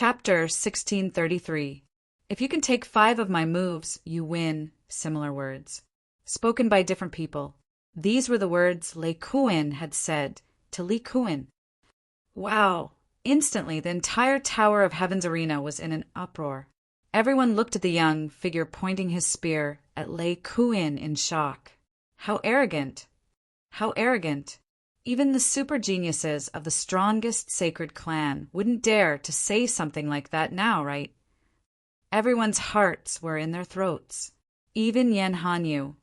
Chapter 1633. If you can take 5 of my moves, you win. Similar words. Spoken by different people. These were the words Lei Kuin had said to Li Kuin. Wow! Instantly, the entire Tower of Heaven's arena was in an uproar. Everyone looked at the young figure pointing his spear at Lei Kuin in shock. How arrogant! How arrogant! Even the super geniuses of the strongest sacred clan wouldn't dare to say something like that now, right? Everyone's hearts were in their throats. Even Yan Hanyu,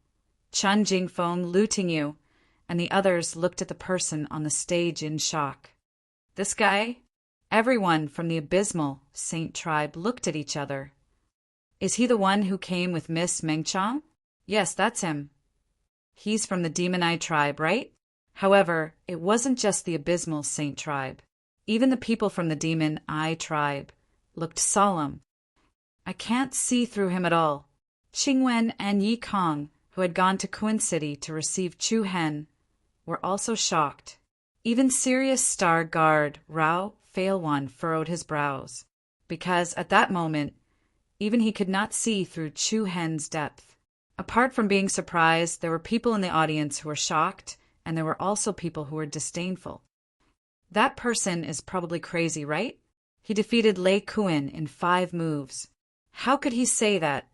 Chen Jingfeng, Lu Tingyu, and the others looked at the person on the stage in shock. This guy? Everyone from the abysmal Saint tribe looked at each other. Is he the one who came with Miss Mengchang? Yes, that's him. He's from the Demon Eye tribe, right? However, it wasn't just the abysmal Saint tribe. Even the people from the Demon Eye tribe looked solemn. I can't see through him at all. Qingwen and Yi Kong, who had gone to Kuin City to receive Chu Hen, were also shocked. Even Sirius Star Guard Rao Failwan furrowed his brows, because at that moment, even he could not see through Chu Hen's depth. Apart from being surprised, there were people in the audience who were shocked, and there were also people who were disdainful. That person is probably crazy, right? He defeated Lei Kuin in 5 moves. How could he say that?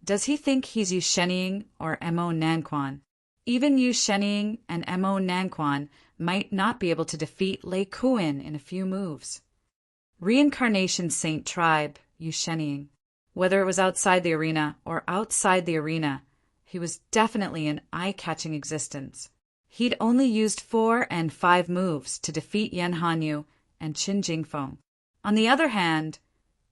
Does he think he's Yu Shenying or Mo Nanquan? Even Yu Shenying and Mo Nanquan might not be able to defeat Lei Kuin in a few moves. Reincarnation Saint tribe, Yu Shenying. Whether it was outside the arena or outside the arena, he was definitely an eye-catching existence. He'd only used 4 and 5 moves to defeat Yan Hanyu and Qin Jingfeng. On the other hand,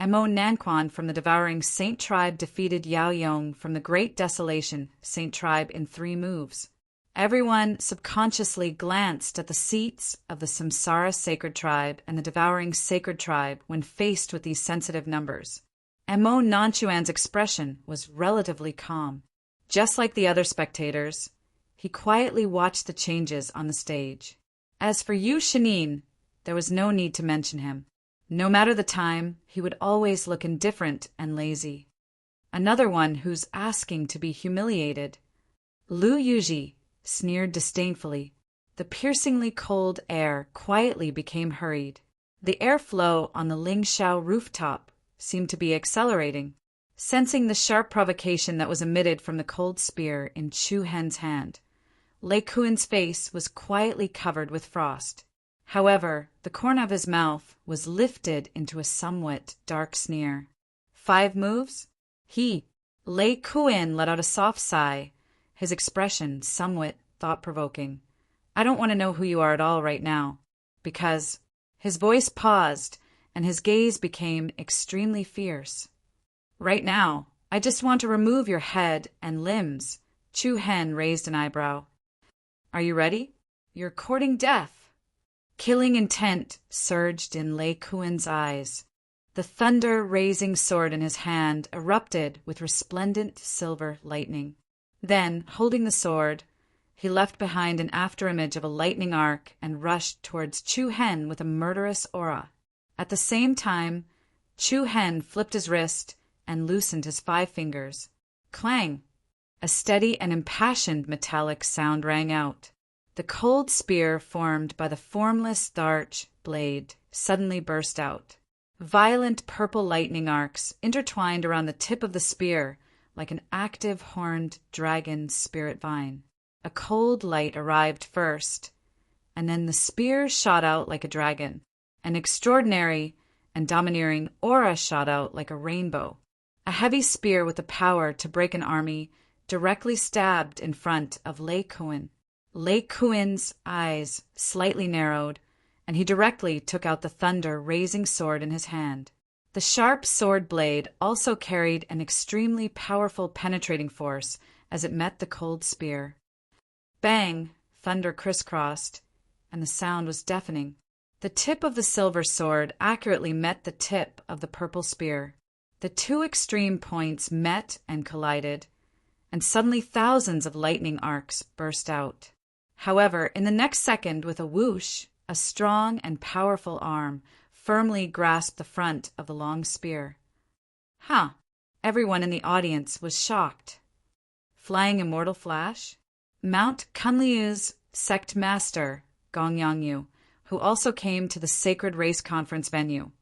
Mo Nanquan from the Devouring Saint tribe defeated Yao Yong from the Great Desolation Saint tribe in 3 moves. Everyone subconsciously glanced at the seats of the Samsara Sacred Tribe and the Devouring Sacred Tribe when faced with these sensitive numbers. Mo Nanchuan's expression was relatively calm. Just like the other spectators, he quietly watched the changes on the stage. As for Yu Shenying, there was no need to mention him. No matter the time, he would always look indifferent and lazy. Another one who's asking to be humiliated. Lu Yuji sneered disdainfully. The piercingly cold air quietly became hurried. The airflow on the Lingxiao rooftop seemed to be accelerating. Sensing the sharp provocation that was emitted from the cold spear in Chu Hen's hand, Lei Kuin's face was quietly covered with frost. However, the corner of his mouth was lifted into a somewhat dark sneer. 5 moves? Lei Kuin let out a soft sigh, his expression somewhat thought-provoking. I don't want to know who you are at all right now, because his voice paused and his gaze became extremely fierce. Right now, I just want to remove your head and limbs. Chu Hen raised an eyebrow. Are you ready? You're courting death. Killing intent surged in Lei Kuin's eyes. The thunder-raising sword in his hand erupted with resplendent silver lightning. Then, holding the sword, he left behind an afterimage of a lightning arc and rushed towards Chu Hen with a murderous aura. At the same time, Chu Hen flipped his wrist and loosened his 5 fingers. Clang! A steady and impassioned metallic sound rang out. The cold spear formed by the formless dark blade suddenly burst out. Violent purple lightning arcs intertwined around the tip of the spear like an active horned dragon spirit vine. A cold light arrived first, and then the spear shot out like a dragon. An extraordinary and domineering aura shot out like a rainbow. A heavy spear with the power to break an army directly stabbed in front of Lei Kuin. Lei Kuin's eyes slightly narrowed, and he directly took out the thunder-raising sword in his hand. The sharp sword blade also carried an extremely powerful penetrating force as it met the cold spear. Bang! Thunder crisscrossed, and the sound was deafening. The tip of the silver sword accurately met the tip of the purple spear. The 2 extreme points met and collided, and suddenly thousands of lightning arcs burst out. However, in the next second, with a whoosh, a strong and powerful arm firmly grasped the front of the long spear. Huh. Everyone in the audience was shocked. Flying immortal flash? Mount Kunliu's sect master, Gong Yangyu, who also came to the sacred race conference venue,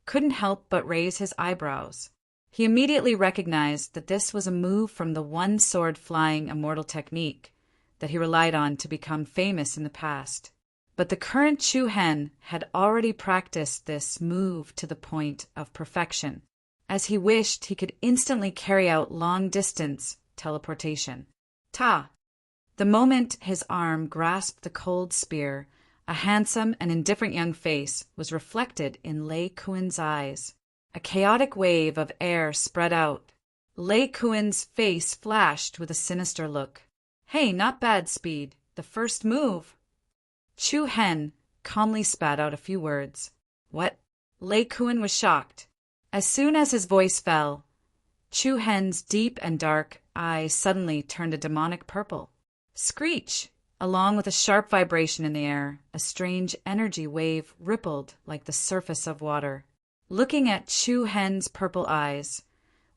couldn't help but raise his eyebrows. He immediately recognized that this was a move from the one-sword flying immortal technique that he relied on to become famous in the past. But the current Chu Hen had already practiced this move to the point of perfection, as he wished he could instantly carry out long-distance teleportation. Ta! The moment his arm grasped the cold spear, a handsome and indifferent young face was reflected in Lei Kuen's eyes. A chaotic wave of air spread out. Lei Kuen's face flashed with a sinister look. Hey, not bad, Speed. The first move. Chu Hen calmly spat out a few words. What? Lei Kuen was shocked. As soon as his voice fell, Chu Hen's deep and dark eyes suddenly turned a demonic purple. Screech! Along with a sharp vibration in the air, a strange energy wave rippled like the surface of water. Looking at Chu Hen's purple eyes,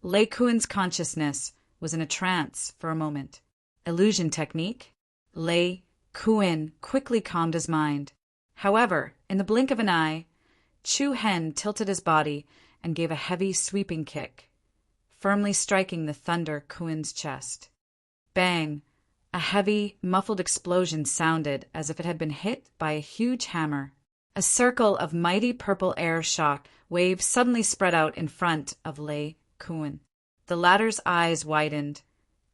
Lei Kuen's consciousness was in a trance for a moment. Illusion technique? Lei Kuen quickly calmed his mind. However, in the blink of an eye, Chu Hen tilted his body and gave a heavy sweeping kick, firmly striking the Thunder Kuen's chest. Bang! A heavy, muffled explosion sounded as if it had been hit by a huge hammer. A circle of mighty purple air shock waves suddenly spread out in front of Lei Kuen. The latter's eyes widened,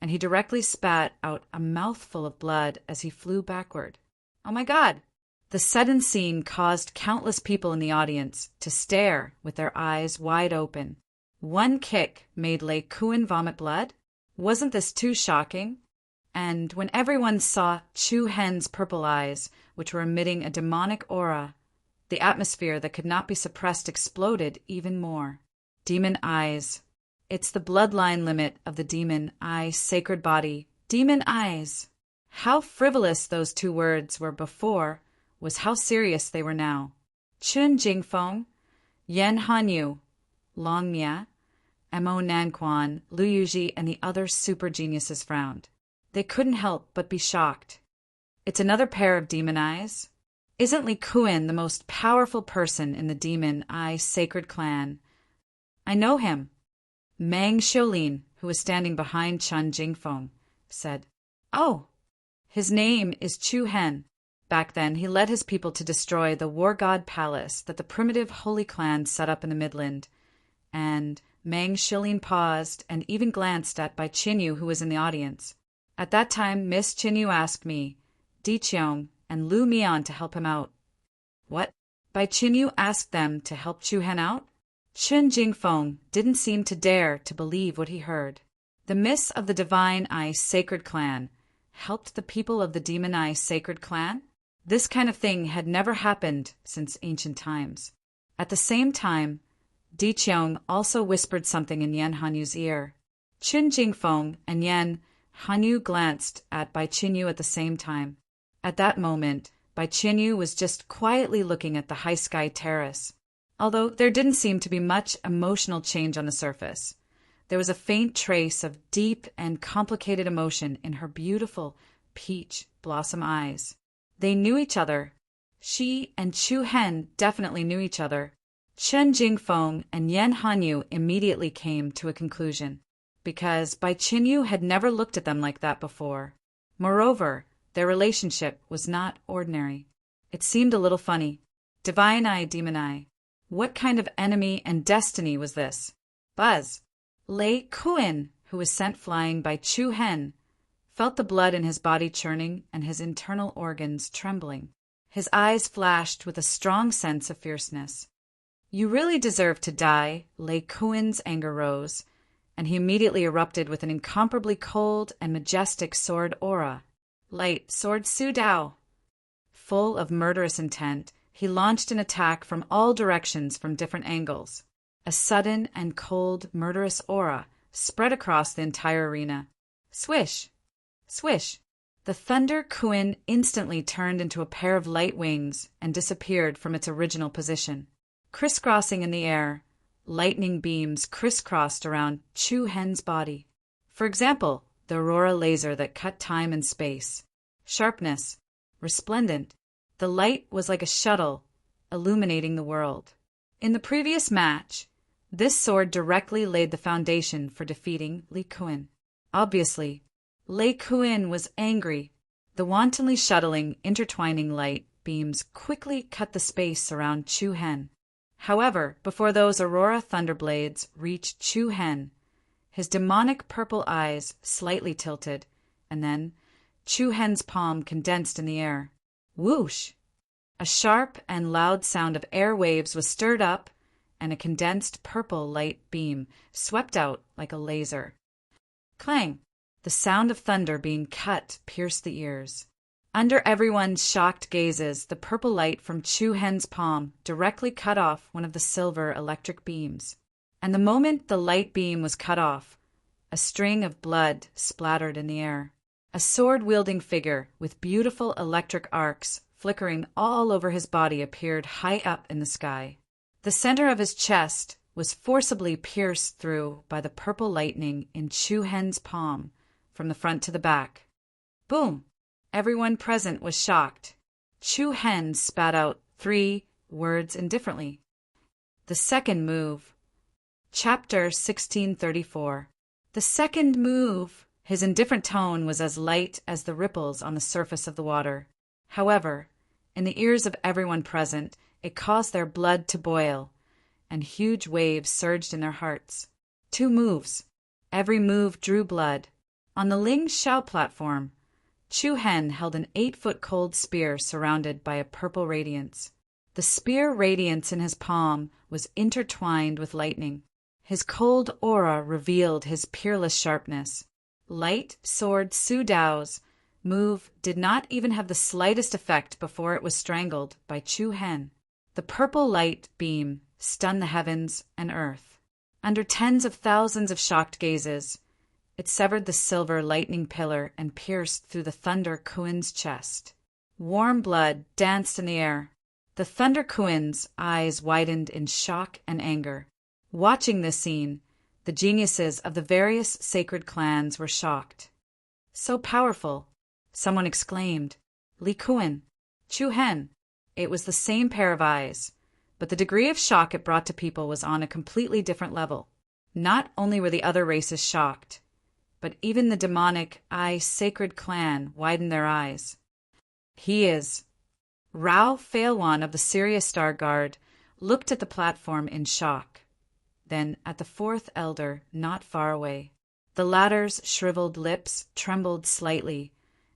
and he directly spat out a mouthful of blood as he flew backward. Oh my God! The sudden scene caused countless people in the audience to stare with their eyes wide open. One kick made Lei Kuen vomit blood? Wasn't this too shocking? And when everyone saw Chu Hen's purple eyes, which were emitting a demonic aura, the atmosphere that could not be suppressed exploded even more. Demon eyes. It's the bloodline limit of the demon eye sacred body. Demon eyes. How frivolous those two words were before was how serious they were now. Chun Jingfeng, Yan Hanyu, Long Mia, Mo Nanquan, Lu Yuji, and the other super geniuses frowned. They couldn't help but be shocked. It's another pair of demon eyes? Isn't Li Kuen the most powerful person in the demon eye sacred clan? I know him. Mang Xiaolin, who was standing behind Chun Jingfeng, said, Oh, his name is Chu Hen. Back then, he led his people to destroy the war god palace that the primitive holy clan set up in the Midland. And Mang Xiaolin paused and even glanced at Bai Qinyu, who was in the audience. At that time, Miss Qinyu asked me, Di Qiong, and Lu Mian to help him out. What? Bai Qinyu asked them to help Chu Hen out? Chun Jingfeng didn't seem to dare to believe what he heard. The Miss of the Divine Eye Sacred Clan helped the people of the Demon Eye Sacred Clan? This kind of thing had never happened since ancient times. At the same time, Di Qiong also whispered something in Yan Hanyu's ear. Chun Jingfeng and Yan Hanyu glanced at Bai Qinyu at the same time. At that moment, Bai Qinyu was just quietly looking at the high sky terrace. Although there didn't seem to be much emotional change on the surface, there was a faint trace of deep and complicated emotion in her beautiful peach blossom eyes. They knew each other. She and Chu Hen definitely knew each other. Chun Jingfeng and Yan Hanyu immediately came to a conclusion, because Bai Qinyu had never looked at them like that before. Moreover, their relationship was not ordinary. It seemed a little funny. Divine Eye, Demon Eye. What kind of enemy and destiny was this? Buzz. Lei Kuen, who was sent flying by Chu Hen, felt the blood in his body churning and his internal organs trembling. His eyes flashed with a strong sense of fierceness. You really deserve to die, Lei Kuen's anger rose, and he immediately erupted with an incomparably cold and majestic sword aura. Light sword Su Dao. Full of murderous intent, he launched an attack from all directions from different angles. A sudden and cold, murderous aura spread across the entire arena. Swish! Swish! The Thunder Kuen instantly turned into a pair of light wings and disappeared from its original position. Crisscrossing in the air, lightning beams crisscrossed around Chu Hen's body. For example, the aurora laser that cut time and space. Sharpness, resplendent. The light was like a shuttle, illuminating the world. In the previous match, this sword directly laid the foundation for defeating Li Kuan. Obviously, Li Kuan was angry. The wantonly shuttling, intertwining light beams quickly cut the space around Chu Hen. However, before those aurora thunderblades reached Chu Hen, his demonic purple eyes slightly tilted, and then Chu Hen's palm condensed in the air. Whoosh! A sharp and loud sound of air waves was stirred up, and a condensed purple light beam swept out like a laser. Clang! The sound of thunder being cut pierced the ears. Under everyone's shocked gazes, the purple light from Chu Hen's palm directly cut off one of the silver electric beams. And the moment the light beam was cut off, a string of blood splattered in the air. A sword-wielding figure with beautiful electric arcs flickering all over his body appeared high up in the sky. The center of his chest was forcibly pierced through by the purple lightning in Chu Hen's palm, from the front to the back. Boom! Everyone present was shocked. Chu Hen spat out 3 words indifferently. The second move. Chapter 1634. The second move. His indifferent tone was as light as the ripples on the surface of the water. However, in the ears of everyone present, it caused their blood to boil, and huge waves surged in their hearts. 2 moves. Every move drew blood. On the Ling Xiao platform, Chu Hen held an 8-foot cold spear surrounded by a purple radiance. The spear radiance in his palm was intertwined with lightning. His cold aura revealed his peerless sharpness. Light Sword Su Dao's move did not even have the slightest effect before it was strangled by Chu Hen. The purple light beam stunned the heavens and earth. Under tens of thousands of shocked gazes, it severed the silver lightning pillar and pierced through the Thunder Kuin's chest. Warm blood danced in the air. The Thunder Kuin's eyes widened in shock and anger. Watching this scene, the geniuses of the various sacred clans were shocked. So powerful, someone exclaimed. Li Kuan, Chu Hen. It was the same pair of eyes, but the degree of shock it brought to people was on a completely different level. Not only were the other races shocked, but even the demonic sacred clan widened their eyes. He is. Rao Failwan of the Sirius Star Guard looked at the platform in shock, then at the 4th elder not far away. The latter's shriveled lips trembled slightly,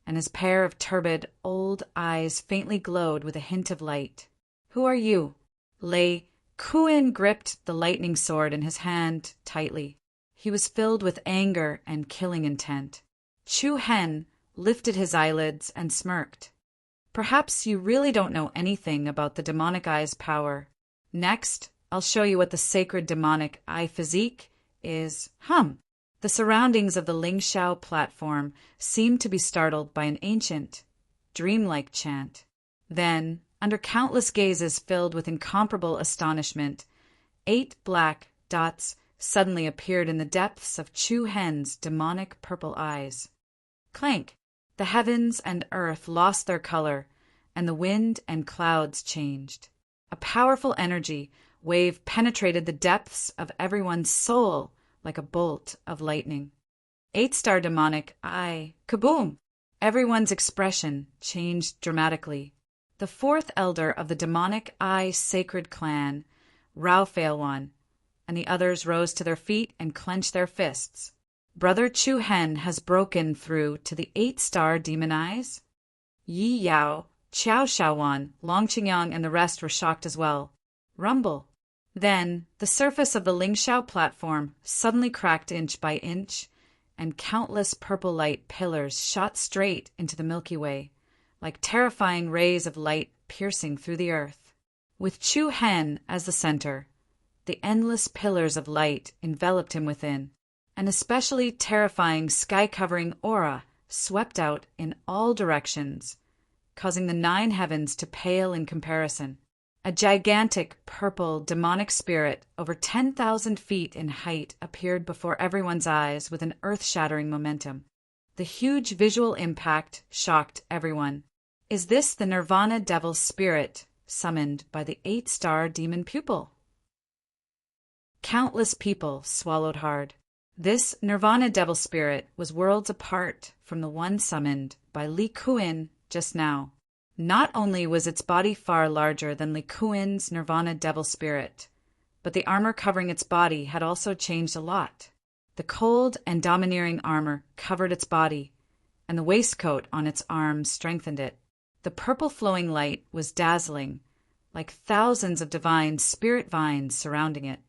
and his pair of turbid, old eyes faintly glowed with a hint of light. Who are you? Lei Kuan gripped the lightning sword in his hand tightly. He was filled with anger and killing intent. Chu Hen lifted his eyelids and smirked. Perhaps you really don't know anything about the demonic eye's power. Next, I'll show you what the sacred demonic eye physique is. The surroundings of the Ling Xiao platform seemed to be startled by an ancient, dreamlike chant. Then, under countless gazes filled with incomparable astonishment, 8 black dots suddenly appeared in the depths of Chu Hen's demonic purple eyes. Clank! The heavens and earth lost their color, and the wind and clouds changed. A powerful energy wave penetrated the depths of everyone's soul like a bolt of lightning. 8-star demonic eye. Kaboom! Everyone's expression changed dramatically. The 4th elder of the demonic eye sacred clan, Rao Failwan, and the others rose to their feet and clenched their fists. Brother Chu Hen has broken through to the 8-star demon eyes? Yi Yao, Qiao Shaowan, Long Qingyang, and the rest were shocked as well. Rumble. Then, the surface of the Ling Xiao platform suddenly cracked inch by inch, and countless purple light pillars shot straight into the Milky Way, like terrifying rays of light piercing through the earth. With Chu Hen as the center, the endless pillars of light enveloped him within. An especially terrifying sky-covering aura swept out in all directions, causing the 9 heavens to pale in comparison. A gigantic, purple, demonic spirit over 10,000 feet in height appeared before everyone's eyes with an earth-shattering momentum. The huge visual impact shocked everyone. Is this the Nirvana Devil spirit summoned by the 8-star demon pupil? Countless people swallowed hard. This Nirvana Devil spirit was worlds apart from the one summoned by Li Kuin just now. Not only was its body far larger than Li Kuin's Nirvana Devil spirit, but the armor covering its body had also changed a lot. The cold and domineering armor covered its body, and the waistcoat on its arms strengthened it. The purple flowing light was dazzling, like thousands of divine spirit vines surrounding it.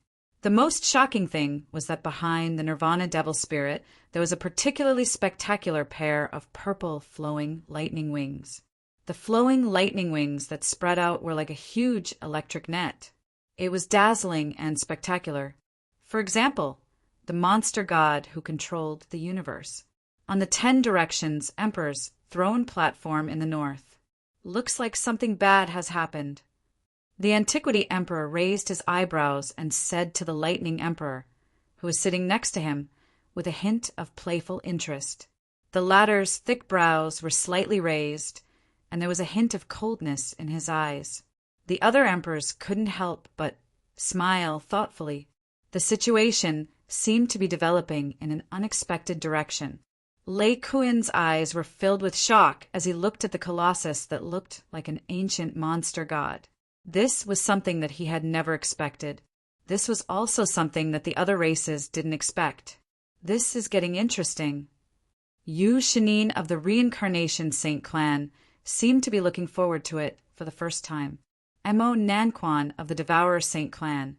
The most shocking thing was that behind the Nirvana Devil spirit there was a particularly spectacular pair of purple flowing lightning wings. The flowing lightning wings that spread out were like a huge electric net. It was dazzling and spectacular. For example, the monster god who controlled the universe. On the 10 Directions Emperor's throne platform in the north. Looks like something bad has happened. The Antiquity Emperor raised his eyebrows and said to the Lightning Emperor, who was sitting next to him, with a hint of playful interest. The latter's thick brows were slightly raised, and there was a hint of coldness in his eyes. The other emperors couldn't help but smile thoughtfully. The situation seemed to be developing in an unexpected direction. Lei Kuin's eyes were filled with shock as he looked at the colossus that looked like an ancient monster god. This was something that he had never expected. This was also something that the other races didn't expect. This is getting interesting. Yu Shinin of the Reincarnation Saint clan seemed to be looking forward to it for the first time. Mo Nanquan of the Devourer Saint clan,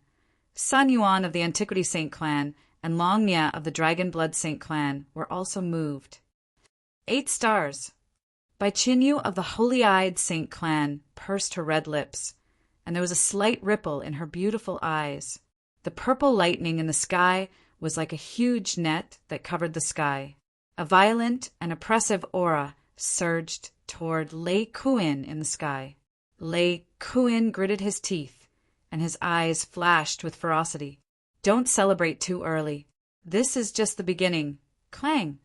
Sun Yuan of the Antiquity Saint clan, and Long Nia of the Dragon Blood Saint clan were also moved. 8 stars. Bai Qinyu of the Holy-Eyed Saint clan pursed her red lips, and there was a slight ripple in her beautiful eyes. The purple lightning in the sky was like a huge net that covered the sky. A violent and oppressive aura surged toward Lei Kuin in the sky. Lei Kuin gritted his teeth, and his eyes flashed with ferocity. Don't celebrate too early. This is just the beginning. Clang!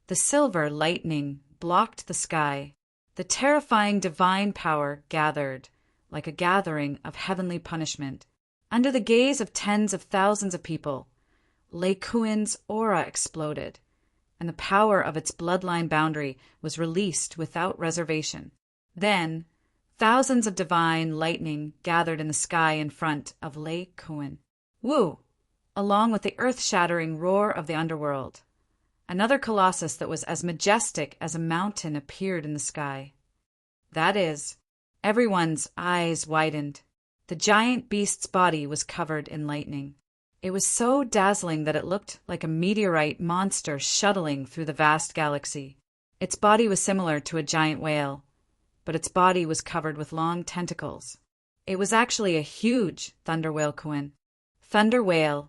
The silver lightning blocked the sky. The terrifying divine power gathered, like a gathering of heavenly punishment. Under the gaze of tens of thousands of people, Lei Kuin's aura exploded, and the power of its bloodline boundary was released without reservation. Then, thousands of divine lightning gathered in the sky in front of Lei Kuin. Woo! Along with the earth-shattering roar of the underworld. Another colossus that was as majestic as a mountain appeared in the sky. That is, everyone's eyes widened. The giant beast's body was covered in lightning. It was so dazzling that it looked like a meteorite monster shuttling through the vast galaxy. Its body was similar to a giant whale, but its body was covered with long tentacles. It was actually a huge Thunder Whale Kuin. Thunder Whale,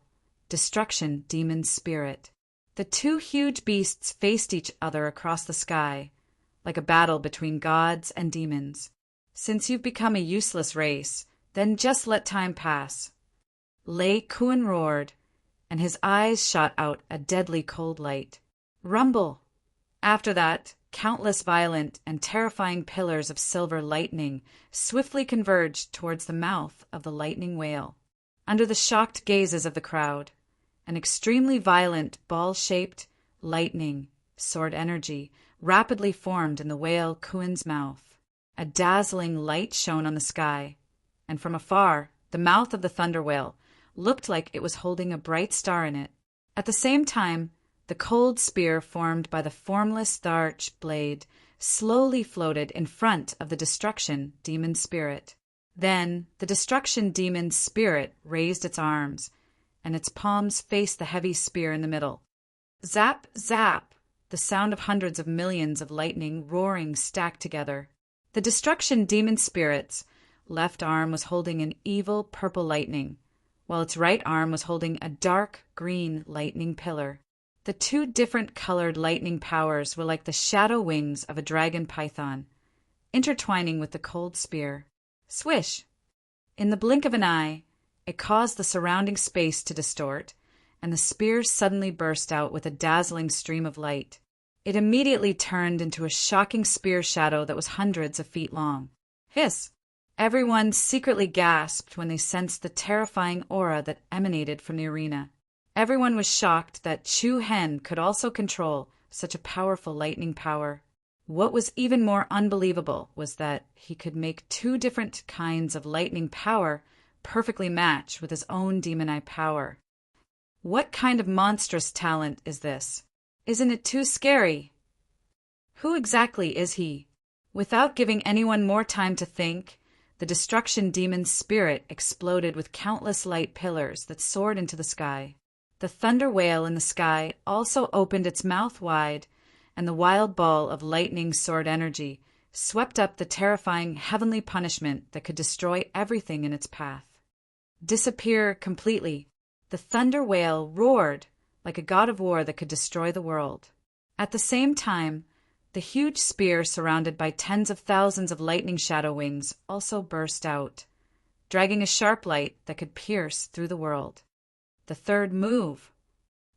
Destruction Demon Spirit. The two huge beasts faced each other across the sky, like a battle between gods and demons. Since you've become a useless race, then just let time pass. Lei Kuin roared, and his eyes shot out a deadly cold light. Rumble! After that, countless violent and terrifying pillars of silver lightning swiftly converged towards the mouth of the lightning whale. Under the shocked gazes of the crowd, an extremely violent ball-shaped lightning, sword energy, rapidly formed in the whale Kuin's mouth. A dazzling light shone on the sky, and from afar, the mouth of the thunder whale looked like it was holding a bright star in it. At the same time, the cold spear formed by the formless Tharch blade slowly floated in front of the destruction demon spirit. Then the destruction demon spirit raised its arms, and its palms faced the heavy spear in the middle. Zap, zap, the sound of hundreds of millions of lightning roaring stacked together. The destruction demon spirit's left arm was holding an evil purple lightning, while its right arm was holding a dark green lightning pillar. The two different colored lightning powers were like the shadow wings of a dragon python, intertwining with the cold spear. Swish! In the blink of an eye, it caused the surrounding space to distort, and the spear suddenly burst out with a dazzling stream of light. It immediately turned into a shocking spear shadow that was hundreds of feet long. Hiss! Everyone secretly gasped when they sensed the terrifying aura that emanated from the arena. Everyone was shocked that Chu Hen could also control such a powerful lightning power. What was even more unbelievable was that he could make two different kinds of lightning power perfectly match with his own demon eye power. What kind of monstrous talent is this? Isn't it too scary? Who exactly is he? Without giving anyone more time to think, the destruction demon's spirit exploded with countless light pillars that soared into the sky. The thunder whale in the sky also opened its mouth wide, and the wild ball of lightning sword energy swept up the terrifying heavenly punishment that could destroy everything in its path. Disappear completely. The thunder whale roared like a god of war that could destroy the world. At the same time, the huge spear surrounded by tens of thousands of lightning shadow wings also burst out, dragging a sharp light that could pierce through the world. The third move.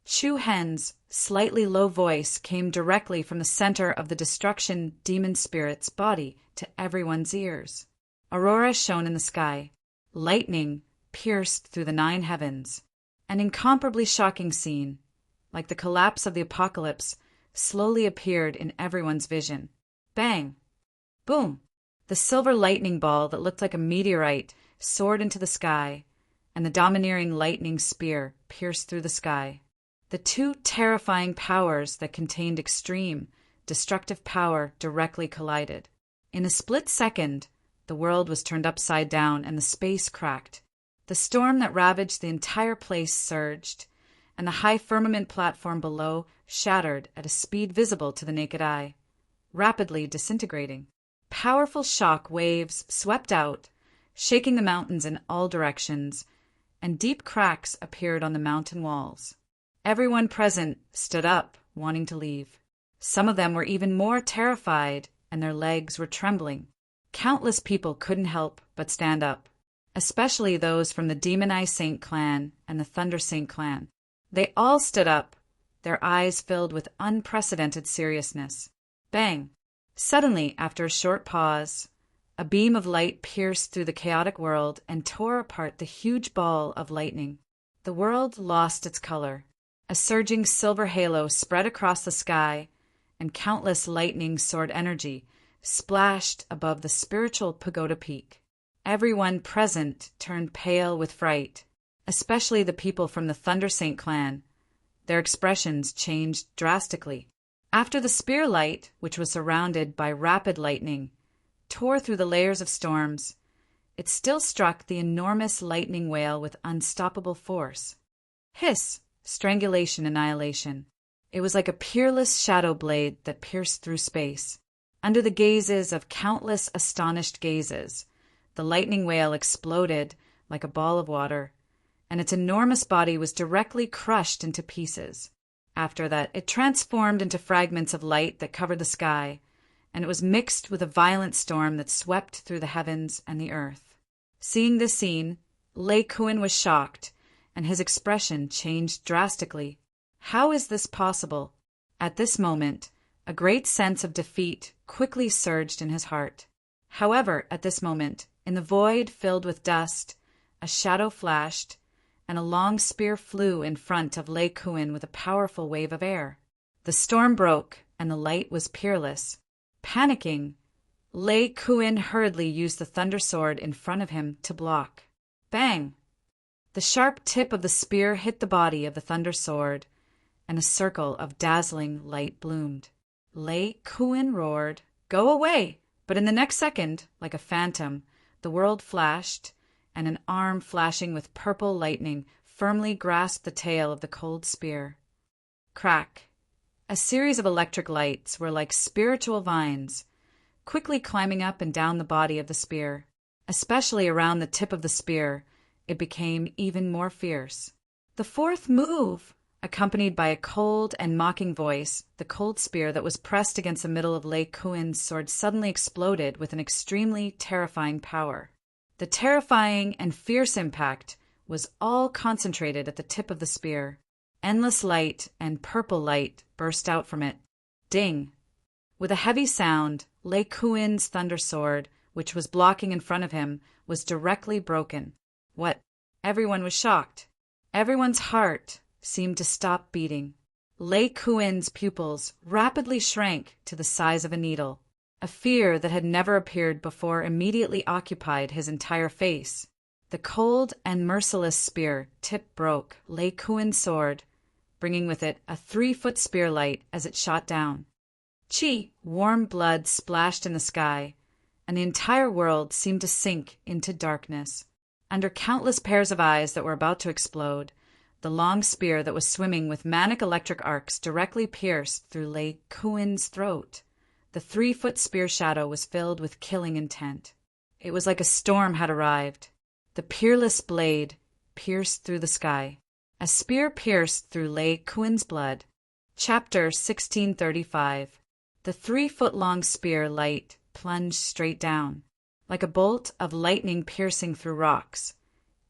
Chu Hen's slightly low voice came directly from the center of the destruction demon spirit's body to everyone's ears. Aurora shone in the sky. Lightning pierced through the 9 heavens. An incomparably shocking scene, like the collapse of the apocalypse, slowly appeared in everyone's vision. Bang! Boom! The silver lightning ball that looked like a meteorite soared into the sky, and the domineering lightning spear pierced through the sky. The two terrifying powers that contained extreme, destructive power directly collided. In a split second, the world was turned upside down and the space cracked. The storm that ravaged the entire place surged, and the high firmament platform below shattered at a speed visible to the naked eye, rapidly disintegrating. Powerful shock waves swept out, shaking the mountains in all directions, and deep cracks appeared on the mountain walls. Everyone present stood up, wanting to leave. Some of them were even more terrified, and their legs were trembling. Countless people couldn't help but stand up, especially those from the Demon Eye Saint clan and the Thunder Saint clan. They all stood up, their eyes filled with unprecedented seriousness. Bang! Suddenly, after a short pause, a beam of light pierced through the chaotic world and tore apart the huge ball of lightning. The world lost its color. A surging silver halo spread across the sky, and countless lightning sword energy splashed above the spiritual pagoda peak. Everyone present turned pale with fright, especially the people from the Thunder Saint clan. Their expressions changed drastically. After the spear light, which was surrounded by rapid lightning, tore through the layers of storms, it still struck the enormous lightning whale with unstoppable force. Hiss! Strangulation, annihilation. It was like a peerless shadow blade that pierced through space. Under the gazes of countless astonished gazes, the lightning whale exploded like a ball of water, and its enormous body was directly crushed into pieces. After that, it transformed into fragments of light that covered the sky, and it was mixed with a violent storm that swept through the heavens and the earth. Seeing this scene, Lei Kuan was shocked, and his expression changed drastically. How is this possible? At this moment, a great sense of defeat quickly surged in his heart. However, at this moment, in the void filled with dust, a shadow flashed, and a long spear flew in front of Lei Kuan with a powerful wave of air. The storm broke, and the light was peerless. Panicking, Lei Kuan hurriedly used the thunder sword in front of him to block. Bang! The sharp tip of the spear hit the body of the thunder sword, and a circle of dazzling light bloomed. Lei Kuan roared, "Go away!" But in the next second, like a phantom, the world flashed, and an arm flashing with purple lightning firmly grasped the tail of the cold spear. Crack! A series of electric lights were like spiritual vines, quickly climbing up and down the body of the spear. Especially around the tip of the spear, it became even more fierce. The fourth move! Accompanied by a cold and mocking voice, the cold spear that was pressed against the middle of Lei Kuan's sword suddenly exploded with an extremely terrifying power. The terrifying and fierce impact was all concentrated at the tip of the spear. Endless light and purple light burst out from it. Ding! With a heavy sound, Lei Kuin's thunder sword, which was blocking in front of him, was directly broken. What? Everyone was shocked. Everyone's heart seemed to stop beating. Lei Kuin's pupils rapidly shrank to the size of a needle. A fear that had never appeared before immediately occupied his entire face. The cold and merciless spear tip broke Lei Kuin's sword, bringing with it a 3-foot spear light as it shot down. Chi, warm blood splashed in the sky, and the entire world seemed to sink into darkness. Under countless pairs of eyes that were about to explode, the long spear that was swimming with manic electric arcs directly pierced through Lei Kuin's throat. The 3-foot spear shadow was filled with killing intent. It was like a storm had arrived. The peerless blade pierced through the sky. A spear pierced through Lei Kuin's blood. Chapter 1635. The 3-foot-long spear light plunged straight down. Like a bolt of lightning piercing through rocks,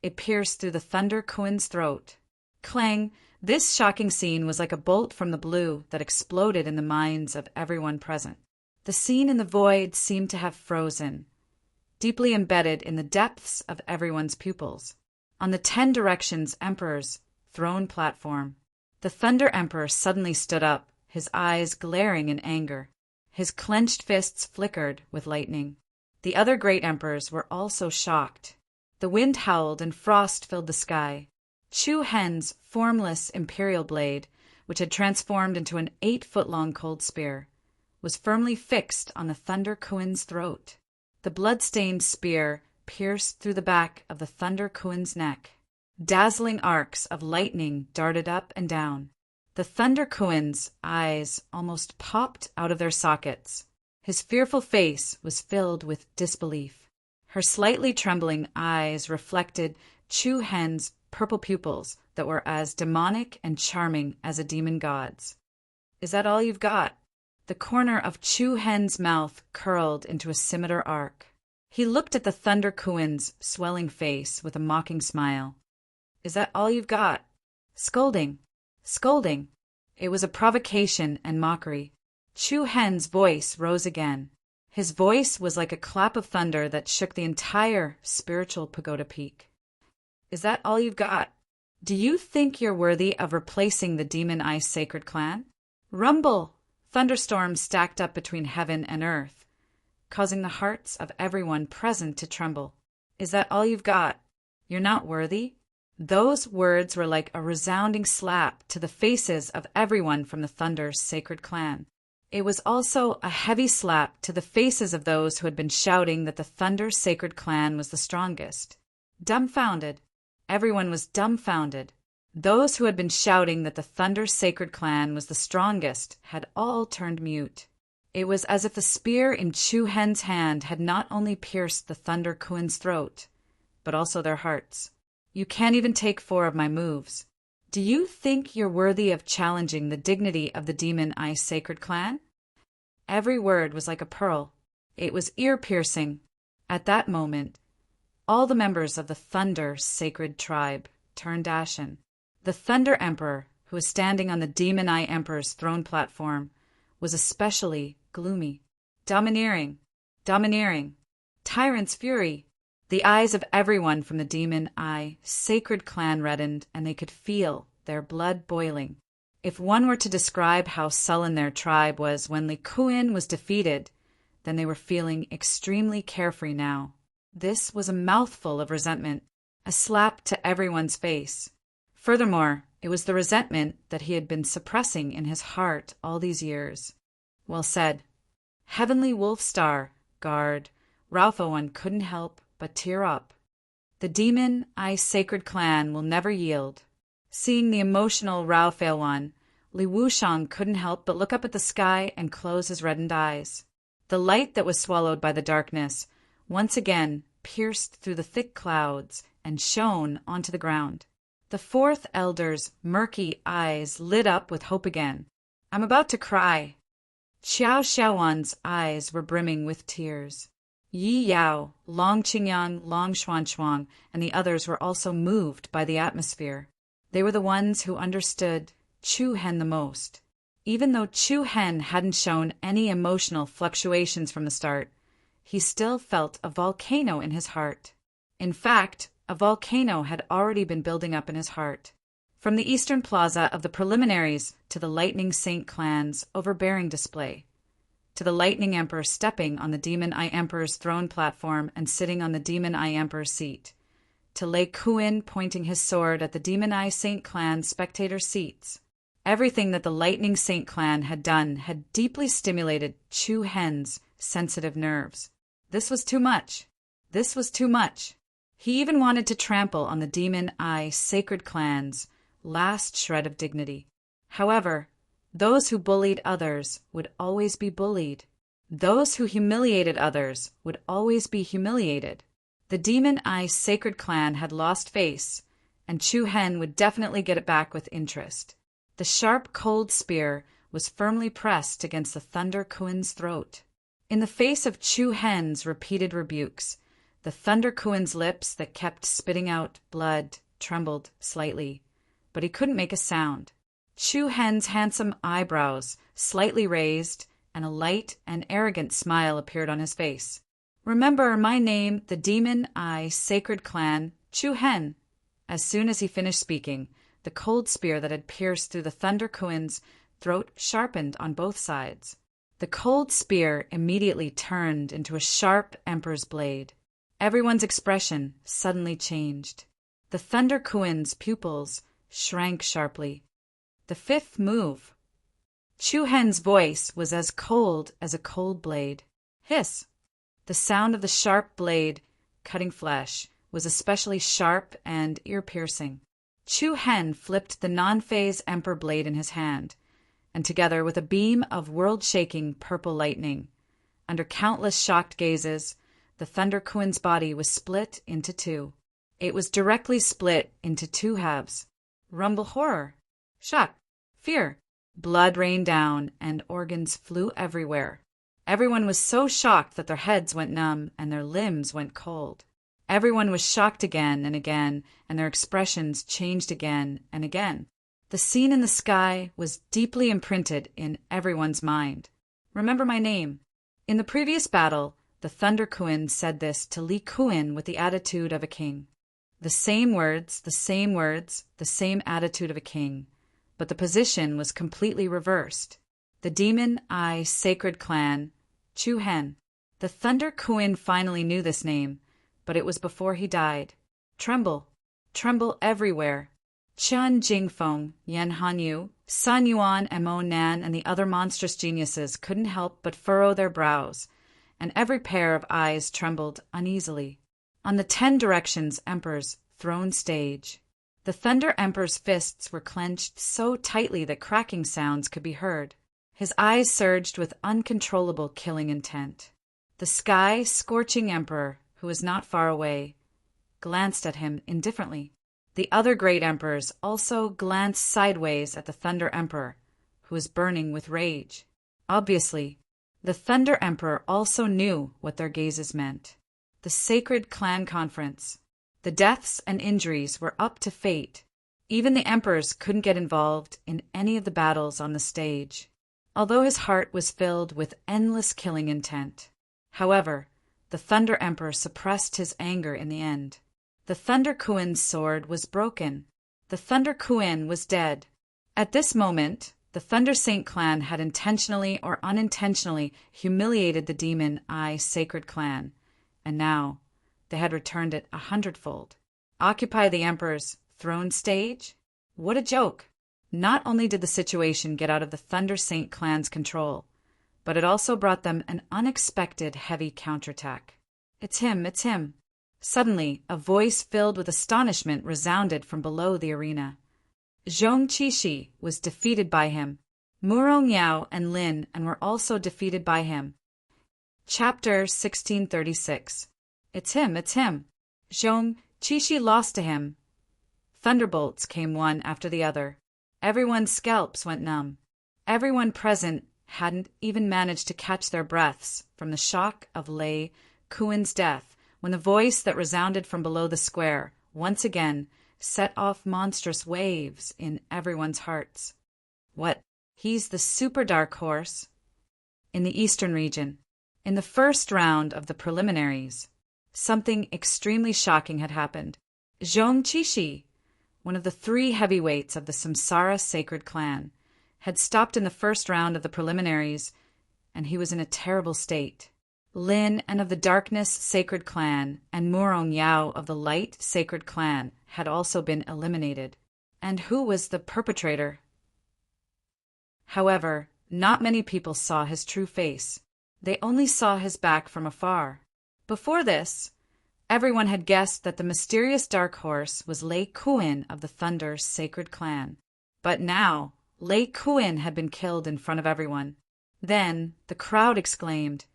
it pierced through the Thunder Kuin's throat. Clang! This shocking scene was like a bolt from the blue that exploded in the minds of everyone present. The scene in the void seemed to have frozen, deeply embedded in the depths of everyone's pupils. On the 10 Directions Emperor's throne platform, the Thunder Emperor suddenly stood up, his eyes glaring in anger. His clenched fists flickered with lightning. The other great emperors were also shocked. The wind howled and frost filled the sky. Chu Hen's formless imperial blade, which had transformed into an 8-foot-long cold spear, was firmly fixed on the Thunder Kuin's throat. The blood-stained spear pierced through the back of the Thunder Kuin's neck. Dazzling arcs of lightning darted up and down. The Thunder Kuin's eyes almost popped out of their sockets. His fearful face was filled with disbelief. Her slightly trembling eyes reflected Chu Hen's purple pupils that were as demonic and charming as a demon god's. "Is that all you've got?" The corner of Chu Hen's mouth curled into a scimitar arc. He looked at the Thunder Kuin's swelling face with a mocking smile. "Is that all you've got?" Scolding. Scolding. It was a provocation and mockery. Chu Hen's voice rose again. His voice was like a clap of thunder that shook the entire spiritual pagoda peak. "Is that all you've got? Do you think you're worthy of replacing the Demon Ice Sacred Clan?" Rumble! Thunderstorms stacked up between heaven and earth, causing the hearts of everyone present to tremble. "Is that all you've got? You're not worthy?" Those words were like a resounding slap to the faces of everyone from the Thunder's Sacred Clan. It was also a heavy slap to the faces of those who had been shouting that the Thunder's Sacred Clan was the strongest. Dumbfounded. Everyone was dumbfounded. Those who had been shouting that the Thunder Sacred Clan was the strongest had all turned mute. It was as if the spear in Chu Hen's hand had not only pierced the Thunder Kuin's throat, but also their hearts. "You can't even take 4 of my moves. Do you think you're worthy of challenging the dignity of the Demon Ice Sacred Clan?" Every word was like a pearl. It was ear-piercing. At that moment, all the members of the Thunder Sacred Tribe turned ashen. The Thunder Emperor, who was standing on the Demon Eye Emperor's throne platform, was especially gloomy. Domineering. Domineering. Tyrant's fury. The eyes of everyone from the Demon Eye Sacred Clan reddened, and they could feel their blood boiling. If one were to describe how sullen their tribe was when Lei Kuin was defeated, then they were feeling extremely carefree now. This was a mouthful of resentment, a slap to everyone's face. Furthermore, it was the resentment that he had been suppressing in his heart all these years. Well said. Heavenly Wolf Star, Guard, Ralph-Owen couldn't help but tear up. The Demon Eye Sacred Clan will never yield. Seeing the emotional Ralph-Owen, Li Wuxiang couldn't help but look up at the sky and close his reddened eyes. The light that was swallowed by the darkness once again pierced through the thick clouds and shone onto the ground. The 4th Elder's murky eyes lit up with hope again. "I'm about to cry." Xiao Xiaowan's eyes were brimming with tears. Yi Yao, Long Qingyang, Long Xuanshuang, and the others were also moved by the atmosphere. They were the ones who understood Chu Hen the most. Even though Chu Hen hadn't shown any emotional fluctuations from the start, he still felt a volcano in his heart. In fact, a volcano had already been building up in his heart. From the eastern plaza of the preliminaries to the Lightning Saint clan's overbearing display, to the Lightning Emperor stepping on the Demon Eye Emperor's throne platform and sitting on the Demon Eye Emperor's seat, to Lei Kuin pointing his sword at the Demon Eye Saint clan spectator seats. Everything that the Lightning Saint clan had done had deeply stimulated Chu Hen's sensitive nerves. This was too much. This was too much. He even wanted to trample on the Demon Eye Sacred clan's last shred of dignity. However, those who bullied others would always be bullied. Those who humiliated others would always be humiliated. The Demon Eye Sacred clan had lost face, and Chu Hen would definitely get it back with interest. The sharp, cold spear was firmly pressed against the Thunder Kuin's throat. In the face of Chu Hen's repeated rebukes, the Thunder Kuin's lips that kept spitting out blood trembled slightly, but he couldn't make a sound. Chu Hen's handsome eyebrows slightly raised, and a light and arrogant smile appeared on his face. "Remember my name, the Demon Eye Sacred Clan, Chu Hen." As soon as he finished speaking, the cold spear that had pierced through the Thunder Kuin's throat sharpened on both sides. The cold spear immediately turned into a sharp emperor's blade. Everyone's expression suddenly changed. The Thunder Kuin's pupils shrank sharply. The fifth move. Chu Hen's voice was as cold as a cold blade. Hiss! The sound of the sharp blade cutting flesh was especially sharp and ear-piercing. Chu Hen flipped the non-phase emperor blade in his hand, and together with a beam of world-shaking purple lightning, under countless shocked gazes, the Thunder Kuin's body was split into two. It was directly split into two halves. Rumble horror, shock, fear. Blood rained down, and organs flew everywhere. Everyone was so shocked that their heads went numb and their limbs went cold. Everyone was shocked again and again, and their expressions changed again and again. The scene in the sky was deeply imprinted in everyone's mind. "Remember my name." In the previous battle, the Thunder Kuin said this to Li Kuin with the attitude of a king. The same words, the same words, the same attitude of a king. But the position was completely reversed. The Demon Eye Sacred Clan, Chu Hen. The Thunder Kuin finally knew this name, but it was before he died. Tremble, tremble everywhere. Chen Jingfeng, Yan Hanyu, Sun Yuan, and Mo Nan, and the other monstrous geniuses couldn't help but furrow their brows, and every pair of eyes trembled uneasily. On the 10 Directions Emperor's throne stage, the Thunder Emperor's fists were clenched so tightly that cracking sounds could be heard. His eyes surged with uncontrollable killing intent. The sky-scorching Emperor, who was not far away, glanced at him indifferently. The other great emperors also glanced sideways at the Thunder Emperor, who was burning with rage. Obviously, the Thunder Emperor also knew what their gazes meant. The Sacred Clan Conference. The deaths and injuries were up to fate. Even the emperors couldn't get involved in any of the battles on the stage, although his heart was filled with endless killing intent. However, the Thunder Emperor suppressed his anger in the end. The Thunder Kuin's sword was broken. The Thunder Kuin was dead. At this moment, the Thunder Saint clan had intentionally or unintentionally humiliated the Demon Eye Sacred Clan, and now they had returned it 100-fold. Occupy the Emperor's throne stage? What a joke! Not only did the situation get out of the Thunder Saint clan's control, but it also brought them an unexpected heavy counterattack. "It's him, it's him." Suddenly, a voice filled with astonishment resounded from below the arena. Zhong Qishi was defeated by him. Murong Yao and Lin and were also defeated by him. Chapter 1636. It's him, it's him. Zhong Qishi lost to him. Thunderbolts came one after the other. Everyone's scalps went numb. Everyone present hadn't even managed to catch their breaths from the shock of Lei Kuin's death, when the voice that resounded from below the square once again set off monstrous waves in everyone's hearts. What? He's the super dark horse? In the eastern region, in the first round of the preliminaries, something extremely shocking had happened. Zhong Qishi, one of the 3 heavyweights of the Samsara sacred clan, had stopped in the first round of the preliminaries, and he was in a terrible state. Lin and of the Darkness Sacred Clan and Murong Yao of the Light Sacred Clan had also been eliminated. And who was the perpetrator? However, not many people saw his true face. They only saw his back from afar. Before this, everyone had guessed that the mysterious dark horse was Lei Kuin of the Thunder Sacred Clan. But now, Lei Kuin had been killed in front of everyone. Then the crowd exclaimed,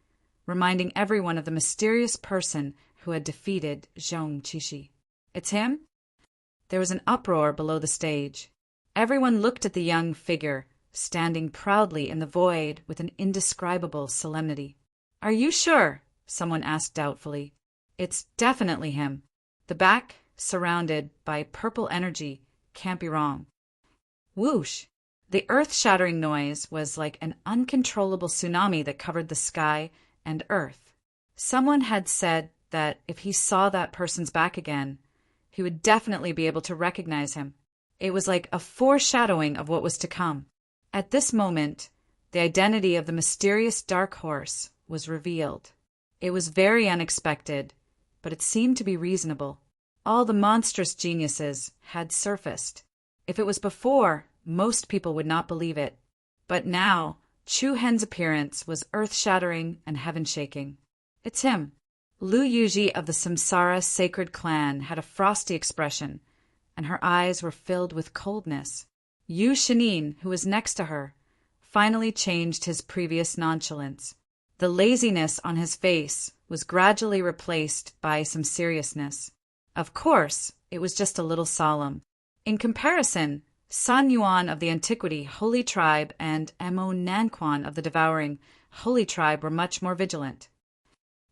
reminding everyone of the mysterious person who had defeated Zhong Qishi. It's him? There was an uproar below the stage. Everyone looked at the young figure, standing proudly in the void with an indescribable solemnity. Are you sure? Someone asked doubtfully. It's definitely him. The back, surrounded by purple energy, can't be wrong. Whoosh! The earth-shattering noise was like an uncontrollable tsunami that covered the sky and earth. Someone had said that if he saw that person's back again, he would definitely be able to recognize him. It was like a foreshadowing of what was to come. At this moment, the identity of the mysterious dark horse was revealed. It was very unexpected, but it seemed to be reasonable. All the monstrous geniuses had surfaced. If it was before, most people would not believe it. But now, Chu Hen's appearance was earth-shattering and heaven-shaking. It's him. Lu Yuji of the Samsara Sacred Clan had a frosty expression, and her eyes were filled with coldness. Yu Shinin, who was next to her, finally changed his previous nonchalance. The laziness on his face was gradually replaced by some seriousness. Of course, it was just a little solemn. In comparison, San Yuan of the Antiquity Holy Tribe and Mo Nanquan of the Devouring Holy Tribe were much more vigilant.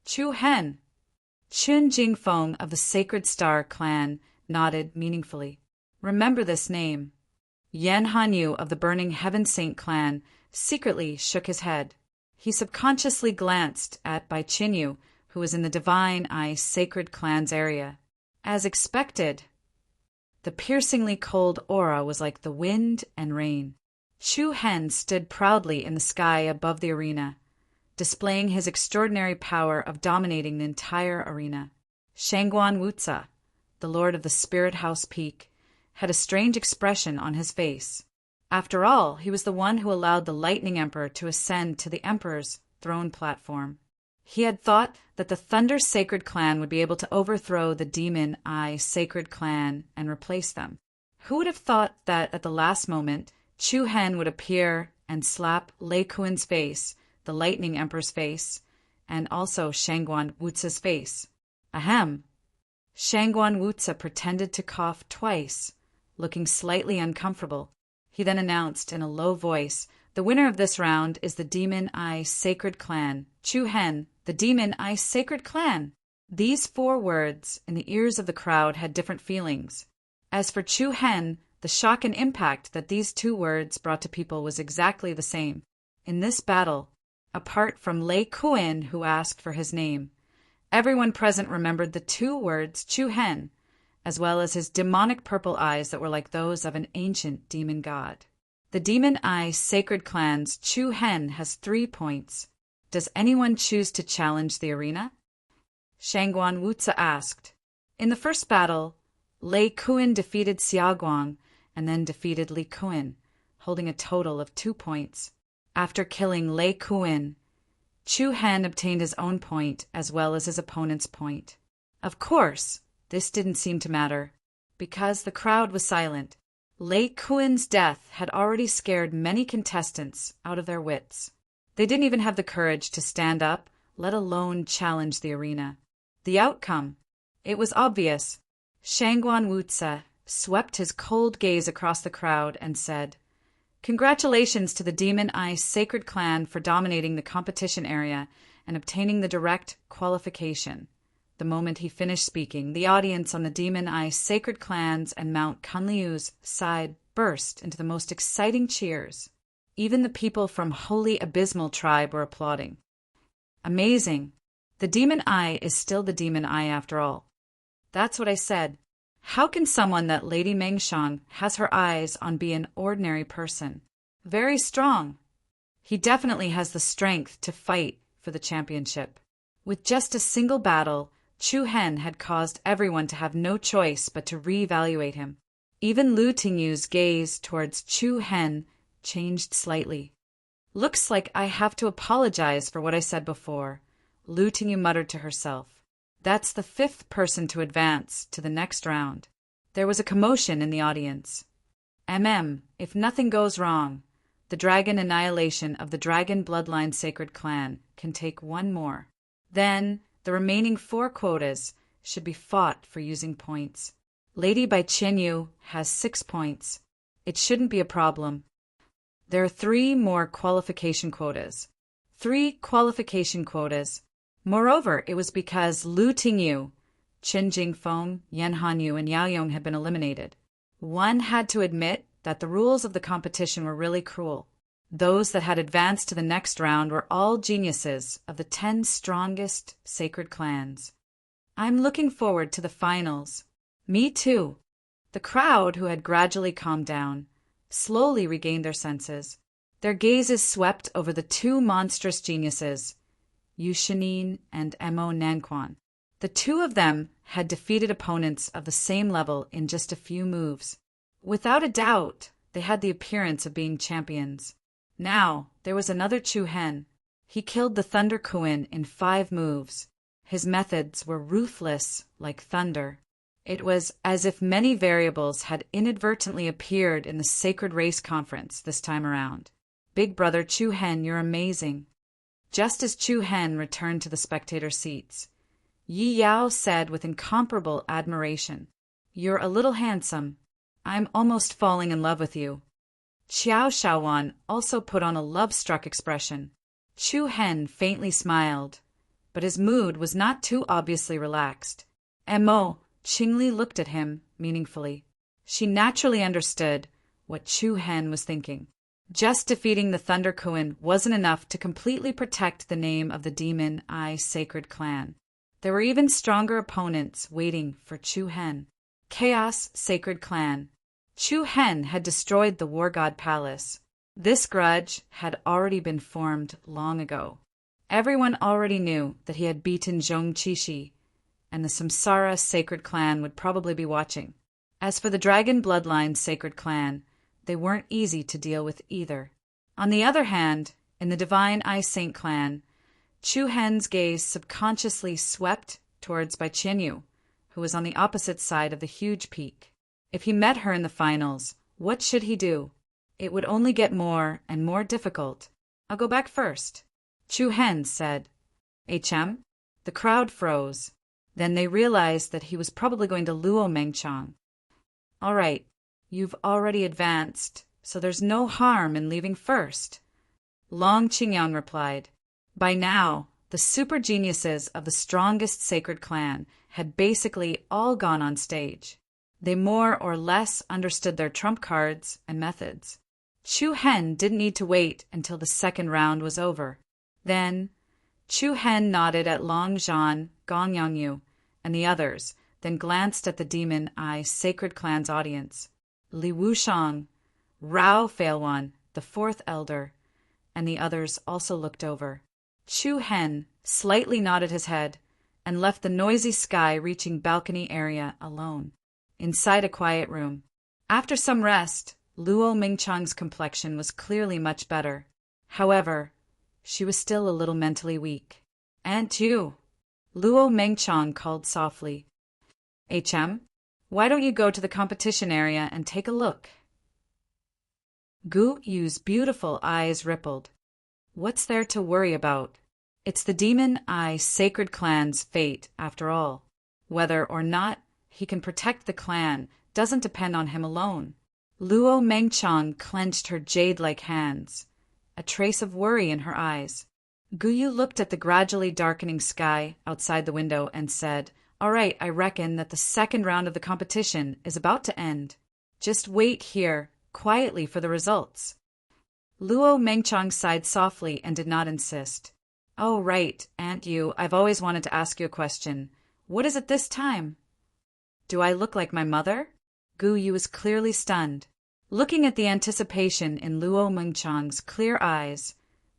Chu Hen, Chun Jingfeng of the Sacred Star Clan nodded meaningfully. Remember this name. Yan Hanyu of the Burning Heaven Saint Clan secretly shook his head. He subconsciously glanced at Bai Qinyu, who was in the Divine Eye Sacred Clan's area. As expected, the piercingly cold aura was like the wind and rain. Chu Hen stood proudly in the sky above the arena, displaying his extraordinary power of dominating the entire arena. Shangguan Wuzi, the lord of the Spirit House Peak, had a strange expression on his face. After all, he was the one who allowed the Lightning Emperor to ascend to the Emperor's throne platform. He had thought that the Thunder Sacred Clan would be able to overthrow the Demon Eye Sacred Clan and replace them. Who would have thought that at the last moment, Chu Hen would appear and slap Lei Kuin's face, the Lightning Emperor's face, and also Shangguan Wuzi's face? Ahem! Shangguan Wuzi pretended to cough twice, looking slightly uncomfortable. He then announced in a low voice, "The winner of this round is the Demon Eye Sacred Clan. Chu Hen, the Demon Eye Sacred Clan." These 4 words in the ears of the crowd had different feelings. As for Chu Hen, the shock and impact that these 2 words brought to people was exactly the same. In this battle, apart from Lei Kuin, who asked for his name, everyone present remembered the 2 words Chu Hen, as well as his demonic purple eyes that were like those of an ancient demon god. The Demon Eye Sacred Clan's Chu Hen has 3 points. Does anyone choose to challenge the arena? Shangguan Wuzi asked. In the first battle, Lei Kuin defeated Xiaoguang and then defeated Li Kuin, holding a total of 2 points. After killing Lei Kuin, Chu Hen obtained his own point as well as his opponent's point. Of course, this didn't seem to matter, because the crowd was silent. Lei Kuin's death had already scared many contestants out of their wits. They didn't even have the courage to stand up, let alone challenge the arena. The outcome? It was obvious. Shangguan Wuzi swept his cold gaze across the crowd and said, "Congratulations to the Demon Eye Sacred Clan for dominating the competition area and obtaining the direct qualification. The moment he finished speaking, the audience on the Demon Eye Sacred Clans and Mount Kunliu's side burst into the most exciting cheers. Even the people from Holy Abysmal Tribe were applauding. Amazing! The Demon Eye is still the Demon Eye after all. That's what I said. How can someone that Lady Mengshang has her eyes on be an ordinary person? Very strong. He definitely has the strength to fight for the championship. With just a single battle, Chu Hen had caused everyone to have no choice but to reevaluate him. Even Lu Tingyu's gaze towards Chu Hen changed slightly. Looks like I have to apologize for what I said before, Lu Tingyu muttered to herself. That's the 5th person to advance to the next round. There was a commotion in the audience. If nothing goes wrong, the dragon annihilation of the Dragon Bloodline Sacred Clan can take one more. Then, the remaining 4 quotas should be fought for using points. Lady Bai Chenyu has 6 points. It shouldn't be a problem. There are 3 more qualification quotas. 3 qualification quotas. Moreover, it was because Lu Tingyu, Qin Jingfeng, Yan Hanyu, and Yao Yong had been eliminated. One had to admit that the rules of the competition were really cruel. Those that had advanced to the next round were all geniuses of the 10 strongest sacred clans. I'm looking forward to the finals. Me too. The crowd, who had gradually calmed down, slowly regained their senses. Their gazes swept over the 2 monstrous geniuses, Yu Shinin and Mo Nanquan. The 2 of them had defeated opponents of the same level in just a few moves. Without a doubt, they had the appearance of being champions. Now, there was another Chu Hen. He killed the Thunder Kuin in 5 moves. His methods were ruthless like thunder. It was as if many variables had inadvertently appeared in the Sacred Race Conference this time around. Big brother Chu Hen, you're amazing. Just as Chu Hen returned to the spectator seats, Yi Yao said with incomparable admiration, "You're a little handsome. I'm almost falling in love with you." Xiao Shaowan also put on a love-struck expression. Chu Hen faintly smiled, but his mood was not too obviously relaxed. Mo Qingli looked at him meaningfully. She naturally understood what Chu Hen was thinking. Just defeating the Thunder Kuin wasn't enough to completely protect the name of the Demon Eye Sacred Clan. There were even stronger opponents waiting for Chu Hen. Chaos Sacred Clan. Chu Hen had destroyed the War God Palace. This grudge had already been formed long ago. Everyone already knew that he had beaten Zhong Qishi, and the Samsara Sacred Clan would probably be watching. As for the Dragon Bloodline Sacred Clan, they weren't easy to deal with either. On the other hand, in the Divine Eye Saint Clan, Chu Hen's gaze subconsciously swept towards Bai Qianyu, who was on the opposite side of the huge peak. If he met her in the finals, what should he do? It would only get more and more difficult. I'll go back first, Chu Hen said. HM? The crowd froze. Then they realized that he was probably going to Luo Mengchang. All right, you've already advanced, so there's no harm in leaving first, Long Qingyang replied. By now, the super geniuses of the strongest sacred clan had basically all gone on stage. They more or less understood their trump cards and methods. Chu Hen didn't need to wait until the second round was over. Then, Chu Hen nodded at Long Zhan, Gong Yangyu, and the others, then glanced at the Demon Eye Sacred Clan's audience. Li Wushang, Rao Failwan, the 4th elder, and the others also looked over. Chu Hen slightly nodded his head and left the noisy sky-reaching balcony area alone. Inside a quiet room. After some rest, Luo Mingchang's complexion was clearly much better. However, she was still a little mentally weak. "Aunt Yu," Luo Mengchang called softly. HM, why don't you go to the competition area and take a look? Gu Yu's beautiful eyes rippled. What's there to worry about? It's the Demon Eye Sacred Clan's fate, after all. Whether or not he can protect the clan doesn't depend on him alone. Luo Mengchang clenched her jade-like hands, a trace of worry in her eyes. Guyu looked at the gradually darkening sky outside the window and said, "All right, I reckon that the second round of the competition is about to end. Just wait here, quietly, for the results." Luo Mengchang sighed softly and did not insist. "Oh, right, Aunt Yu, I've always wanted to ask you a question. What is it this time?" "Do I look like my mother?" Guyu was clearly stunned. Looking at the anticipation in Luo Mengchang's clear eyes,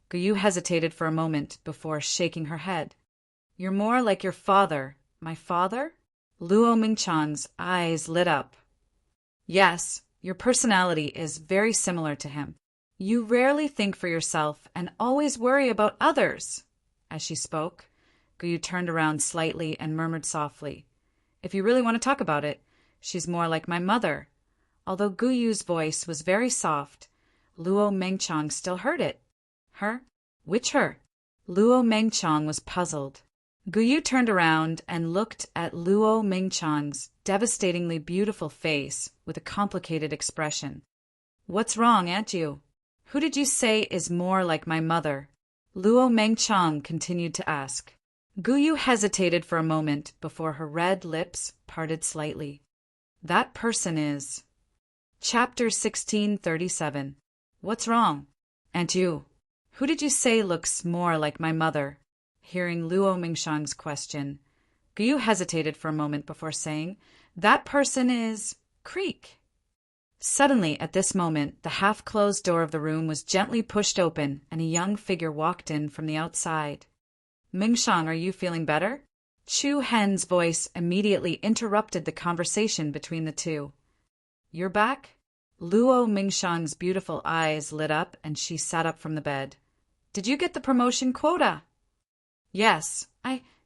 Guyu hesitated for a moment before shaking her head. "You're more like your father." "My father?" Luo Mingchang's eyes lit up. "Yes, your personality is very similar to him. You rarely think for yourself and always worry about others." As she spoke, Guyu turned around slightly and murmured softly, "If you really want to talk about it, she's more like my mother." Although Guyu's voice was very soft, Luo Mengchang still heard it. "Her? Which her?" Luo Mengchang was puzzled. Guyu turned around and looked at Luo Mengchang's devastatingly beautiful face with a complicated expression. "What's wrong, Aunt Yu? Who did you say is more like my mother?" Luo Mengchang continued to ask. Guyu hesitated for a moment before her red lips parted slightly. "That person is..." Chapter 1637. What's wrong? "Aunt Yu, who did you say looks more like my mother?" Hearing Luo Mingshang's question, Guyu hesitated for a moment before saying, "That person is... Creek." Suddenly, at this moment, the half-closed door of the room was gently pushed open and a young figure walked in from the outside. "Mingshang, are you feeling better?" Chu Hen's voice immediately interrupted the conversation between the two. "You're back?" Luo Mingshang's beautiful eyes lit up and she sat up from the bed. "Did you get the promotion quota?" "Yes,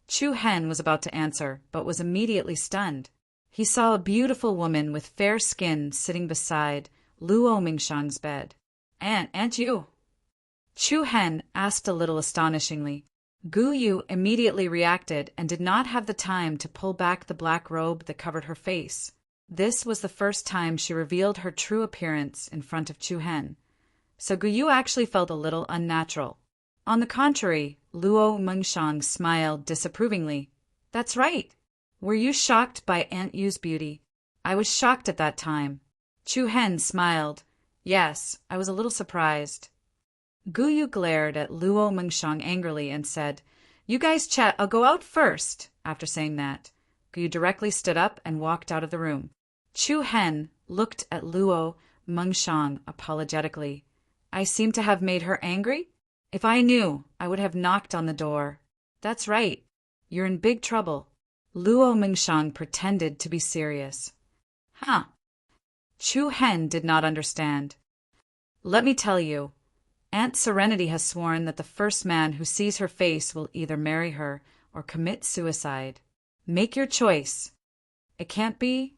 Chu Hen was about to answer, but was immediately stunned. He saw a beautiful woman with fair skin sitting beside Luo Mingshang's bed. Aunt Yu?" Chu Hen asked a little astonishingly. Guyu immediately reacted and did not have the time to pull back the black robe that covered her face. This was the first time she revealed her true appearance in front of Chu Hen, so Guyu actually felt a little unnatural. On the contrary, Luo Mengshang smiled disapprovingly. "That's right. Were you shocked by Aunt Yu's beauty?" "I was shocked at that time." Chu Hen smiled. "Yes, I was a little surprised." Guyu glared at Luo Mengshang angrily and said, "You guys chat, I'll go out first." After saying that, Guyu directly stood up and walked out of the room. Chu Hen looked at Luo Mengshang apologetically. "I seem to have made her angry? If I knew, I would have knocked on the door." "That's right. You're in big trouble." Luo Mengshang pretended to be serious. "Huh?" Chu Hen did not understand. "Let me tell you, Aunt Serenity has sworn that the first man who sees her face will either marry her or commit suicide. Make your choice." "It can't be?"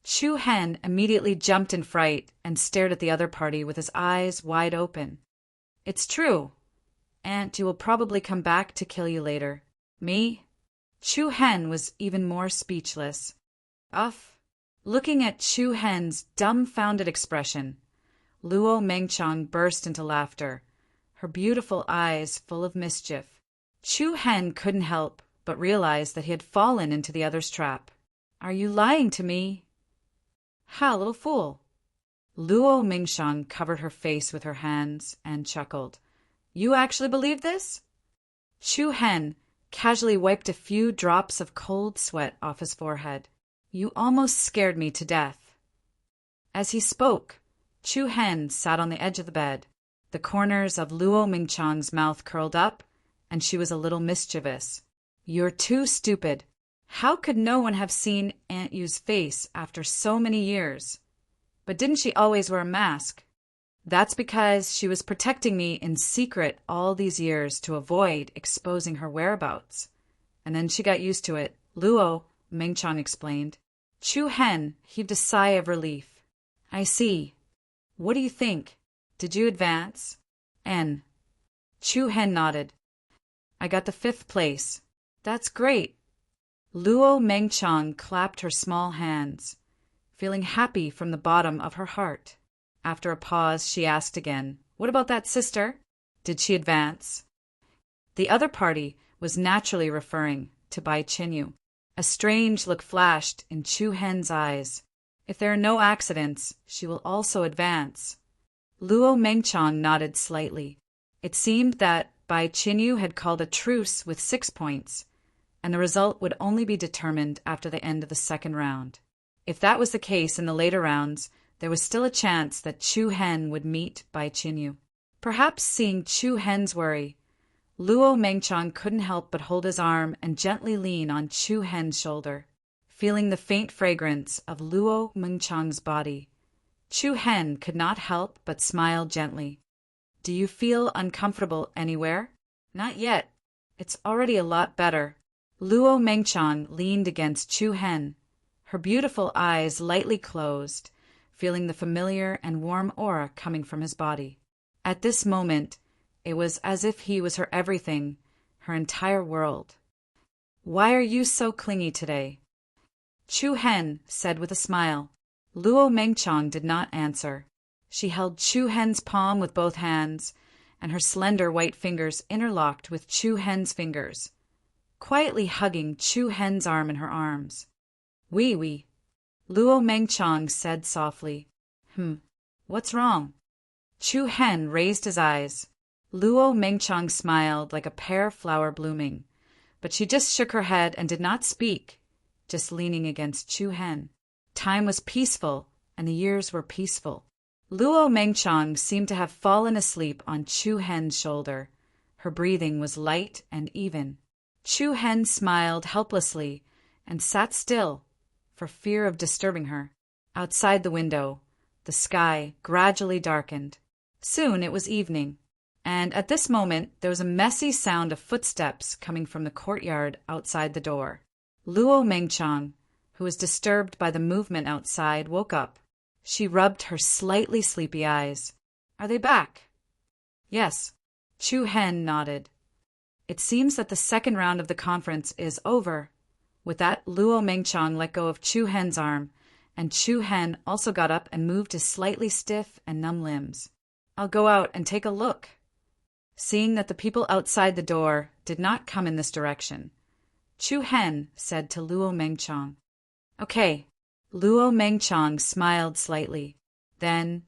Chu Hen immediately jumped in fright and stared at the other party with his eyes wide open. "It's true. Aunt, you will probably come back to kill you later." "Me?" Chu Hen was even more speechless. "Uff." Looking at Chu Hen's dumbfounded expression, Luo Mengchang burst into laughter, her beautiful eyes full of mischief. Chu Hen couldn't help but realize that he had fallen into the other's trap. "Are you lying to me?" "Ha, little fool." Luo Mingshang covered her face with her hands and chuckled. "You actually believe this?" Chu Hen casually wiped a few drops of cold sweat off his forehead. "You almost scared me to death." As he spoke, Chu Hen sat on the edge of the bed. The corners of Luo Mingchang's mouth curled up, and she was a little mischievous. "You're too stupid. How could no one have seen Aunt Yu's face after so many years? But didn't she always wear a mask?" "That's because she was protecting me in secret all these years to avoid exposing her whereabouts. And then she got used to it," Luo Mengchang explained. Chu Hen heaved a sigh of relief. "I see. What do you think? Did you advance?" "N." Chu Hen nodded. "I got the 5th place." "That's great." Luo Mengchang clapped her small hands, feeling happy from the bottom of her heart. After a pause, she asked again, "What about that sister? Did she advance?" The other party was naturally referring to Bai Qinyu. A strange look flashed in Chu Hen's eyes. If there are no accidents, she will also advance. Luo Mengchang nodded slightly. It seemed that Bai Qinyu had called a truce with 6 points, and the result would only be determined after the end of the second round. If that was the case in the later rounds, there was still a chance that Chu Hen would meet Bai Qinyu. Perhaps seeing Chu Hen's worry, Luo Mengchang couldn't help but hold his arm and gently lean on Chu Hen's shoulder. Feeling the faint fragrance of Luo Mengchang's body, Chu Hen could not help but smile gently. Do you feel uncomfortable anywhere? Not yet. It's already a lot better. Luo Mengchang leaned against Chu Hen, her beautiful eyes lightly closed, feeling the familiar and warm aura coming from his body. At this moment, it was as if he was her everything, her entire world. Why are you so clingy today? Chu Hen said with a smile. Luo Mengchang did not answer. She held Chu Hen's palm with both hands, and her slender white fingers interlocked with Chu Hen's fingers, quietly hugging Chu Hen's arm in her arms. Oui. Luo Mengchang said softly. What's wrong? Chu Hen raised his eyes. Luo Mengchang smiled like a pear flower blooming, but she just shook her head and did not speak, just leaning against Chu Hen. Time was peaceful, and the years were peaceful. Luo Mengchang seemed to have fallen asleep on Chu Hen's shoulder. Her breathing was light and even. Chu Hen smiled helplessly and sat still, for fear of disturbing her. Outside the window, the sky gradually darkened. Soon it was evening, and at this moment there was a messy sound of footsteps coming from the courtyard outside the door. Luo Mengchang, who was disturbed by the movement outside, woke up. She rubbed her slightly sleepy eyes. Are they back? Yes. Chu Hen nodded. It seems that the second round of the conference is over. With that, Luo Mengchang let go of Chu Hen's arm, and Chu Hen also got up and moved his slightly stiff and numb limbs. I'll go out and take a look. Seeing that the people outside the door did not come in this direction, Chu Hen said to Luo Mengchang. Okay. Luo Mengchang smiled slightly. Then,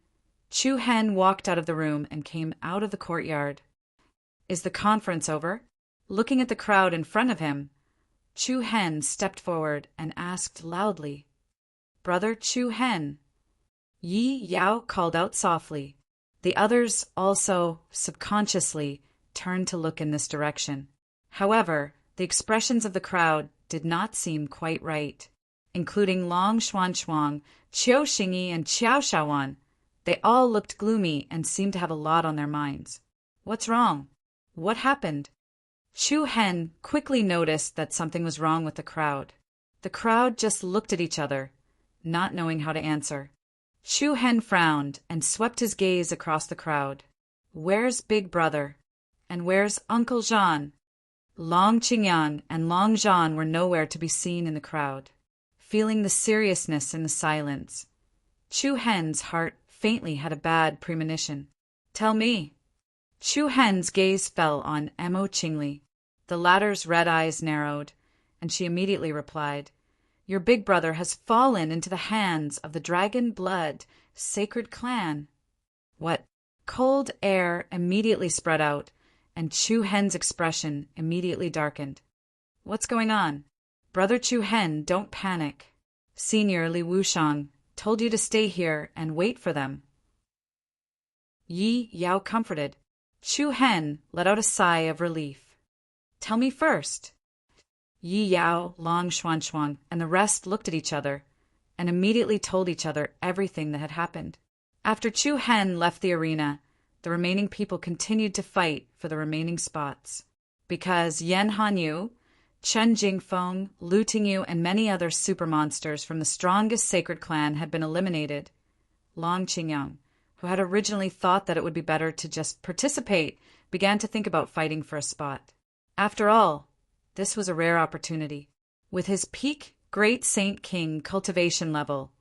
Chu Hen walked out of the room and came out of the courtyard. Is the conference over? Looking at the crowd in front of him, Chu Hen stepped forward and asked loudly, Brother Chu Hen. Yi Yao called out softly. The others also, subconsciously, turned to look in this direction. However, the expressions of the crowd did not seem quite right, including Long Xuanchuang, Qiu Xingyi, and Qiao Shaowan. They all looked gloomy and seemed to have a lot on their minds. What's wrong? What happened? Chu Hen quickly noticed that something was wrong with the crowd. The crowd just looked at each other, not knowing how to answer. Chu Hen frowned and swept his gaze across the crowd. Where's Big Brother? And where's Uncle Jean? Long Qingyan and Long Jean were nowhere to be seen in the crowd. Feeling the seriousness in the silence, Chu Hen's heart faintly had a bad premonition. Tell me. Chu Hen's gaze fell on Mo Qingli. The latter's red eyes narrowed, and she immediately replied, Your big brother has fallen into the hands of the Dragon Blood Sacred Clan. What? Cold air immediately spread out, and Chu Hen's expression immediately darkened. What's going on? Brother Chu Hen, don't panic. Senior Li Wushang told you to stay here and wait for them. Yi Yao comforted. Chu Hen let out a sigh of relief. Tell me first. Yi Yao, Long Xuanchuang, and the rest looked at each other and immediately told each other everything that had happened. After Chu Hen left the arena, the remaining people continued to fight for the remaining spots. Because Yan Hanyu, Chen Jingfeng, Lu Tingyu, and many other super monsters from the strongest sacred clan had been eliminated, Long Qingyang, who had originally thought that it would be better to just participate, began to think about fighting for a spot. After all, this was a rare opportunity. With his peak Great Saint King cultivation level,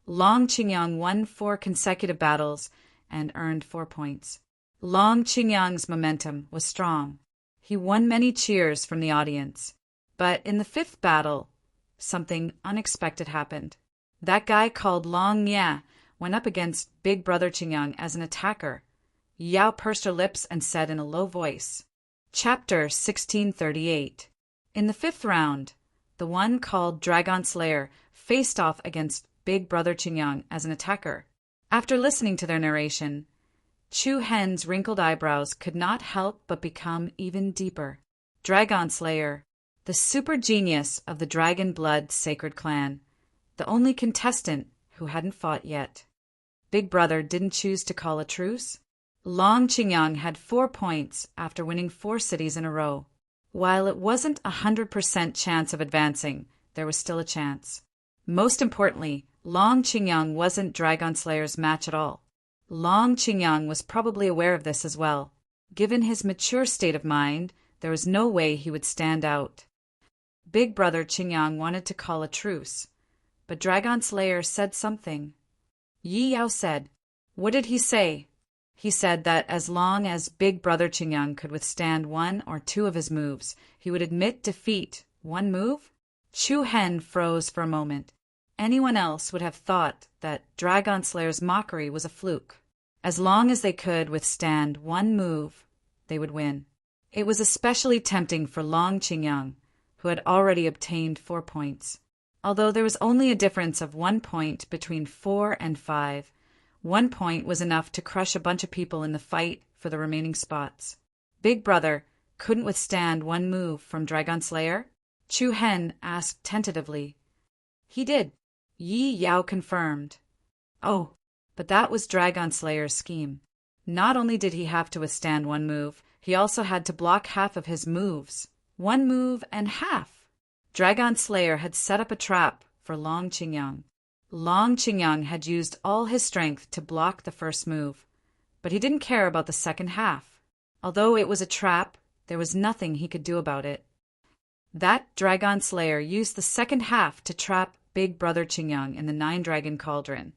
Long Qingyang won 4 consecutive battles and earned 4 points. Long Qingyang's momentum was strong. He won many cheers from the audience. But in the fifth battle, something unexpected happened. That guy called Long Nya went up against Big Brother Qingyang as an attacker. Yao pursed her lips and said in a low voice, Chapter 1638. In the fifth round, the one called Dragon Slayer faced off against Big Brother Qingyang as an attacker. After listening to their narration, Chu Hen's wrinkled eyebrows could not help but become even deeper. Dragon Slayer, the super genius of the Dragon Blood Sacred Clan, the only contestant who hadn't fought yet. Big Brother didn't choose to call a truce. Long Qingyang had 4 points after winning 4 cities in a row. While it wasn't 100% chance of advancing, there was still a chance. Most importantly, Long Qingyang wasn't Dragon Slayer's match at all. Long Qingyang was probably aware of this as well. Given his mature state of mind, there was no way he would stand out. Big Brother Qingyang wanted to call a truce, but Dragon Slayer said something. Yi Yao said, "What did he say?" He said that as long as Big Brother Qingyang could withstand 1 or 2 of his moves, he would admit defeat. 1 move? Chu Hen froze for a moment. Anyone else would have thought that Dragon Slayer's mockery was a fluke. As long as they could withstand 1 move, they would win. It was especially tempting for Long Qingyang, who had already obtained 4 points. Although there was only a difference of 1 point between 4 and 5, 1 point was enough to crush a bunch of people in the fight for the remaining spots. Big Brother couldn't withstand 1 move from Dragon Slayer? Chu Hen asked tentatively. He did. Yi Yao confirmed. Oh, but that was Dragon Slayer's scheme. Not only did he have to withstand 1 move, he also had to block half of his moves. 1 move and half. Dragon Slayer had set up a trap for Long Qingyang. Long Qingyang had used all his strength to block the first move, but he didn't care about the second half. Although it was a trap, there was nothing he could do about it. That Dragon Slayer used the second half to trap Big Brother Qingyang in the 9-dragon cauldron.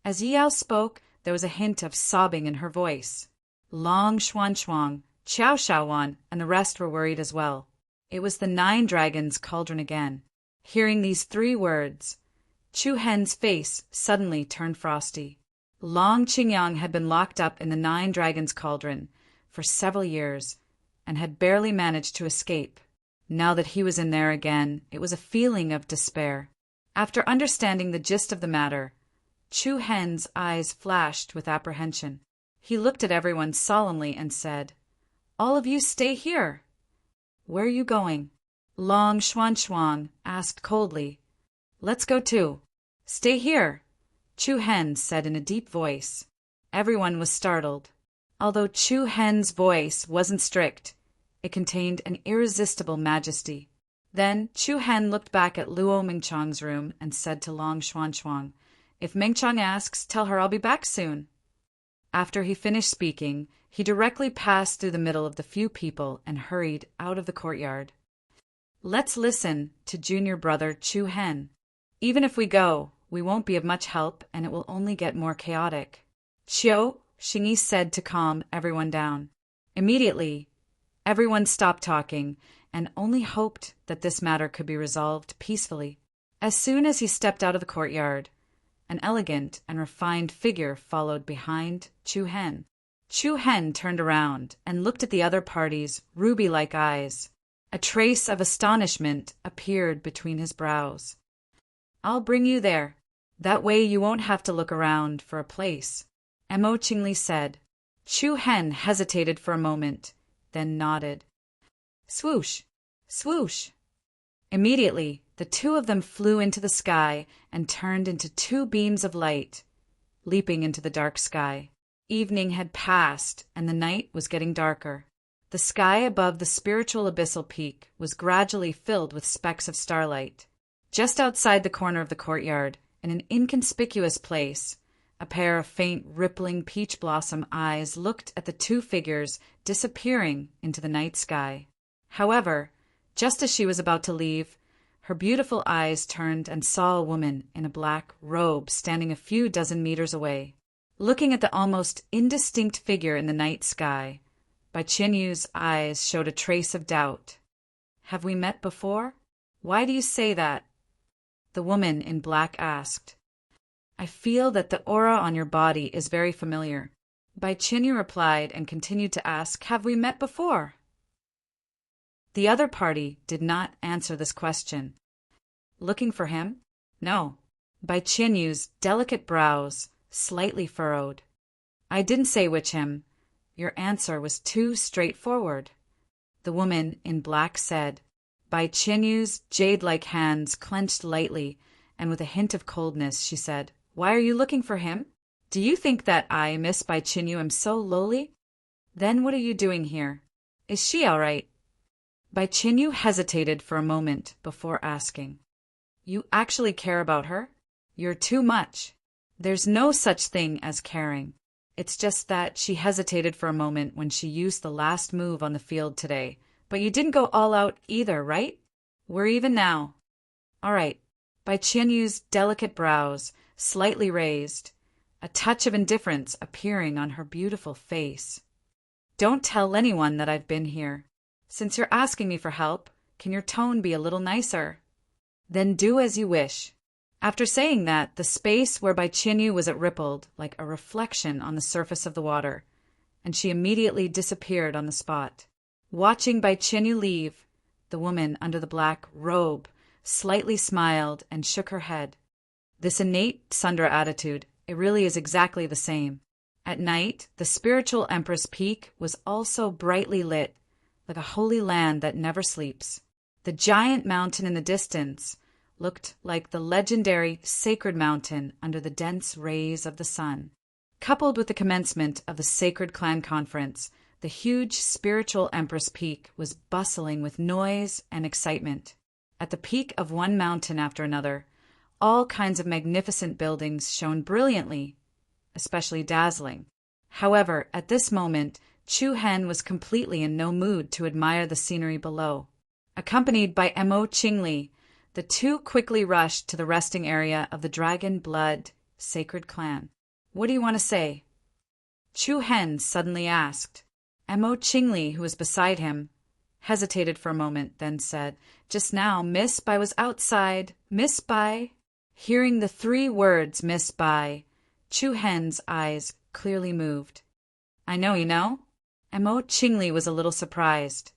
As Yi Yao spoke, there was a hint of sobbing in her voice. Long Xuan, Qiao Shaowan, and the rest were worried as well. It was the 9 dragons cauldron again. Hearing these 3 words, Chu Hen's face suddenly turned frosty. Long Qingyang had been locked up in the 9 dragons cauldron for several years and had barely managed to escape. Now that he was in there again, it was a feeling of despair. After understanding the gist of the matter, Chu Hen's eyes flashed with apprehension. He looked at everyone solemnly and said, "All of you stay here." "Where are you going?" Long Xuan asked coldly. "Let's go too." "Stay here," Chu Hen said in a deep voice. Everyone was startled. Although Chu Hen's voice wasn't strict, it contained an irresistible majesty. Then Chu Hen looked back at Luo Mingchang's room and said to Long Xuan, "If Mingchang asks, tell her I'll be back soon." After he finished speaking, he directly passed through the middle of the few people and hurried out of the courtyard. Let's listen to junior brother Chu Hen. Even if we go, we won't be of much help and it will only get more chaotic. Qiu, Xingyi said to calm everyone down. Immediately, everyone stopped talking and only hoped that this matter could be resolved peacefully. As soon as he stepped out of the courtyard, an elegant and refined figure followed behind Chu Hen. Chu Hen turned around and looked at the other party's ruby-like eyes. A trace of astonishment appeared between his brows. "I'll bring you there. That way you won't have to look around for a place," Mo Qingli said. Chu Hen hesitated for a moment, then nodded. Swoosh! Swoosh! Immediately, the 2 of them flew into the sky and turned into 2 beams of light, leaping into the dark sky. Evening had passed, and the night was getting darker. The sky above the spiritual abyssal peak was gradually filled with specks of starlight. Just outside the corner of the courtyard, in an inconspicuous place, a pair of faint, rippling peach blossom eyes looked at the 2 figures disappearing into the night sky. However, just as she was about to leave, her beautiful eyes turned and saw a woman in a black robe standing a few dozen meters away. Looking at the almost indistinct figure in the night sky, Bai Qianyu's eyes showed a trace of doubt. Have we met before? Why do you say that? The woman in black asked. I feel that the aura on your body is very familiar. Bai Qianyu replied and continued to ask, have we met before? The other party did not answer this question. Looking for him? No. Bai Qianyu's delicate brows slightly furrowed. I didn't say which him. Your answer was too straightforward. The woman in black said. Bai Qianyu's jade-like hands clenched lightly, and with a hint of coldness she said, Why are you looking for him? Do you think that I, Miss Bai Qianyu, am so lowly? Then what are you doing here? Is she all right? Bai Qianyu hesitated for a moment before asking. You actually care about her? You're too much. There's no such thing as caring. It's just that she hesitated for a moment when she used the last move on the field today. But you didn't go all out either, right? We're even now. All right. Bai Qianyu's delicate brows slightly raised, a touch of indifference appearing on her beautiful face. Don't tell anyone that I've been here. Since you're asking me for help, can your tone be a little nicer? Then do as you wish. After saying that, the space where Bai Qianyu was rippled like a reflection on the surface of the water, and she immediately disappeared on the spot. Watching Bai Qianyu leave, the woman under the black robe slightly smiled and shook her head. This innate Sundra attitude, it really is exactly the same. At night, the spiritual Empress Peak was also brightly lit, like a holy land that never sleeps. The giant mountain in the distance looked like the legendary Sacred Mountain under the dense rays of the sun. Coupled with the commencement of the Sacred Clan Conference, the huge spiritual Empress Peak was bustling with noise and excitement. At the peak of one mountain after another, all kinds of magnificent buildings shone brilliantly, especially dazzling. However, at this moment, Chu Hen was completely in no mood to admire the scenery below. Accompanied by Mo Qingli, the two quickly rushed to the resting area of the Dragon Blood Sacred Clan. What do you want to say? Chu Hen suddenly asked. Mo Qingli, who was beside him, hesitated for a moment, then said, Just now, Miss Bai was outside. Miss Bai. Hearing the three words, Miss Bai, Chu Hen's eyes clearly moved. I know you know? Mo Qingli was a little surprised.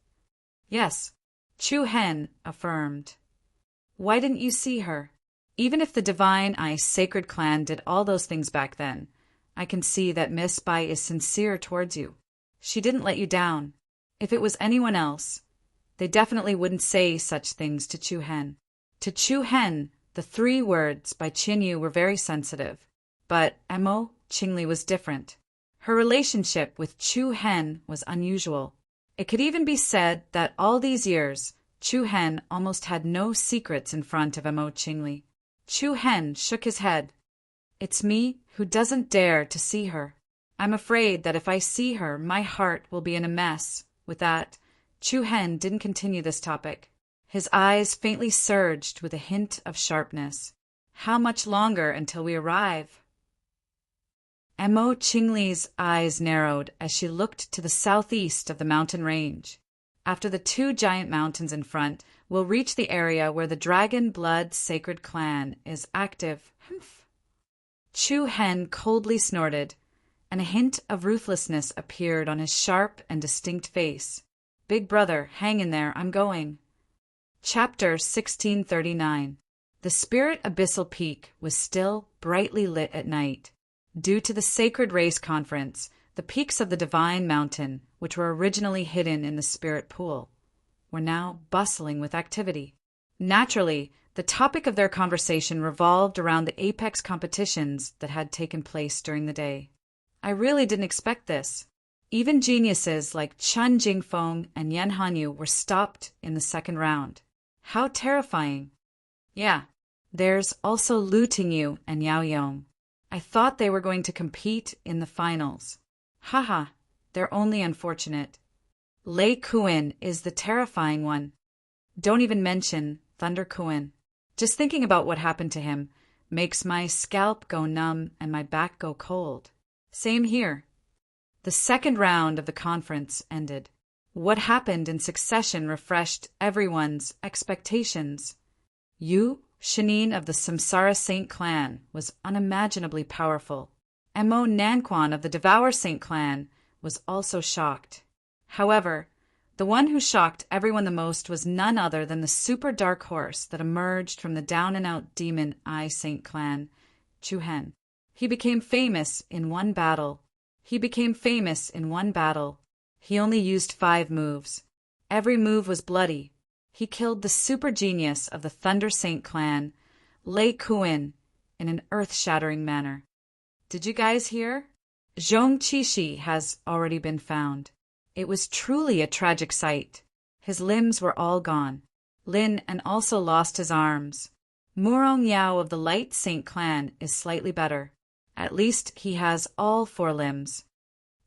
Yes, Chu Hen affirmed. Why didn't you see her? Even if the Divine Ice Sacred Clan did all those things back then, I can see that Miss Bai is sincere towards you. She didn't let you down. If it was anyone else, they definitely wouldn't say such things to Chu Hen. To Chu Hen, the three words by Qianyu were very sensitive, but Mo Qingli was different. Her relationship with Chu Hen was unusual. It could even be said that all these years, Chu Hen almost had no secrets in front of Mo Qingli. Chu Hen shook his head. It's me who doesn't dare to see her. I'm afraid that if I see her, my heart will be in a mess. With that, Chu Hen didn't continue this topic. His eyes faintly surged with a hint of sharpness. How much longer until we arrive? Mo Qingli's eyes narrowed as she looked to the southeast of the mountain range. After the two giant mountains in front, we'll reach the area where the Dragon Blood Sacred Clan is active. Humph. Chu Hen coldly snorted, and a hint of ruthlessness appeared on his sharp and distinct face. Big brother, hang in there, I'm going. Chapter 1639. The Spirit Abyssal Peak was still brightly lit at night. Due to the Sacred Race Conference, the peaks of the Divine Mountain, which were originally hidden in the Spirit Pool, were now bustling with activity. Naturally, the topic of their conversation revolved around the apex competitions that had taken place during the day. I really didn't expect this. Even geniuses like Chun Jingfeng and Yan Hanyu were stopped in the second round. How terrifying. Yeah, there's also Lu Tingyu and Yao Yong. I thought they were going to compete in the finals. Haha, they're only unfortunate. Lei Kuan is the terrifying one. Don't even mention Thunder Kuan. Just thinking about what happened to him makes my scalp go numb and my back go cold. Same here. The second round of the conference ended. What happened in succession refreshed everyone's expectations. Yu Shanin of the Samsara Saint clan was unimaginably powerful. Mo Nanquan of the Devour Saint clan was also shocked. However, the one who shocked everyone the most was none other than the super dark horse that emerged from the down-and-out demon Eye Saint clan, Chu Hen. He became famous in one battle. He only used 5 moves. Every move was bloody. He killed the super genius of the Thunder Saint clan, Lei Kuin, in an earth-shattering manner. Did you guys hear? Zhong Qishi has already been found. It was truly a tragic sight. His limbs were all gone. Lin and also lost his arms. Murong Yao of the Light Saint clan is slightly better. At least he has all 4 limbs.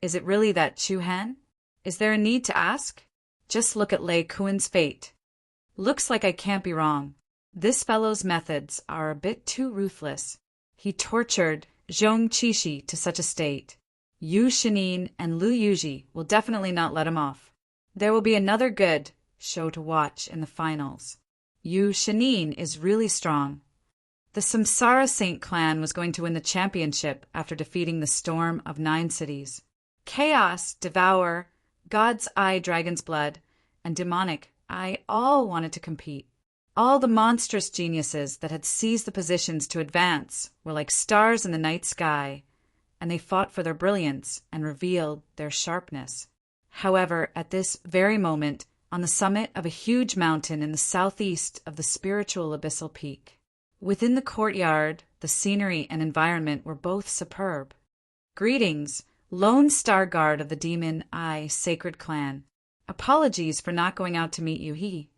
Is it really that Chu Han? Is there a need to ask? Just look at Lei Kuin's fate. Looks like I can't be wrong. This fellow's methods are a bit too ruthless. He tortured Zhong Qishi to such a state. Yu Shanin and Lu Yuji will definitely not let him off. There will be another good show to watch in the finals. Yu Shanin is really strong. The Samsara Saint clan was going to win the championship after defeating the Storm of 9 Cities. Chaos, Devour, God's Eye Dragon's Blood, and Demonic Eye all wanted to compete. All the monstrous geniuses that had seized the positions to advance were like stars in the night sky, and they fought for their brilliance and revealed their sharpness. However, at this very moment, on the summit of a huge mountain in the southeast of the spiritual abyssal peak, within the courtyard, the scenery and environment were both superb. Greetings, Lone Star Guard of the Demon Eye Sacred Clan. Apologies for not going out to meet you, he.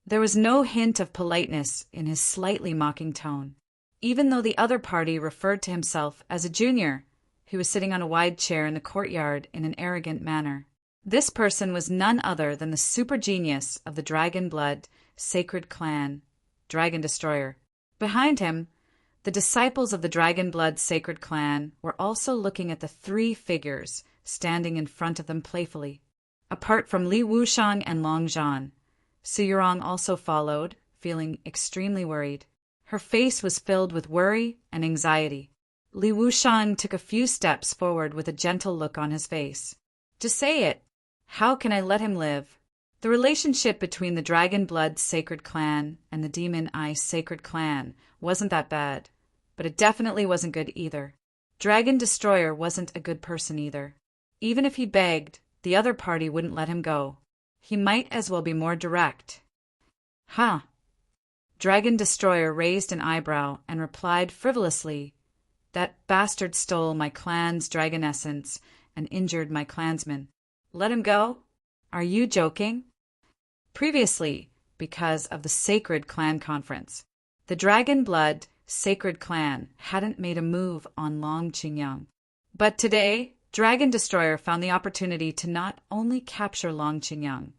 There was no hint of politeness in his slightly mocking tone. Even though the other party referred to himself as a junior, he was sitting on a wide chair in the courtyard in an arrogant manner. This person was none other than the super genius of the Dragon Blood Sacred Clan, Dragon Destroyer. Behind him, the disciples of the Dragon Blood Sacred Clan were also looking at the 3 figures standing in front of them playfully. Apart from Li Wushang and Long Zhan, Su Yurong also followed, feeling extremely worried. Her face was filled with worry and anxiety. Li Wushang took a few steps forward with a gentle look on his face. Just say it. How can I let him live? The relationship between the Dragon Blood Sacred Clan and the Demon Eye Sacred Clan wasn't that bad, but it definitely wasn't good either. Dragon Destroyer wasn't a good person either. Even if he begged, the other party wouldn't let him go. He might as well be more direct. Huh. Dragon Destroyer raised an eyebrow and replied frivolously, "That bastard stole my clan's dragon essence and injured my clansmen. Let him go? Are you joking?" Previously, because of the Sacred Clan Conference, the Dragon Blood Sacred Clan hadn't made a move on Long Qingyang. But today, Dragon Destroyer found the opportunity to not only capture Long Qingyang,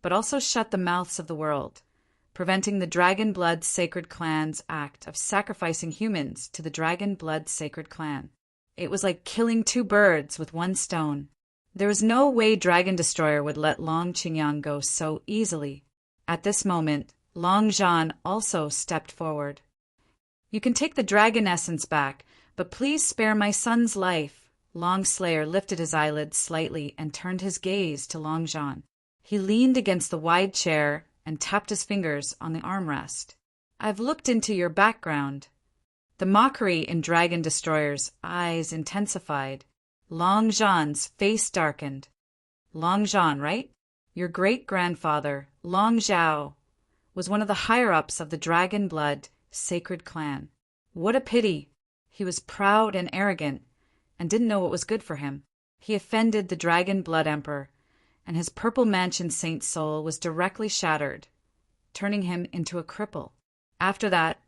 but also shut the mouths of the world, preventing the Dragon Blood Sacred Clan's act of sacrificing humans to the Dragon Blood Sacred Clan. It was like killing 2 birds with 1 stone. There was no way Dragon Destroyer would let Long Qingyang go so easily. At this moment, Long Zhan also stepped forward. "You can take the dragon essence back, but please spare my son's life." Long Slayer lifted his eyelids slightly and turned his gaze to Long Zhan. He leaned against the wide chair and tapped his fingers on the armrest. "I've looked into your background." The mockery in Dragon Destroyer's eyes intensified. Long Zhan's face darkened. "Long Zhan, right? Your great-grandfather, Long Zhao, was one of the higher-ups of the Dragon Blood Sacred Clan. What a pity. He was proud and arrogant and didn't know what was good for him. He offended the Dragon Blood Emperor, and his Purple Mansion Saint soul was directly shattered, turning him into a cripple. After that,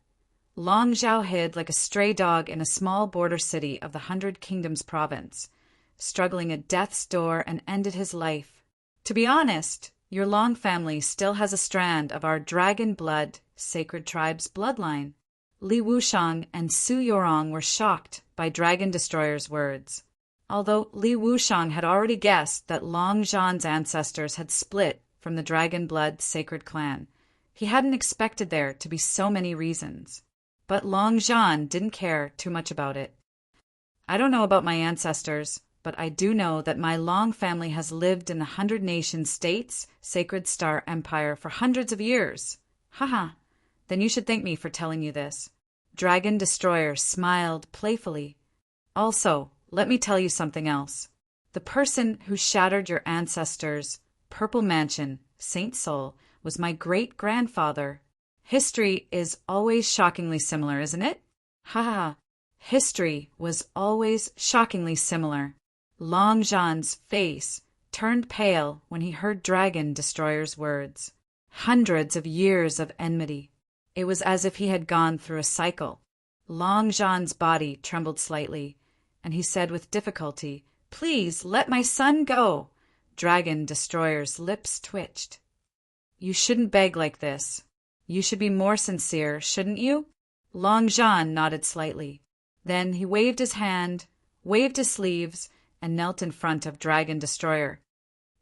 Long Zhao hid like a stray dog in a small border city of the 100 Kingdoms province, struggling at death's door, and ended his life. To be honest, your Long family still has a strand of our Dragon Blood Sacred Tribe's bloodline. Li Wushang and Su Yorong were shocked by Dragon Destroyer's words. Although Li Wushang had already guessed that Long Zhan's ancestors had split from the Dragon Blood Sacred Clan, he hadn't expected there to be so many reasons. But Long Zhan didn't care too much about it. I don't know about my ancestors, but I do know that my Long family has lived in the 100 Nation States Sacred Star Empire for hundreds of years. Haha, then you should thank me for telling you this. Dragon Destroyer smiled playfully. Also, let me tell you something else. The person who shattered your ancestors' purple mansion, Saint Soul, was my great-grandfather. History is always shockingly similar, isn't it? Haha. History was always shockingly similar. Long Zhan's face turned pale when he heard Dragon Destroyer's words. Hundreds of years of enmity. It was as if he had gone through a cycle. Long Zhan's body trembled slightly, and he said with difficulty, "Please, let my son go." Dragon Destroyer's lips twitched. "You shouldn't beg like this. You should be more sincere, shouldn't you?" Long Zhan nodded slightly. Then he waved his hand, waved his sleeves, and knelt in front of Dragon Destroyer.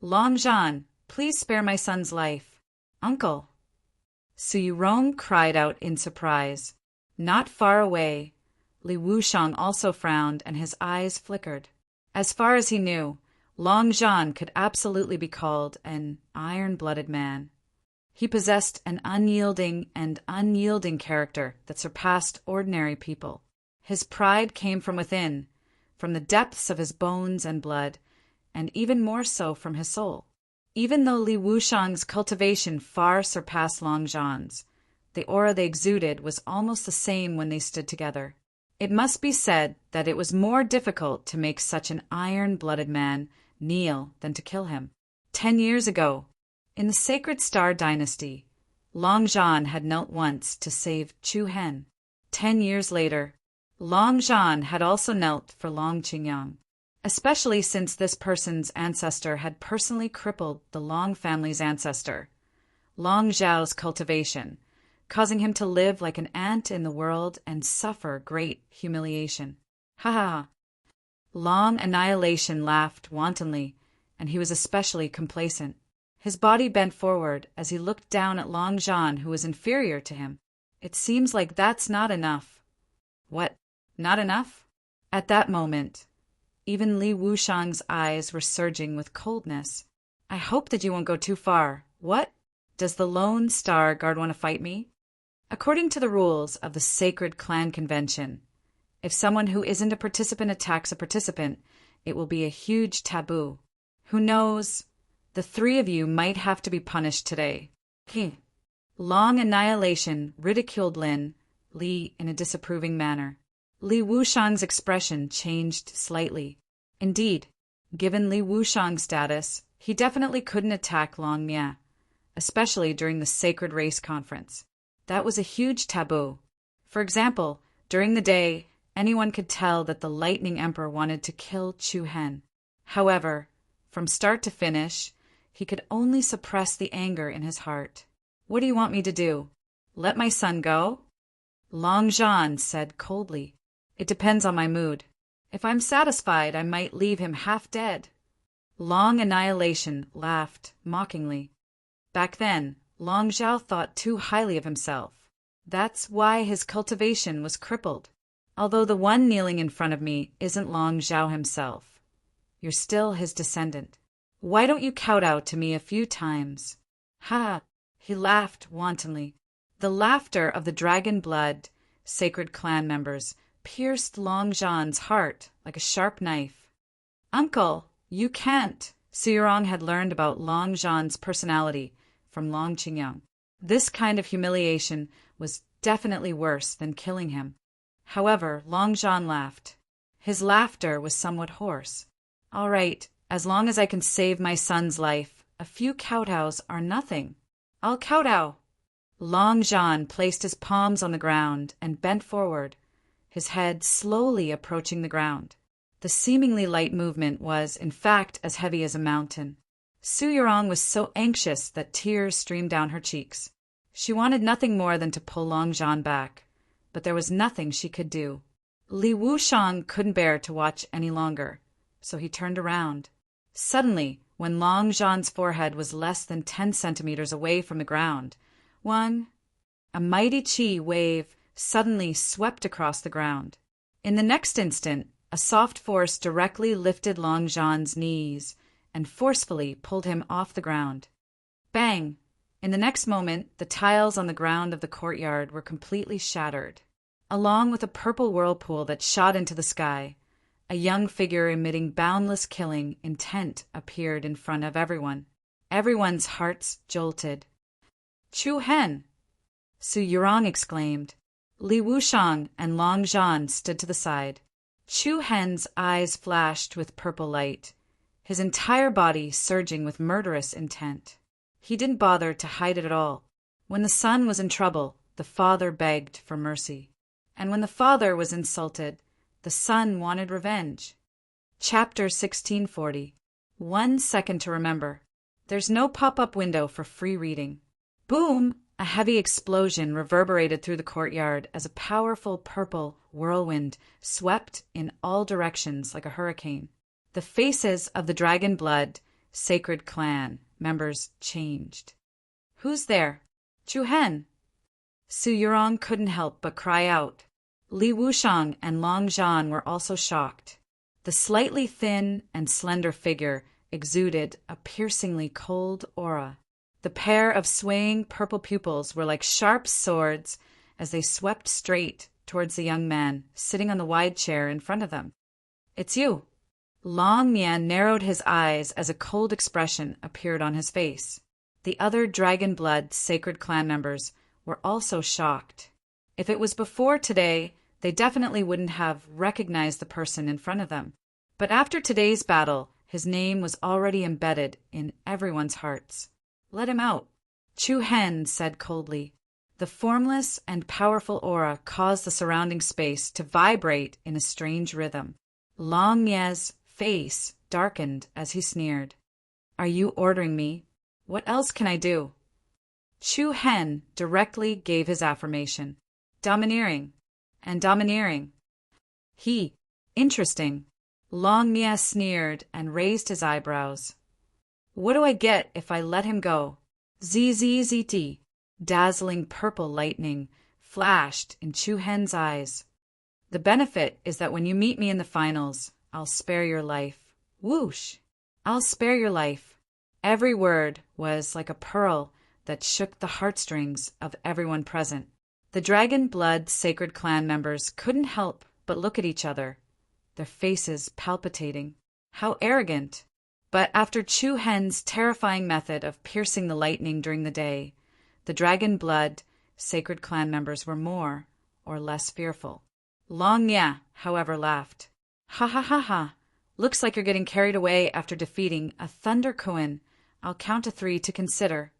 "Long Zhan, please spare my son's life." "Uncle." Su Yurong cried out in surprise. Not far away, Li Wushang also frowned and his eyes flickered. As far as he knew, Long Zhan could absolutely be called an iron-blooded man. He possessed an unyielding character that surpassed ordinary people. His pride came from within, from the depths of his bones and blood, and even more so from his soul. Even though Li Wushang's cultivation far surpassed Long Zhan's, the aura they exuded was almost the same when they stood together. It must be said that it was more difficult to make such an iron-blooded man kneel than to kill him. 10 years ago, in the Sacred Star Dynasty, Long Zhan had knelt once to save Chu Hen. 10 years later, Long Zhan had also knelt for Long Qingyang, especially since this person's ancestor had personally crippled the Long family's ancestor, Long Zhao's cultivation, causing him to live like an ant in the world and suffer great humiliation. Ha ha ha. Long Annihilation laughed wantonly, and he was especially complacent. His body bent forward as he looked down at Long Zhan, who was inferior to him. "It seems like that's not enough." "What? Not enough?" At that moment, even Li Wushang's eyes were surging with coldness. "I hope that you won't go too far. What? Does the Lone Star Guard want to fight me?" According to the rules of the Sacred Clan Convention, if someone who isn't a participant attacks a participant, it will be a huge taboo. Who knows? The 3 of you might have to be punished today. Long Annihilation ridiculed Li in a disapproving manner. Li Wushang's expression changed slightly. Indeed, given Li Wushang's status, he definitely couldn't attack Long Mia, especially during the Sacred Race Conference. That was a huge taboo. For example, during the day, anyone could tell that the Lightning Emperor wanted to kill Chu Hen. However, from start to finish, he could only suppress the anger in his heart. "What do you want me to do? Let my son go?" Long Zhan said coldly. "It depends on my mood. If I'm satisfied, I might leave him half dead." Long Annihilation laughed mockingly. Back then, Long Zhao thought too highly of himself. That's why his cultivation was crippled. Although the one kneeling in front of me isn't Long Zhao himself, you're still his descendant. Why don't you kowtow to me a few times? Ha! He laughed wantonly. The laughter of the Dragon Blood Sacred Clan members pierced Long Zhan's heart like a sharp knife. "Uncle, you can't." Su Yurong had learned about Long Zhan's personality from Long Qingyang. This kind of humiliation was definitely worse than killing him. However, Long Zhan laughed. His laughter was somewhat hoarse. "All right, as long as I can save my son's life, a few kowtows are nothing. I'll kowtow." Long Zhan placed his palms on the ground and bent forward, his head slowly approaching the ground. The seemingly light movement was, in fact, as heavy as a mountain. Su Yurong was so anxious that tears streamed down her cheeks. She wanted nothing more than to pull Long Zhan back, but there was nothing she could do. Li Wushang couldn't bear to watch any longer. so he turned around. Suddenly, when Long Jean's forehead was less than 10 centimeters away from the ground, a mighty chi wave suddenly swept across the ground. In the next instant, a soft force directly lifted Long Jean's knees and forcefully pulled him off the ground. Bang! In the next moment, the tiles on the ground of the courtyard were completely shattered. Along with a purple whirlpool that shot into the sky, a young figure emitting boundless killing intent appeared in front of everyone. Everyone's hearts jolted. "Chu Hen!" Su Yurong exclaimed. Li Wushang and Long Jean stood to the side. Chu Hen's eyes flashed with purple light, his entire body surging with murderous intent. He didn't bother to hide it at all. When the son was in trouble, the father begged for mercy. And when the father was insulted, the son wanted revenge. Chapter 1640. 1 second to remember. There's no pop-up window for free reading. Boom! A heavy explosion reverberated through the courtyard as a powerful purple whirlwind swept in all directions like a hurricane. The faces of the Dragon Blood Sacred Clan members changed. "Who's there?" "Chu Hen." Su Yurong couldn't help but cry out. Li Wushang and Long Jean were also shocked. The slightly thin and slender figure exuded a piercingly cold aura. The pair of swaying purple pupils were like sharp swords as they swept straight towards the young man sitting on the wide chair in front of them. "It's you." Long Nian narrowed his eyes as a cold expression appeared on his face. The other Dragon Blood Sacred Clan members were also shocked. If it was before today, they definitely wouldn't have recognized the person in front of them. But after today's battle, his name was already embedded in everyone's hearts. "Let him out," Chu Hen said coldly. The formless and powerful aura caused the surrounding space to vibrate in a strange rhythm. Long Nie's face darkened as he sneered. "Are you ordering me? What else can I do?" Chu Hen directly gave his affirmation. "Domineering. And domineering." Interesting." Long Nie sneered and raised his eyebrows. "What do I get if I let him go?" ZZZT. Dazzling purple lightning flashed in Chu Hen's eyes. "The benefit is that when you meet me in the finals, I'll spare your life." Whoosh! "I'll spare your life." Every word was like a pearl that shook the heartstrings of everyone present. The Dragon Blood Sacred Clan members couldn't help but look at each other, their faces palpitating. How arrogant! But after Chu Hen's terrifying method of piercing the lightning during the day, the Dragon Blood Sacred Clan members were more or less fearful. Long Nie, however, laughed. "Ha ha ha ha! Looks like you're getting carried away after defeating a Thunder Koan. I'll count to 3 to consider."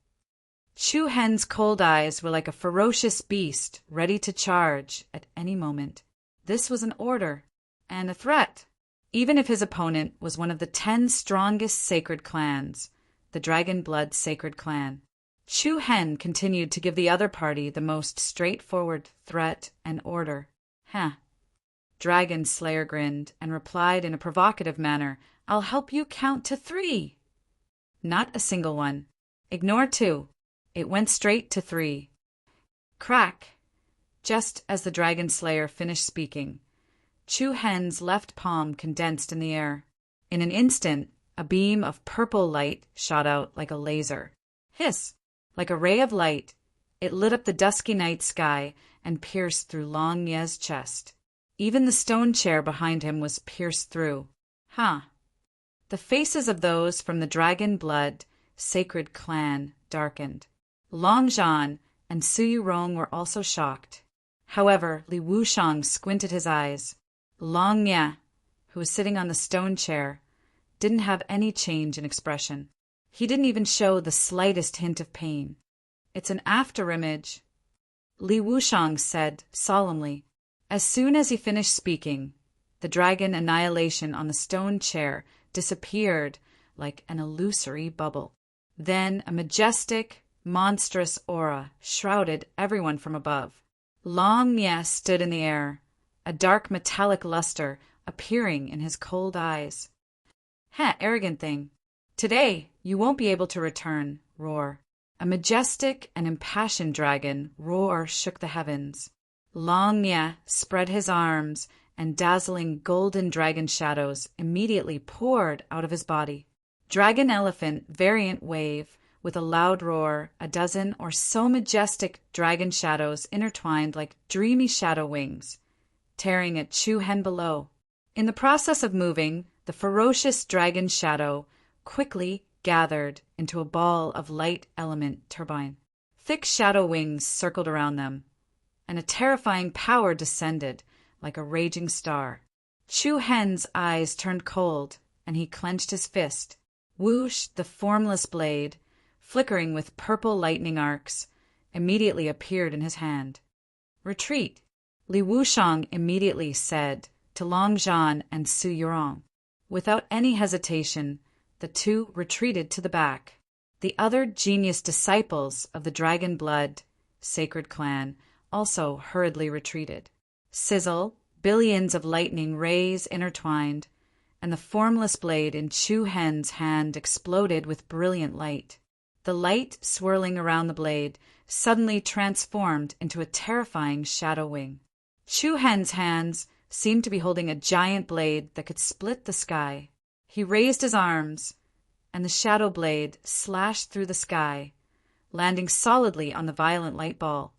Chu Hen's cold eyes were like a ferocious beast ready to charge at any moment. This was an order and a threat, even if his opponent was one of the 10 strongest sacred clans, the Dragon Blood Sacred Clan. Chu Hen continued to give the other party the most straightforward threat and order. "Huh." Dragon Slayer grinned and replied in a provocative manner, "I'll help you count to 3. Not a single one. Ignore 2. It went straight to 3. Crack! Just as the Dragon Slayer finished speaking, Chu Hen's left palm condensed in the air. In an instant, a beam of purple light shot out like a laser. Hiss! Like a ray of light, it lit up the dusky night sky and pierced through Long Nie's chest. Even the stone chair behind him was pierced through. Huh. The faces of those from the Dragon Blood Sacred Clan darkened. Long Jean and Su Yurong were also shocked. However, Li Wushang squinted his eyes. Long Nie, who was sitting on the stone chair, didn't have any change in expression. He didn't even show the slightest hint of pain. "It's an afterimage," Li Wushang said solemnly. As soon as he finished speaking, the dragon annihilation on the stone chair disappeared like an illusory bubble. Then a majestic, monstrous aura shrouded everyone from above. Long Nie stood in the air, a dark metallic luster appearing in his cold eyes. Ha, arrogant thing. Today, you won't be able to return, roar. A majestic and impassioned dragon roar shook the heavens. Long Nya spread his arms, and dazzling golden dragon shadows immediately poured out of his body. Dragon elephant variant wave, with a loud roar, a dozen or so majestic dragon shadows intertwined like dreamy shadow wings, tearing at Chu Hen below. In the process of moving, the ferocious dragon shadow quickly gathered into a ball of light element turbine. Thick shadow wings circled around them, and a terrifying power descended like a raging star. Chu Hen's eyes turned cold, and he clenched his fist. Whoosh, the formless blade, flickering with purple lightning arcs, immediately appeared in his hand. Retreat, Li Wushang immediately said to Long Zhan and Su Yurong. Without any hesitation, the two retreated to the back. The other genius disciples of the Dragon Blood sacred clan also hurriedly retreated. Sizzle, billions of lightning rays intertwined, and the formless blade in Chu Hen's hand exploded with brilliant light. The light swirling around the blade suddenly transformed into a terrifying shadow wing. Chu Hen's hands seemed to be holding a giant blade that could split the sky. He raised his arms, and the shadow blade slashed through the sky, landing solidly on the violent light ball.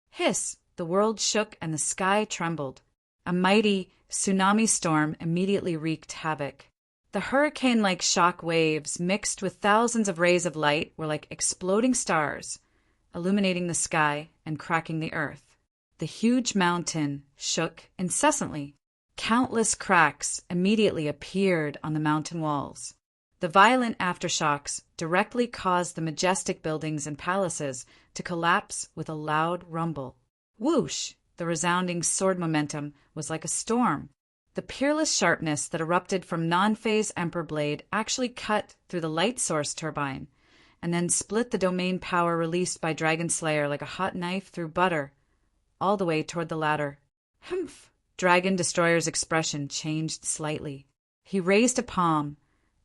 Hiss! The world shook and the sky trembled. A mighty tsunami storm immediately wreaked havoc. The hurricane-like shock waves mixed with thousands of rays of light were like exploding stars, illuminating the sky and cracking the earth. The huge mountain shook incessantly. Countless cracks immediately appeared on the mountain walls. The violent aftershocks directly caused the majestic buildings and palaces to collapse with a loud rumble. Whoosh! The resounding sword momentum was like a storm. The peerless sharpness that erupted from non-phase Emperor Blade actually cut through the light source turbine, and then split the domain power released by Dragon Slayer like a hot knife through butter, all the way toward the ladder. Humph! Dragon Destroyer's expression changed slightly. He raised a palm,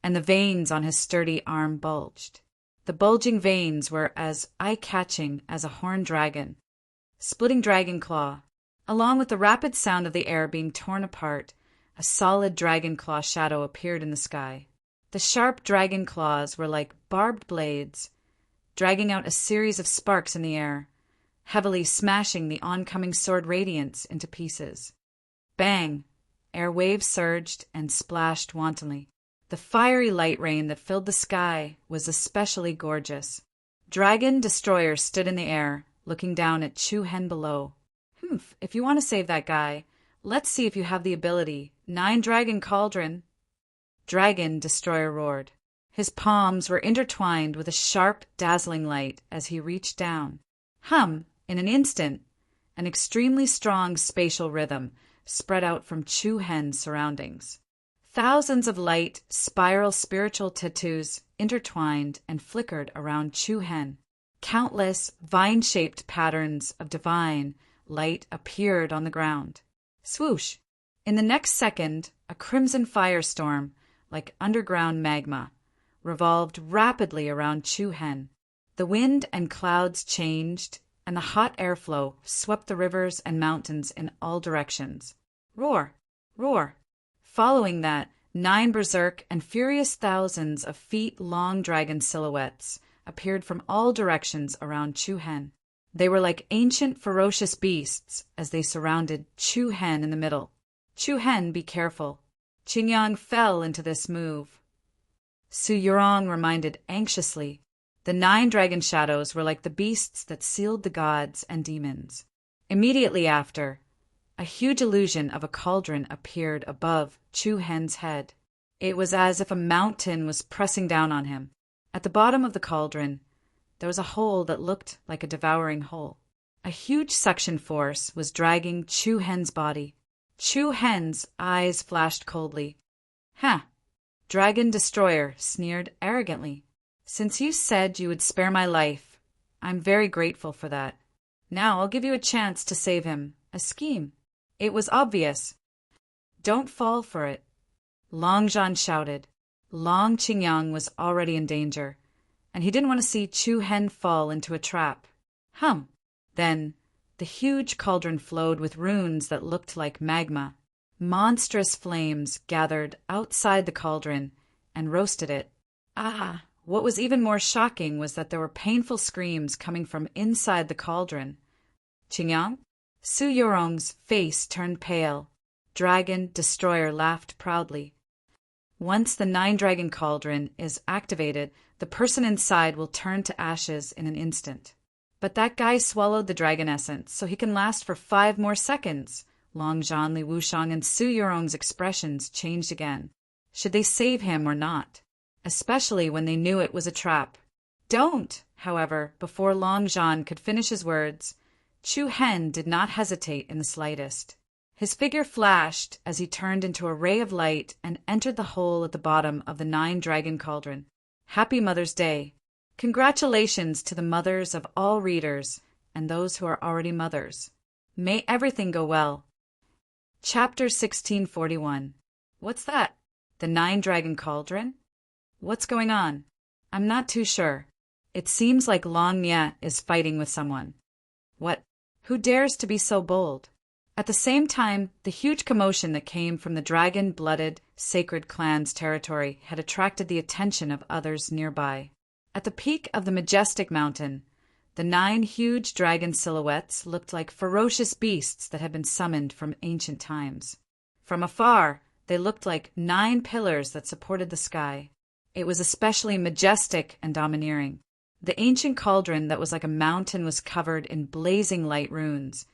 and the veins on his sturdy arm bulged. The bulging veins were as eye-catching as a horned dragon. Splitting dragon claw. Along with the rapid sound of the air being torn apart, a solid dragon claw shadow appeared in the sky. The sharp dragon claws were like barbed blades, dragging out a series of sparks in the air, heavily smashing the oncoming sword radiance into pieces. Bang! Air waves surged and splashed wantonly. The fiery light rain that filled the sky was especially gorgeous. Dragon Destroyer stood in the air, looking down at Chu Hen below. Humph, if you want to save that guy, let's see if you have the ability. 9 Dragon Cauldron. Dragon Destroyer roared. His palms were intertwined with a sharp, dazzling light as he reached down. In an instant, an extremely strong spatial rhythm spread out from Chu Hen's surroundings. Thousands of light, spiral spiritual tattoos intertwined and flickered around Chu Hen. Countless vine-shaped patterns of divine light appeared on the ground. Swoosh! In the next second, a crimson firestorm, like underground magma, revolved rapidly around Chu Hen. The wind and clouds changed, and the hot airflow swept the rivers and mountains in all directions. Roar! Roar! Following that, 9 berserk and furious thousands of feet-long dragon silhouettes appeared from all directions around Chu Hen. They were like ancient ferocious beasts as they surrounded Chu Hen in the middle. Chu Hen, be careful. Qingyang fell into this move. Su Yurong reminded anxiously. The 9 dragon shadows were like the beasts that sealed the gods and demons. Immediately after, a huge illusion of a cauldron appeared above Chu Hen's head. It was as if a mountain was pressing down on him. At the bottom of the cauldron, there was a hole that looked like a devouring hole. A huge suction force was dragging Chu Hen's body. Chu Hen's eyes flashed coldly. Ha! Dragon Destroyer sneered arrogantly. Since you said you would spare my life, I'm very grateful for that. Now I'll give you a chance to save him. A scheme. It was obvious. Don't fall for it. Long Zhan shouted. Long Qingyang was already in danger, and he didn't want to see Chu Hen fall into a trap. Then the huge cauldron flowed with runes that looked like magma. Monstrous flames gathered outside the cauldron and roasted it. What was even more shocking was that there were painful screams coming from inside the cauldron. Qingyang? Su Yorong's face turned pale. Dragon Destroyer laughed proudly. Once the 9-dragon cauldron is activated, the person inside will turn to ashes in an instant. But that guy swallowed the dragon essence, so he can last for 5 more seconds. Long Zhan, Li Wushang, and Su Yorong's expressions changed again. Should they save him or not? Especially when they knew it was a trap. Don't! However, before Long Zhan could finish his words, Chu Hen did not hesitate in the slightest. His figure flashed as he turned into a ray of light and entered the hole at the bottom of the 9-dragon cauldron. Happy Mother's Day! Congratulations to the mothers of all readers and those who are already mothers. May everything go well. Chapter 1641. What's that? The 9-dragon cauldron? What's going on? I'm not too sure. It seems like Long Nye is fighting with someone. What? Who dares to be so bold? At the same time, the huge commotion that came from the dragon-blooded, sacred clan's territory had attracted the attention of others nearby. At the peak of the majestic mountain, the 9 huge dragon silhouettes looked like ferocious beasts that had been summoned from ancient times. From afar, they looked like 9 pillars that supported the sky. It was especially majestic and domineering. The ancient cauldron that was like a mountain was covered in blazing light runes,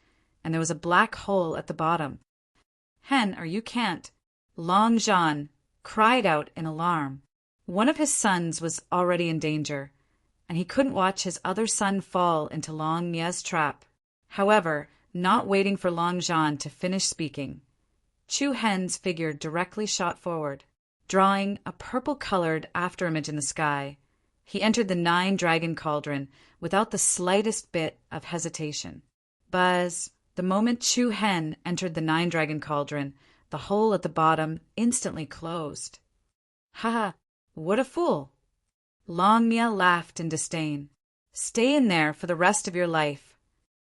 and there was a black hole at the bottom. Hen, or you can't. Long Zhan cried out in alarm. One of his sons was already in danger, and he couldn't watch his other son fall into Long Nye's trap. However, not waiting for Long Zhan to finish speaking, Chu Hen's figure directly shot forward. Drawing a purple-colored afterimage in the sky, he entered the 9-dragon cauldron without the slightest bit of hesitation. Buzz! The moment Chu Hen entered the 9-dragon cauldron, the hole at the bottom instantly closed. What a fool! Long Nye laughed in disdain. Stay in there for the rest of your life.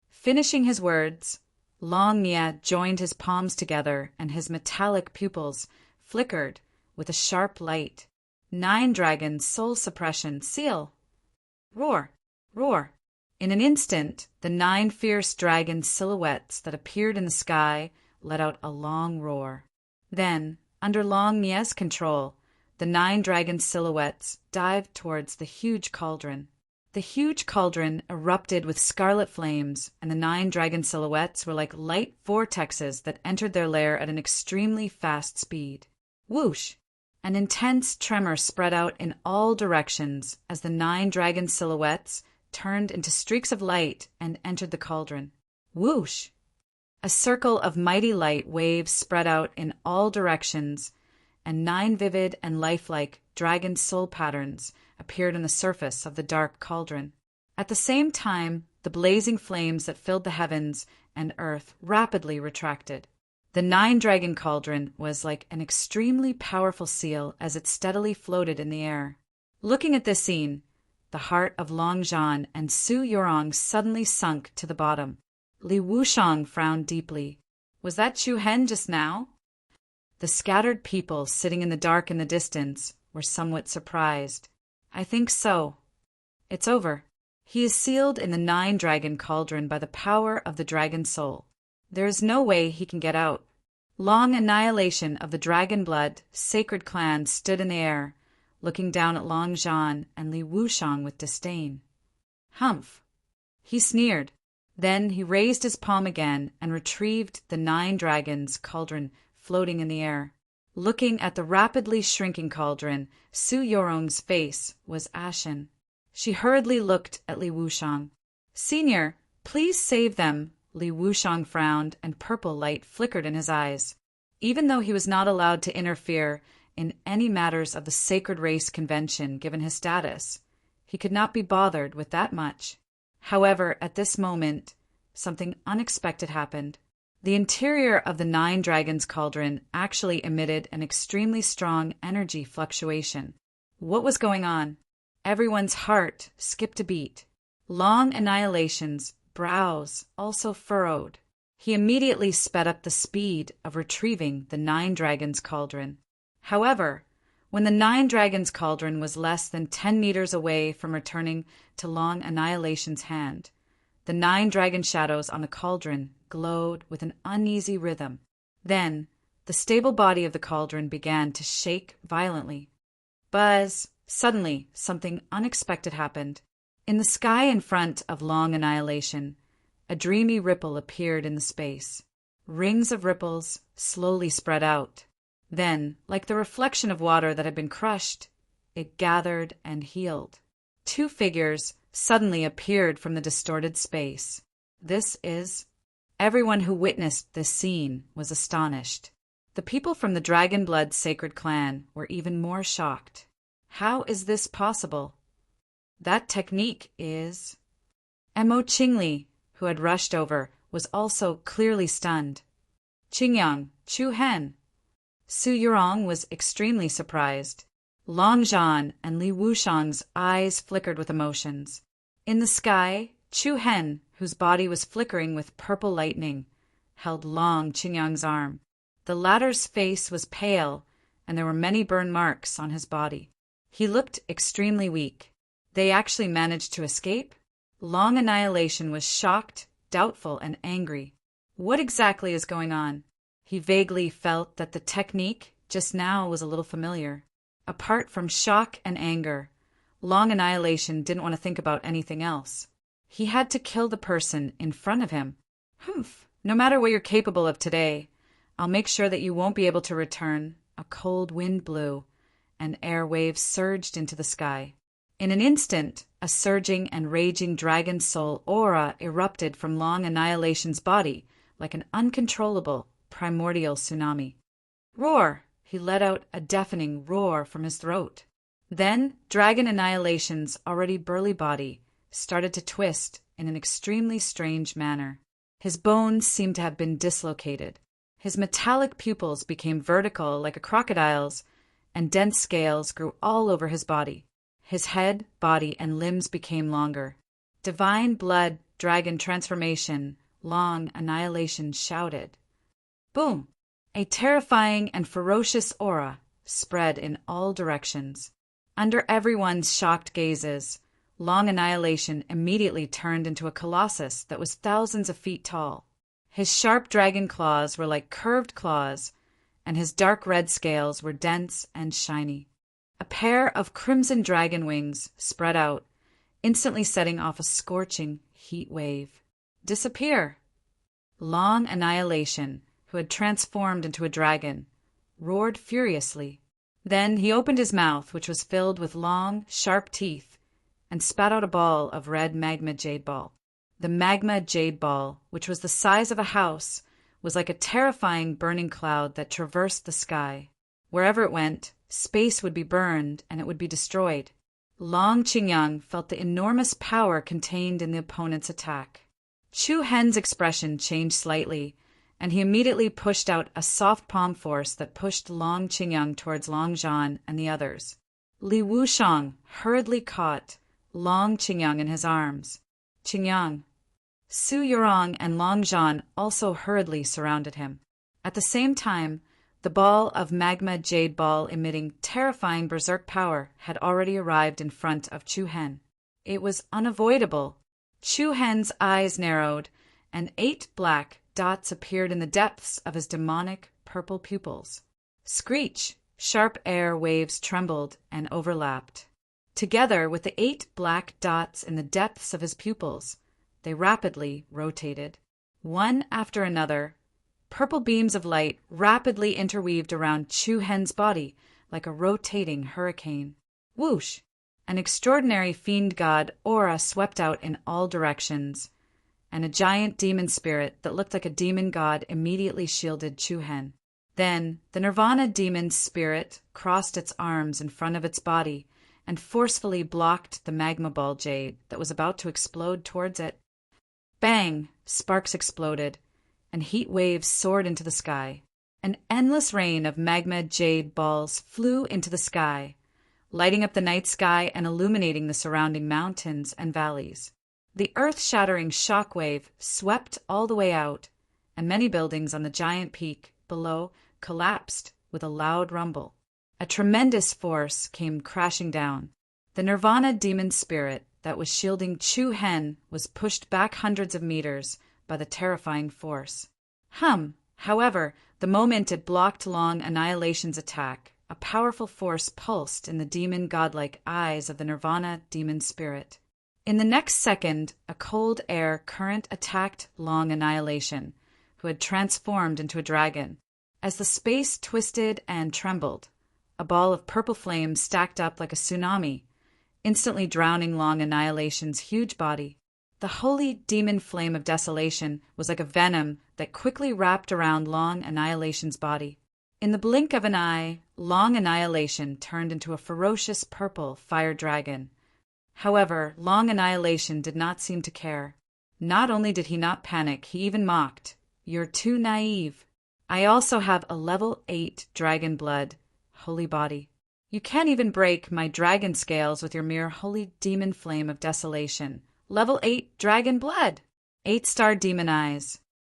Finishing his words, Long Nye joined his palms together and his metallic pupils flickered with a sharp light. 9-dragon soul suppression seal. Roar! Roar! In an instant, the 9 fierce dragon silhouettes that appeared in the sky let out a long roar. Then, under Long Nye's control, the 9 dragon silhouettes dived towards the huge cauldron. The huge cauldron erupted with scarlet flames, and the 9 dragon silhouettes were like light vortexes that entered their lair at an extremely fast speed. Whoosh! An intense tremor spread out in all directions as the 9 dragon silhouettes turned into streaks of light and entered the cauldron. Whoosh! A circle of mighty light waves spread out in all directions, and 9 vivid and lifelike dragon soul patterns appeared on the surface of the dark cauldron. At the same time, the blazing flames that filled the heavens and earth rapidly retracted. The 9-dragon cauldron was like an extremely powerful seal as it steadily floated in the air. Looking at this scene, the heart of Long Zhan and Su Yorong suddenly sunk to the bottom. Li Wushang frowned deeply. Was that Chu Hen just now? The scattered people sitting in the dark in the distance were somewhat surprised. I think so. It's over. He is sealed in the 9-dragon cauldron by the power of the dragon soul. There is no way he can get out. Long annihilation of the dragon blood sacred clan stood in the air, looking down at Long Zhan and Li Wushang with disdain. Humph! He sneered. Then he raised his palm again and retrieved the 9 dragons cauldron floating in the air. Looking at the rapidly shrinking cauldron, Su Yorong's face was ashen. She hurriedly looked at Li Wushang. Senior, please save them. Li Wushang frowned, and purple light flickered in his eyes. Even though he was not allowed to interfere in any matters of the sacred race convention given his status, he could not be bothered with that much. However, at this moment, something unexpected happened. The interior of the Nine Dragons cauldron actually emitted an extremely strong energy fluctuation. What was going on? Everyone's heart skipped a beat. Long Annihilation's brows also furrowed. He immediately sped up the speed of retrieving the Nine Dragons cauldron. However, when the Nine Dragons cauldron was less than 10 meters away from returning to Long Annihilation's hand, the 9 dragon shadows on the cauldron glowed with an uneasy rhythm. Then, the stable body of the cauldron began to shake violently. Buzz! Suddenly, something unexpected happened. In the sky in front of Long Annihilation, a dreamy ripple appeared in the space. Rings of ripples slowly spread out. Then, like the reflection of water that had been crushed, it gathered and healed. 2 figures suddenly appeared from the distorted space. Everyone who witnessed this scene was astonished. The people from the Dragon Blood Sacred Clan were even more shocked. How is this possible? That technique is... Mo Qingli, who had rushed over, was also clearly stunned. Qingyang, Chu Hen. Su Yurong was extremely surprised. Long Zhan and Li Wushang's eyes flickered with emotions. In the sky, Chu Hen, whose body was flickering with purple lightning, held Long Qingyang's arm. The latter's face was pale, and there were many burn marks on his body. He looked extremely weak. They actually managed to escape? Long Annihilation was shocked, doubtful, and angry. What exactly is going on? He vaguely felt that the technique just now was a little familiar. Apart from shock and anger, Long Annihilation didn't want to think about anything else. He had to kill the person in front of him. Humph! No matter what you're capable of today, I'll make sure that you won't be able to return. A cold wind blew, and air waves surged into the sky. In an instant, a surging and raging dragon soul aura erupted from Long Annihilation's body like an uncontrollable, primordial tsunami. Roar! He let out a deafening roar from his throat. Then, Dragon Annihilation's already burly body started to twist in an extremely strange manner. His bones seemed to have been dislocated. His metallic pupils became vertical like a crocodile's, and dense scales grew all over his body. His head, body, and limbs became longer. Divine blood, dragon transformation, Long Annihilation shouted. Boom! A terrifying and ferocious aura spread in all directions. Under everyone's shocked gazes, Long Annihilation immediately turned into a colossus that was thousands of feet tall. His sharp dragon claws were like curved claws, and his dark red scales were dense and shiny. A pair of crimson dragon wings spread out, instantly setting off a scorching heat wave. Disappear! Long Annihilation, who had transformed into a dragon, roared furiously. Then he opened his mouth, which was filled with long, sharp teeth, and spat out a ball of red magma jade ball. The magma jade ball, which was the size of a house, was like a terrifying burning cloud that traversed the sky. Wherever it went, space would be burned and it would be destroyed. Long Qingyang felt the enormous power contained in the opponent's attack. Chu Hen's expression changed slightly, and he immediately pushed out a soft palm force that pushed Long Qingyang towards Long Zhan and the others. Li Wushang hurriedly caught Long Qingyang in his arms. Qingyang. Su Yurong and Long Zhan also hurriedly surrounded him. At the same time, the ball of magma jade ball emitting terrifying berserk power had already arrived in front of Chu Hen. It was unavoidable. Chu Hen's eyes narrowed, and 8 black dots appeared in the depths of his demonic purple pupils. Screech! Sharp air waves trembled and overlapped. Together with the 8 black dots in the depths of his pupils, they rapidly rotated. One after another, purple beams of light rapidly interweaved around Chu Hen's body like a rotating hurricane. Whoosh! An extraordinary fiend god aura swept out in all directions, and a giant demon spirit that looked like a demon god immediately shielded Chu Hen. Then the Nirvana demon spirit crossed its arms in front of its body and forcefully blocked the magma ball jade that was about to explode towards it. Bang! Sparks exploded, and heat waves soared into the sky. An endless rain of magma jade balls flew into the sky, lighting up the night sky and illuminating the surrounding mountains and valleys. The earth-shattering shockwave swept all the way out, and many buildings on the giant peak below collapsed with a loud rumble. A tremendous force came crashing down. The Nirvana demon spirit that was shielding Chu Hen was pushed back hundreds of meters by the terrifying force. However, the moment it blocked Long Annihilation's attack, a powerful force pulsed in the demon godlike eyes of the Nirvana demon spirit. In the next second, a cold air current attacked Long Annihilation, who had transformed into a dragon. As the space twisted and trembled, a ball of purple flame stacked up like a tsunami, instantly drowning Long Annihilation's huge body. The holy demon flame of desolation was like a venom that quickly wrapped around Long Annihilation's body. In the blink of an eye, Long Annihilation turned into a ferocious purple fire dragon. However, Long Annihilation did not seem to care. Not only did he not panic, he even mocked. "You're too naive. I also have a level 8 dragon blood, holy body. You can't even break my dragon scales with your mere holy demon flame of desolation. Level 8 dragon blood! 8-star demon eyes.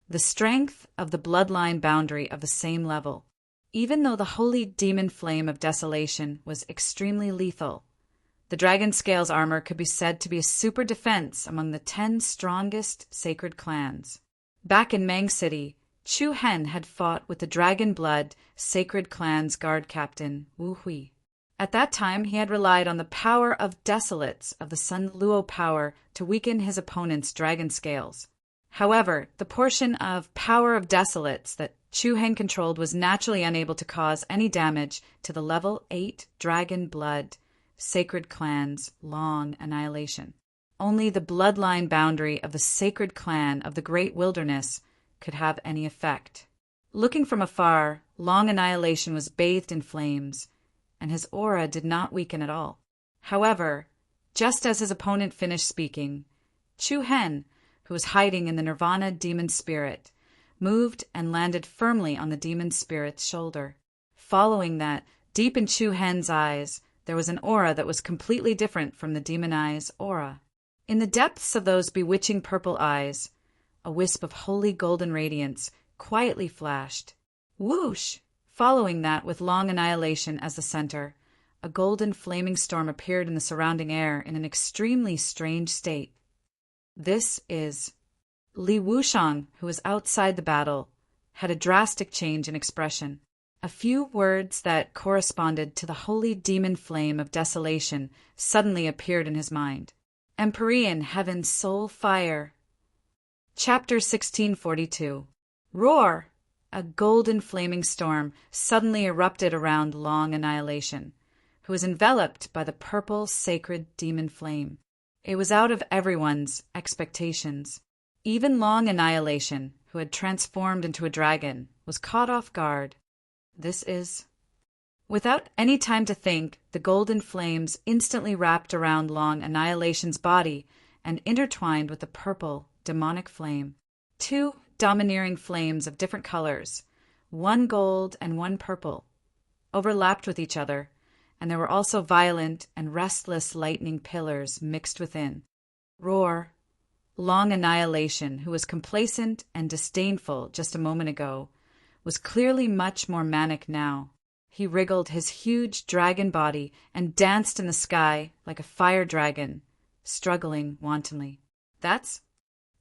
The strength of the bloodline boundary of the same level. Even though the holy demon flame of desolation was extremely lethal, the dragon scales armor could be said to be a super defense among the 10 strongest sacred clans. Back in Mang City, Chu Hen had fought with the Dragon Blood Sacred Clan's guard captain, Wu Hui. At that time, he had relied on the power of Desolates of the Sun Luo power to weaken his opponent's dragon scales. However, the portion of Power of Desolates that Chu Hen controlled was naturally unable to cause any damage to the level 8 Dragon Blood Sacred Clan's Long Annihilation. Only the bloodline boundary of the Sacred Clan of the Great Wilderness could have any effect. Looking from afar, Long Annihilation was bathed in flames, and his aura did not weaken at all. However, just as his opponent finished speaking, Chu Hen, who was hiding in the Nirvana demon spirit, moved and landed firmly on the demon spirit's shoulder. Following that, deep in Chu Hen's eyes, there was an aura that was completely different from the demon eye's aura. In the depths of those bewitching purple eyes, a wisp of holy golden radiance quietly flashed. Whoosh! Following that, with Long Annihilation as the center, a golden flaming storm appeared in the surrounding air in an extremely strange state. This is... Li Wushang, who was outside the battle, had a drastic change in expression. A few words that corresponded to the holy demon flame of desolation suddenly appeared in his mind. Empyrean Heaven's Soul Fire. Chapter 1642. Roar! A golden flaming storm suddenly erupted around Long Annihilation, who was enveloped by the purple sacred demon flame. It was out of everyone's expectations. Even Long Annihilation, who had transformed into a dragon, was caught off guard. This is... Without any time to think, the golden flames instantly wrapped around Long Annihilation's body and intertwined with the purple, demonic flame. 2 domineering flames of different colors, one gold and one purple, overlapped with each other, and there were also violent and restless lightning pillars mixed within. Roar! Long Annihilation, who was complacent and disdainful just a moment ago, was clearly much more manic now. He wriggled his huge dragon body and danced in the sky like a fire dragon, struggling wantonly. That's...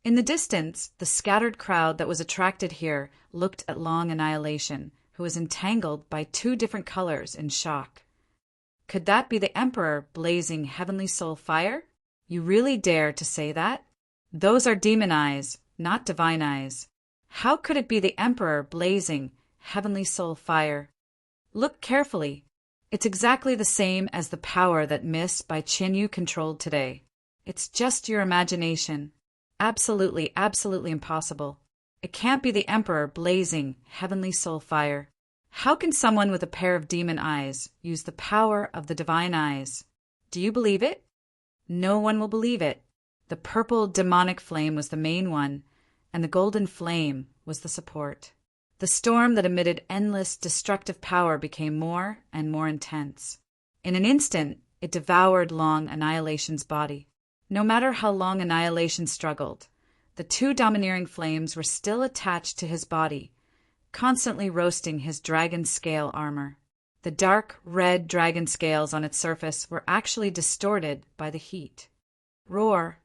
In the distance, the scattered crowd that was attracted here looked at Long Annihilation, who was entangled by 2 different colors in shock. Could that be the Emperor blazing heavenly soul fire? You really dare to say that? Those are demon eyes, not divine eyes. How could it be the Emperor blazing heavenly soul fire? Look carefully. It's exactly the same as the power that Miss by Qinyu controlled today. It's just your imagination. Absolutely, absolutely impossible. It can't be the Emperor blazing heavenly soul fire. How can someone with a pair of demon eyes use the power of the divine eyes? Do you believe it? No one will believe it. The purple demonic flame was the main one, and the golden flame was the support. The storm that emitted endless, destructive power became more and more intense. In an instant, it devoured Long Annihilation's body. No matter how long Annihilation struggled, the two domineering flames were still attached to his body, constantly roasting his dragon scale armor. The dark, red dragon scales on its surface were actually distorted by the heat. Roar!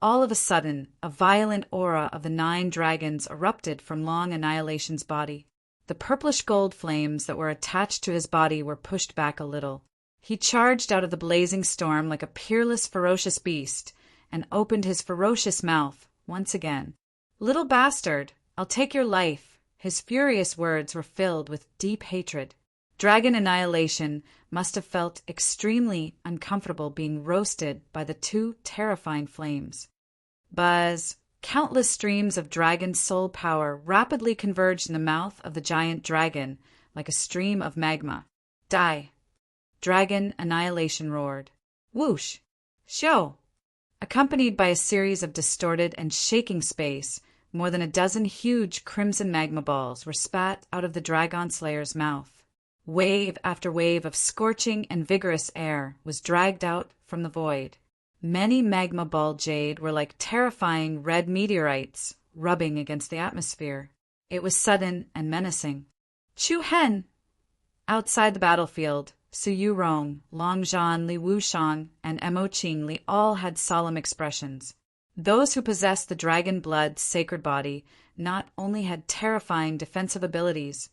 All of a sudden, a violent aura of the 9 dragons erupted from Long Annihilation's body. The purplish gold flames that were attached to his body were pushed back a little. He charged out of the blazing storm like a peerless, ferocious beast and opened his ferocious mouth once again. "Little bastard, I'll take your life." His furious words were filled with deep hatred. Dragon Annihilation must have felt extremely uncomfortable being roasted by the 2 terrifying flames. Buzz! Countless streams of dragon soul power rapidly converged in the mouth of the giant dragon like a stream of magma. "Die!" Dragon Annihilation roared. Whoosh! Show! Accompanied by a series of distorted and shaking space, more than a dozen huge crimson magma balls were spat out of the Dragon Slayer's mouth. Wave after wave of scorching and vigorous air was dragged out from the void. Many magma ball jade were like terrifying red meteorites rubbing against the atmosphere. It was sudden and menacing. "Chu Hen!" Outside the battlefield, Su Yurong, Long Zhan, Li Wushang, and Mo Qingli all had solemn expressions. Those who possessed the dragon blood sacred body not only had terrifying defensive abilities,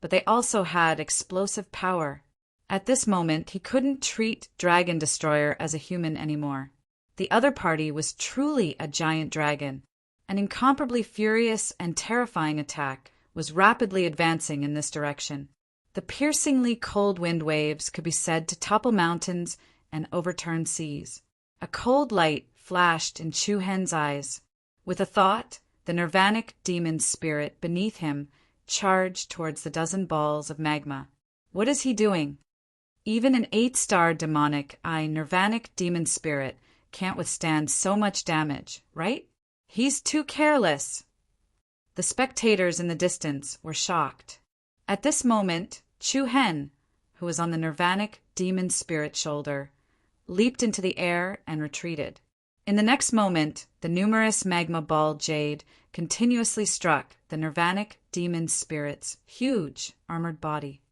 but they also had explosive power. At this moment, he couldn't treat Dragon Destroyer as a human anymore. The other party was truly a giant dragon. An incomparably furious and terrifying attack was rapidly advancing in this direction. The piercingly cold wind waves could be said to topple mountains and overturn seas. A cold light flashed in Chu Hen's eyes. With a thought, the Nirvanic demon spirit beneath him charged towards the dozen balls of magma. What is he doing? Even an 8-star demonic Nirvanic demon spirit can't withstand so much damage, right? He's too careless. The spectators in the distance were shocked. At this moment, Chu Hen, who was on the Nirvanic demon spirit's shoulder, leaped into the air and retreated. In the next moment, the numerous magma ball jade continuously struck the Nirvanic demon spirit's huge armored body.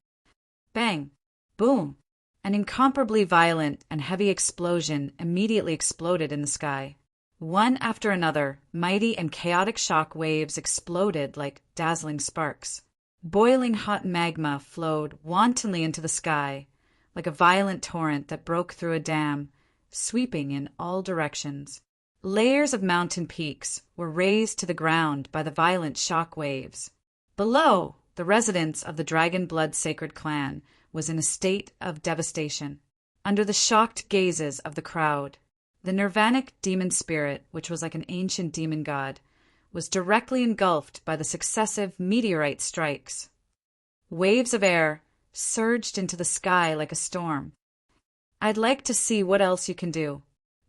Bang! Boom! An incomparably violent and heavy explosion immediately exploded in the sky. One after another, mighty and chaotic shock waves exploded like dazzling sparks. Boiling hot magma flowed wantonly into the sky, like a violent torrent that broke through a dam, sweeping in all directions. Layers of mountain peaks were razed to the ground by the violent shock waves. Below, the residence of the Dragon Blood Sacred Clan was in a state of devastation. Under the shocked gazes of the crowd, the Nirvanic demon spirit, which was like an ancient demon god, was directly engulfed by the successive meteorite strikes. Waves of air surged into the sky like a storm. "I'd like to see what else you can do."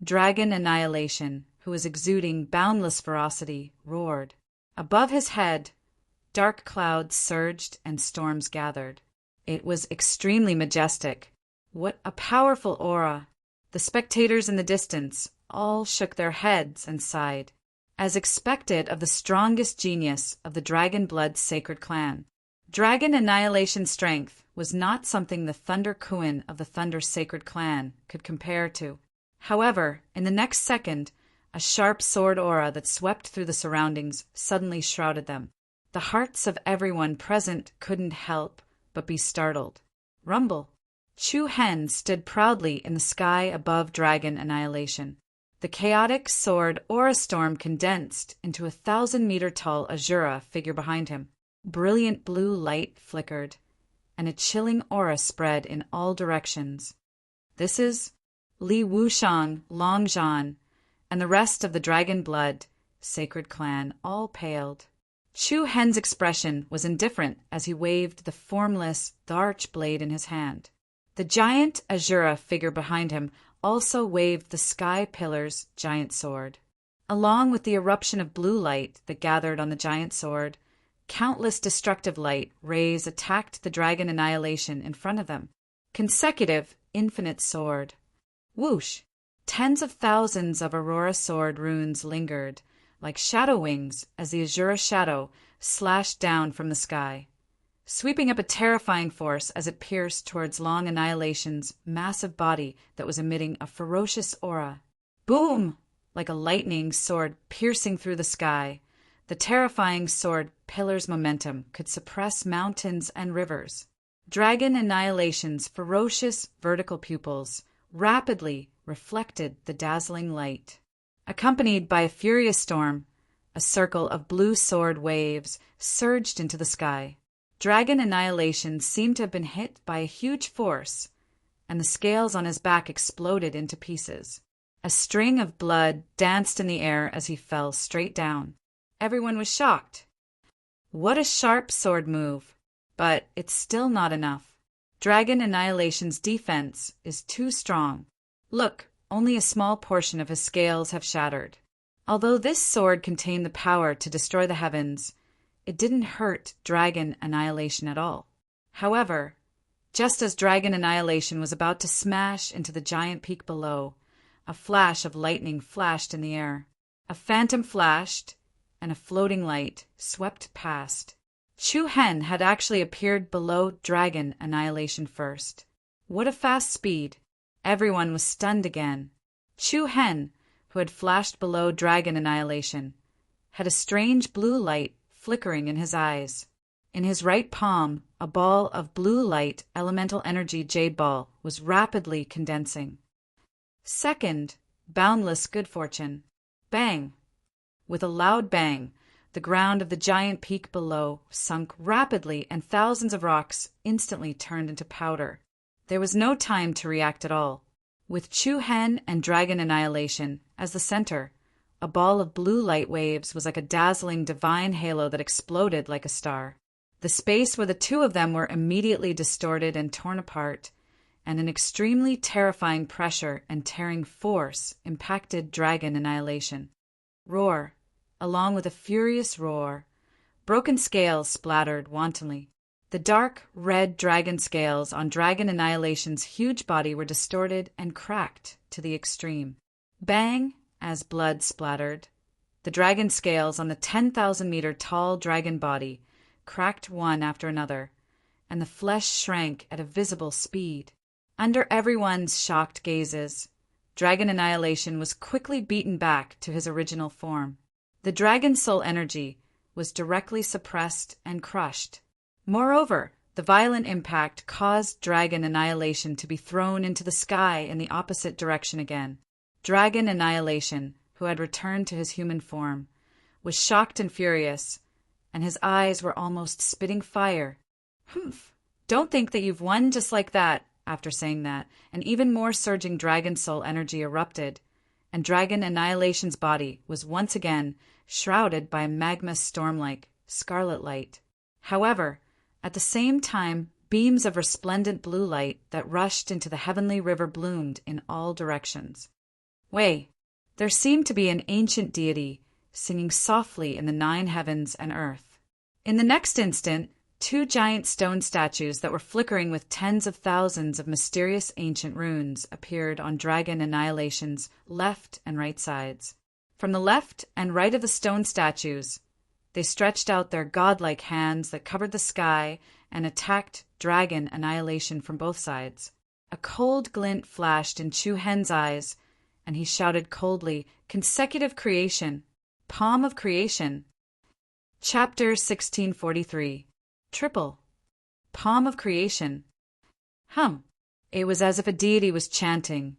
Dragon Annihilation, who was exuding boundless ferocity, roared. Above his head, dark clouds surged and storms gathered. It was extremely majestic. What a powerful aura! The spectators in the distance all shook their heads and sighed. As expected of the strongest genius of the Dragon Blood Sacred Clan, Dragon Annihilation strength was not something the Thunder Kuin of the Thunder Sacred Clan could compare to. However, in the next second, a sharp sword aura that swept through the surroundings suddenly shrouded them. The hearts of everyone present couldn't help but be startled. Rumble! Chu Hen stood proudly in the sky above Dragon Annihilation. The chaotic sword aura storm condensed into a 1,000-meter-tall Azura figure behind him. Brilliant blue light flickered, and a chilling aura spread in all directions. This is Li Wushang, Long Zhan, and the rest of the Dragon Blood Sacred Clan all paled. Chu Hen's expression was indifferent as he waved the formless, Tharch blade in his hand. The giant Azura figure behind him also waved the Sky Pillar's giant sword. Along with the eruption of blue light that gathered on the giant sword, countless destructive light rays attacked the dragon annihilation in front of them. Consecutive, infinite sword. Whoosh! Tens of thousands of Aurora sword runes lingered, like shadow wings, as the Azura shadow slashed down from the sky, sweeping up a terrifying force as it pierced towards Long Annihilation's massive body that was emitting a ferocious aura. Boom! Like a lightning sword piercing through the sky, the terrifying sword pillar's momentum could suppress mountains and rivers. Dragon Annihilation's ferocious vertical pupils rapidly reflected the dazzling light. Accompanied by a furious storm, a circle of blue sword waves surged into the sky. Dragon Annihilation seemed to have been hit by a huge force, and the scales on his back exploded into pieces. A string of blood danced in the air as he fell straight down. Everyone was shocked. What a sharp sword move! But it's still not enough. Dragon Annihilation's defense is too strong. Look, only a small portion of his scales have shattered. Although this sword contained the power to destroy the heavens, it didn't hurt Dragon Annihilation at all. However, just as Dragon Annihilation was about to smash into the giant peak below, a flash of lightning flashed in the air. A phantom flashed, and a floating light swept past. Chu Hen had actually appeared below Dragon Annihilation first. What a fast speed! Everyone was stunned again. Chu Hen, who had flashed below Dragon Annihilation, had a strange blue light flickering in his eyes. In his right palm, a ball of blue light elemental energy jade ball was rapidly condensing. Second, boundless good fortune. Bang! With a loud bang, the ground of the giant peak below sunk rapidly and thousands of rocks instantly turned into powder. There was no time to react at all. With Chu Hen and Dragon Annihilation as the center, a ball of blue light waves was like a dazzling divine halo that exploded like a star. The space where the two of them were immediately distorted and torn apart, and an extremely terrifying pressure and tearing force impacted Dragon Annihilation. Roar! Along with a furious roar, broken scales splattered wantonly. The dark, red dragon scales on Dragon Annihilation's huge body were distorted and cracked to the extreme. Bang! As blood splattered. The dragon scales on the 10,000-meter tall dragon body cracked one after another, and the flesh shrank at a visible speed. Under everyone's shocked gazes, Dragon Annihilation was quickly beaten back to his original form. The dragon soul energy was directly suppressed and crushed. Moreover, the violent impact caused Dragon Annihilation to be thrown into the sky in the opposite direction again. Dragon Annihilation, who had returned to his human form, was shocked and furious, and his eyes were almost spitting fire. Humph! Don't think that you've won just like that. After saying that, an even more surging dragon soul energy erupted, and Dragon Annihilation's body was once again shrouded by a magma storm-like scarlet light. However, at the same time, beams of resplendent blue light that rushed into the heavenly river bloomed in all directions. There seemed to be an ancient deity singing softly in the 9 heavens and earth. In the next instant, 2 giant stone statues that were flickering with tens of thousands of mysterious ancient runes appeared on Dragon Annihilation's left and right sides. From the left and right of the stone statues, they stretched out their godlike hands that covered the sky and attacked Dragon Annihilation from both sides. A cold glint flashed in Chu Hen's eyes, and he shouted coldly, "Consecutive creation! Palm of creation!" Chapter 1643. Triple. Palm of creation. It was as if a deity was chanting,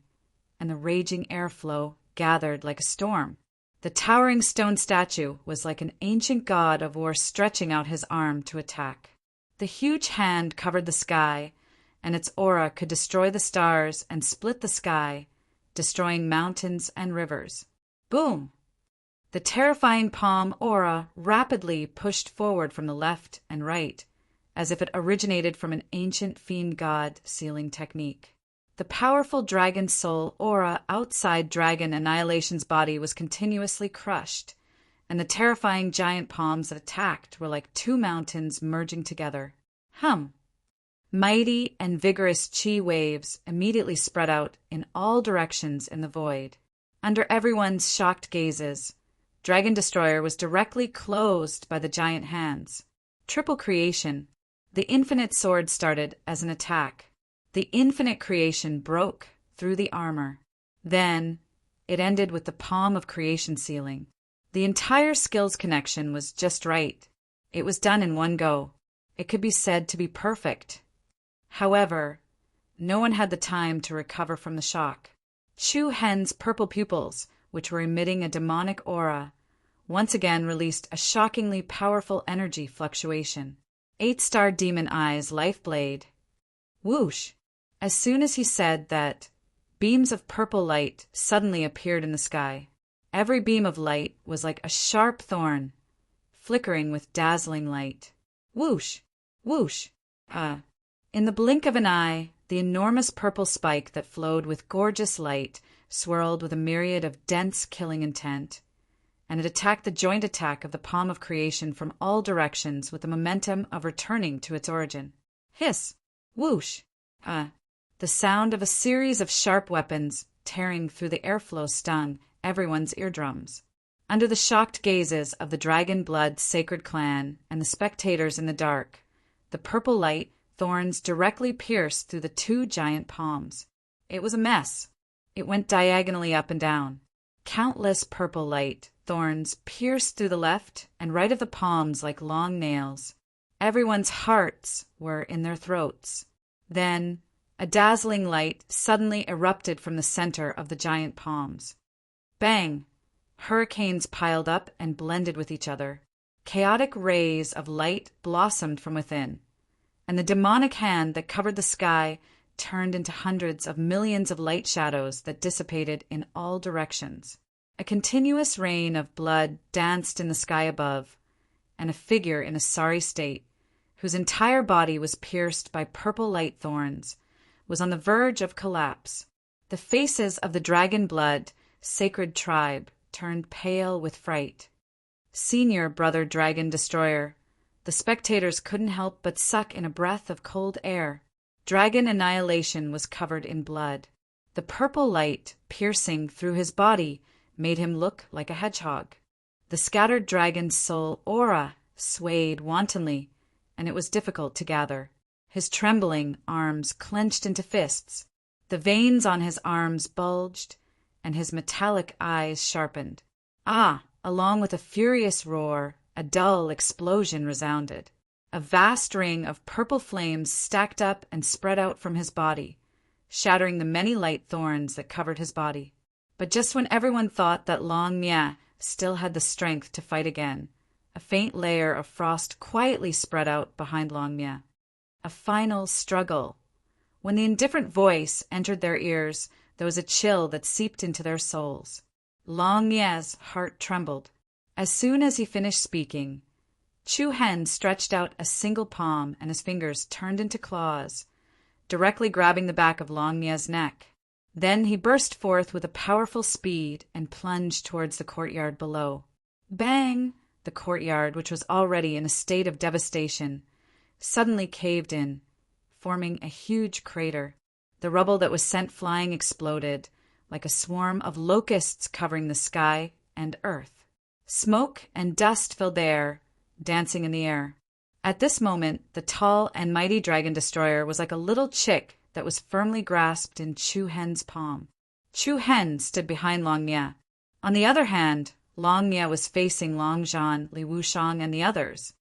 and the raging airflow gathered like a storm. The towering stone statue was like an ancient god of war stretching out his arm to attack. The huge hand covered the sky, and its aura could destroy the stars and split the sky, destroying mountains and rivers. Boom! The terrifying palm aura rapidly pushed forward from the left and right, as if it originated from an ancient fiend god sealing technique. The powerful dragon soul aura outside Dragon Annihilation's body was continuously crushed, and the terrifying giant palms that attacked were like two mountains merging together. Mighty and vigorous chi waves immediately spread out in all directions in the void. Under everyone's shocked gazes, Dragon Destroyer was directly closed by the giant hands. Triple creation. The infinite sword started as an attack. The infinite creation broke through the armor. Then, it ended with the palm of creation sealing. The entire skills connection was just right. It was done in one go. It could be said to be perfect. However, no one had the time to recover from the shock. Chu Hen's purple pupils, which were emitting a demonic aura, once again released a shockingly powerful energy fluctuation. 8-star demon eyes life-blade. Whoosh! As soon as he said that, beams of purple light suddenly appeared in the sky. Every beam of light was like a sharp thorn, flickering with dazzling light. Whoosh! Whoosh! In the blink of an eye, the enormous purple spike that flowed with gorgeous light swirled with a myriad of dense killing intent, and it attacked the joint attack of the palm of creation from all directions with the momentum of returning to its origin. Hiss! Whoosh! The sound of a series of sharp weapons tearing through the airflow stung everyone's eardrums. Under the shocked gazes of the Dragon Blood Sacred Clan and the spectators in the dark, the purple light thorns directly pierced through the two giant palms. It was a mess. It went diagonally up and down. Countless purple light thorns pierced through the left and right of the palms like long nails. Everyone's hearts were in their throats. Then, a dazzling light suddenly erupted from the center of the giant palms. Bang! Hurricanes piled up and blended with each other. Chaotic rays of light blossomed from within, and the demonic hand that covered the sky turned into hundreds of millions of light shadows that dissipated in all directions. A continuous rain of blood danced in the sky above, and a figure in a sorry state, whose entire body was pierced by purple light thorns, was on the verge of collapse. The faces of the Dragon Blood Sacred Tribe turned pale with fright. Senior Brother Dragon Destroyer, the spectators couldn't help but suck in a breath of cold air. Dragon Annihilation was covered in blood. The purple light piercing through his body made him look like a hedgehog. The scattered dragon's soul aura swayed wantonly, and it was difficult to gather. His trembling arms clenched into fists. The veins on his arms bulged, and his metallic eyes sharpened. Along with a furious roar, a dull explosion resounded. A vast ring of purple flames stacked up and spread out from his body, shattering the many light thorns that covered his body. But just when everyone thought that Long Mia still had the strength to fight again, a faint layer of frost quietly spread out behind Long Mia. A final struggle. When the indifferent voice entered their ears, there was a chill that seeped into their souls. Long Mia's heart trembled. As soon as he finished speaking, Chu Hen stretched out a single palm and his fingers turned into claws, directly grabbing the back of Long Mia's neck. Then he burst forth with a powerful speed and plunged towards the courtyard below. Bang! The courtyard, which was already in a state of devastation, suddenly caved in, forming a huge crater. The rubble that was sent flying exploded, like a swarm of locusts covering the sky and earth. Smoke and dust filled the air, dancing in the air. At this moment, the tall and mighty Dragon Destroyer was like a little chick that was firmly grasped in Chu Hen's palm. Chu Hen stood behind Long Mia. On the other hand, Long Mia was facing Long Zhan, Li Wushang, and the others.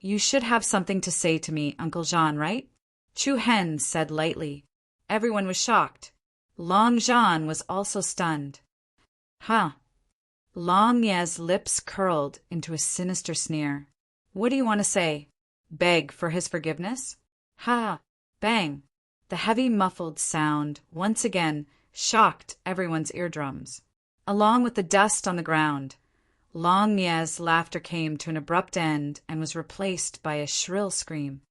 "You should have something to say to me, Uncle Zhan, right?" Chu Hen said lightly. Everyone was shocked. Long Zhan was also stunned. Long Mia's lips curled into a sinister sneer. "What do you want to say? Beg for his forgiveness?" Bang! The heavy muffled sound once again shocked everyone's eardrums. Along with the dust on the ground, Long Mia's laughter came to an abrupt end and was replaced by a shrill scream.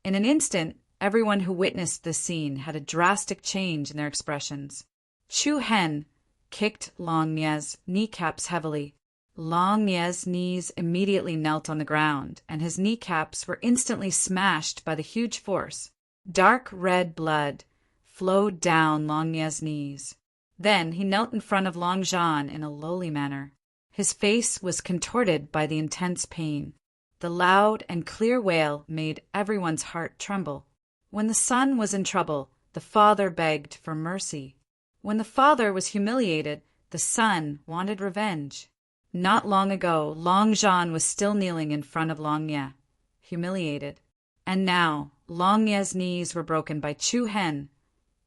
In an instant, Everyone who witnessed this scene had a drastic change in their expressions. Chu Hen kicked Long Nie's kneecaps heavily. Long Nie's knees immediately knelt on the ground, and his kneecaps were instantly smashed by the huge force. Dark red blood flowed down Long Nie's knees. Then he knelt in front of Long Zhan in a lowly manner. His face was contorted by the intense pain. The loud and clear wail made everyone's heart tremble. When the son was in trouble, the father begged for mercy. When the father was humiliated, the son wanted revenge. Not long ago, Long Zhan was still kneeling in front of Long Nie, humiliated. And now, Long Nie's knees were broken by Chu Hen,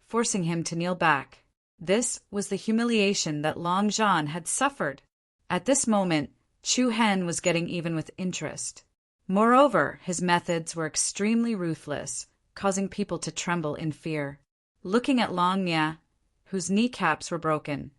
forcing him to kneel back. This was the humiliation that Long Zhan had suffered. At this moment, Chu Hen was getting even with interest. Moreover, his methods were extremely ruthless, causing people to tremble in fear. Looking at Long Nie, whose kneecaps were broken,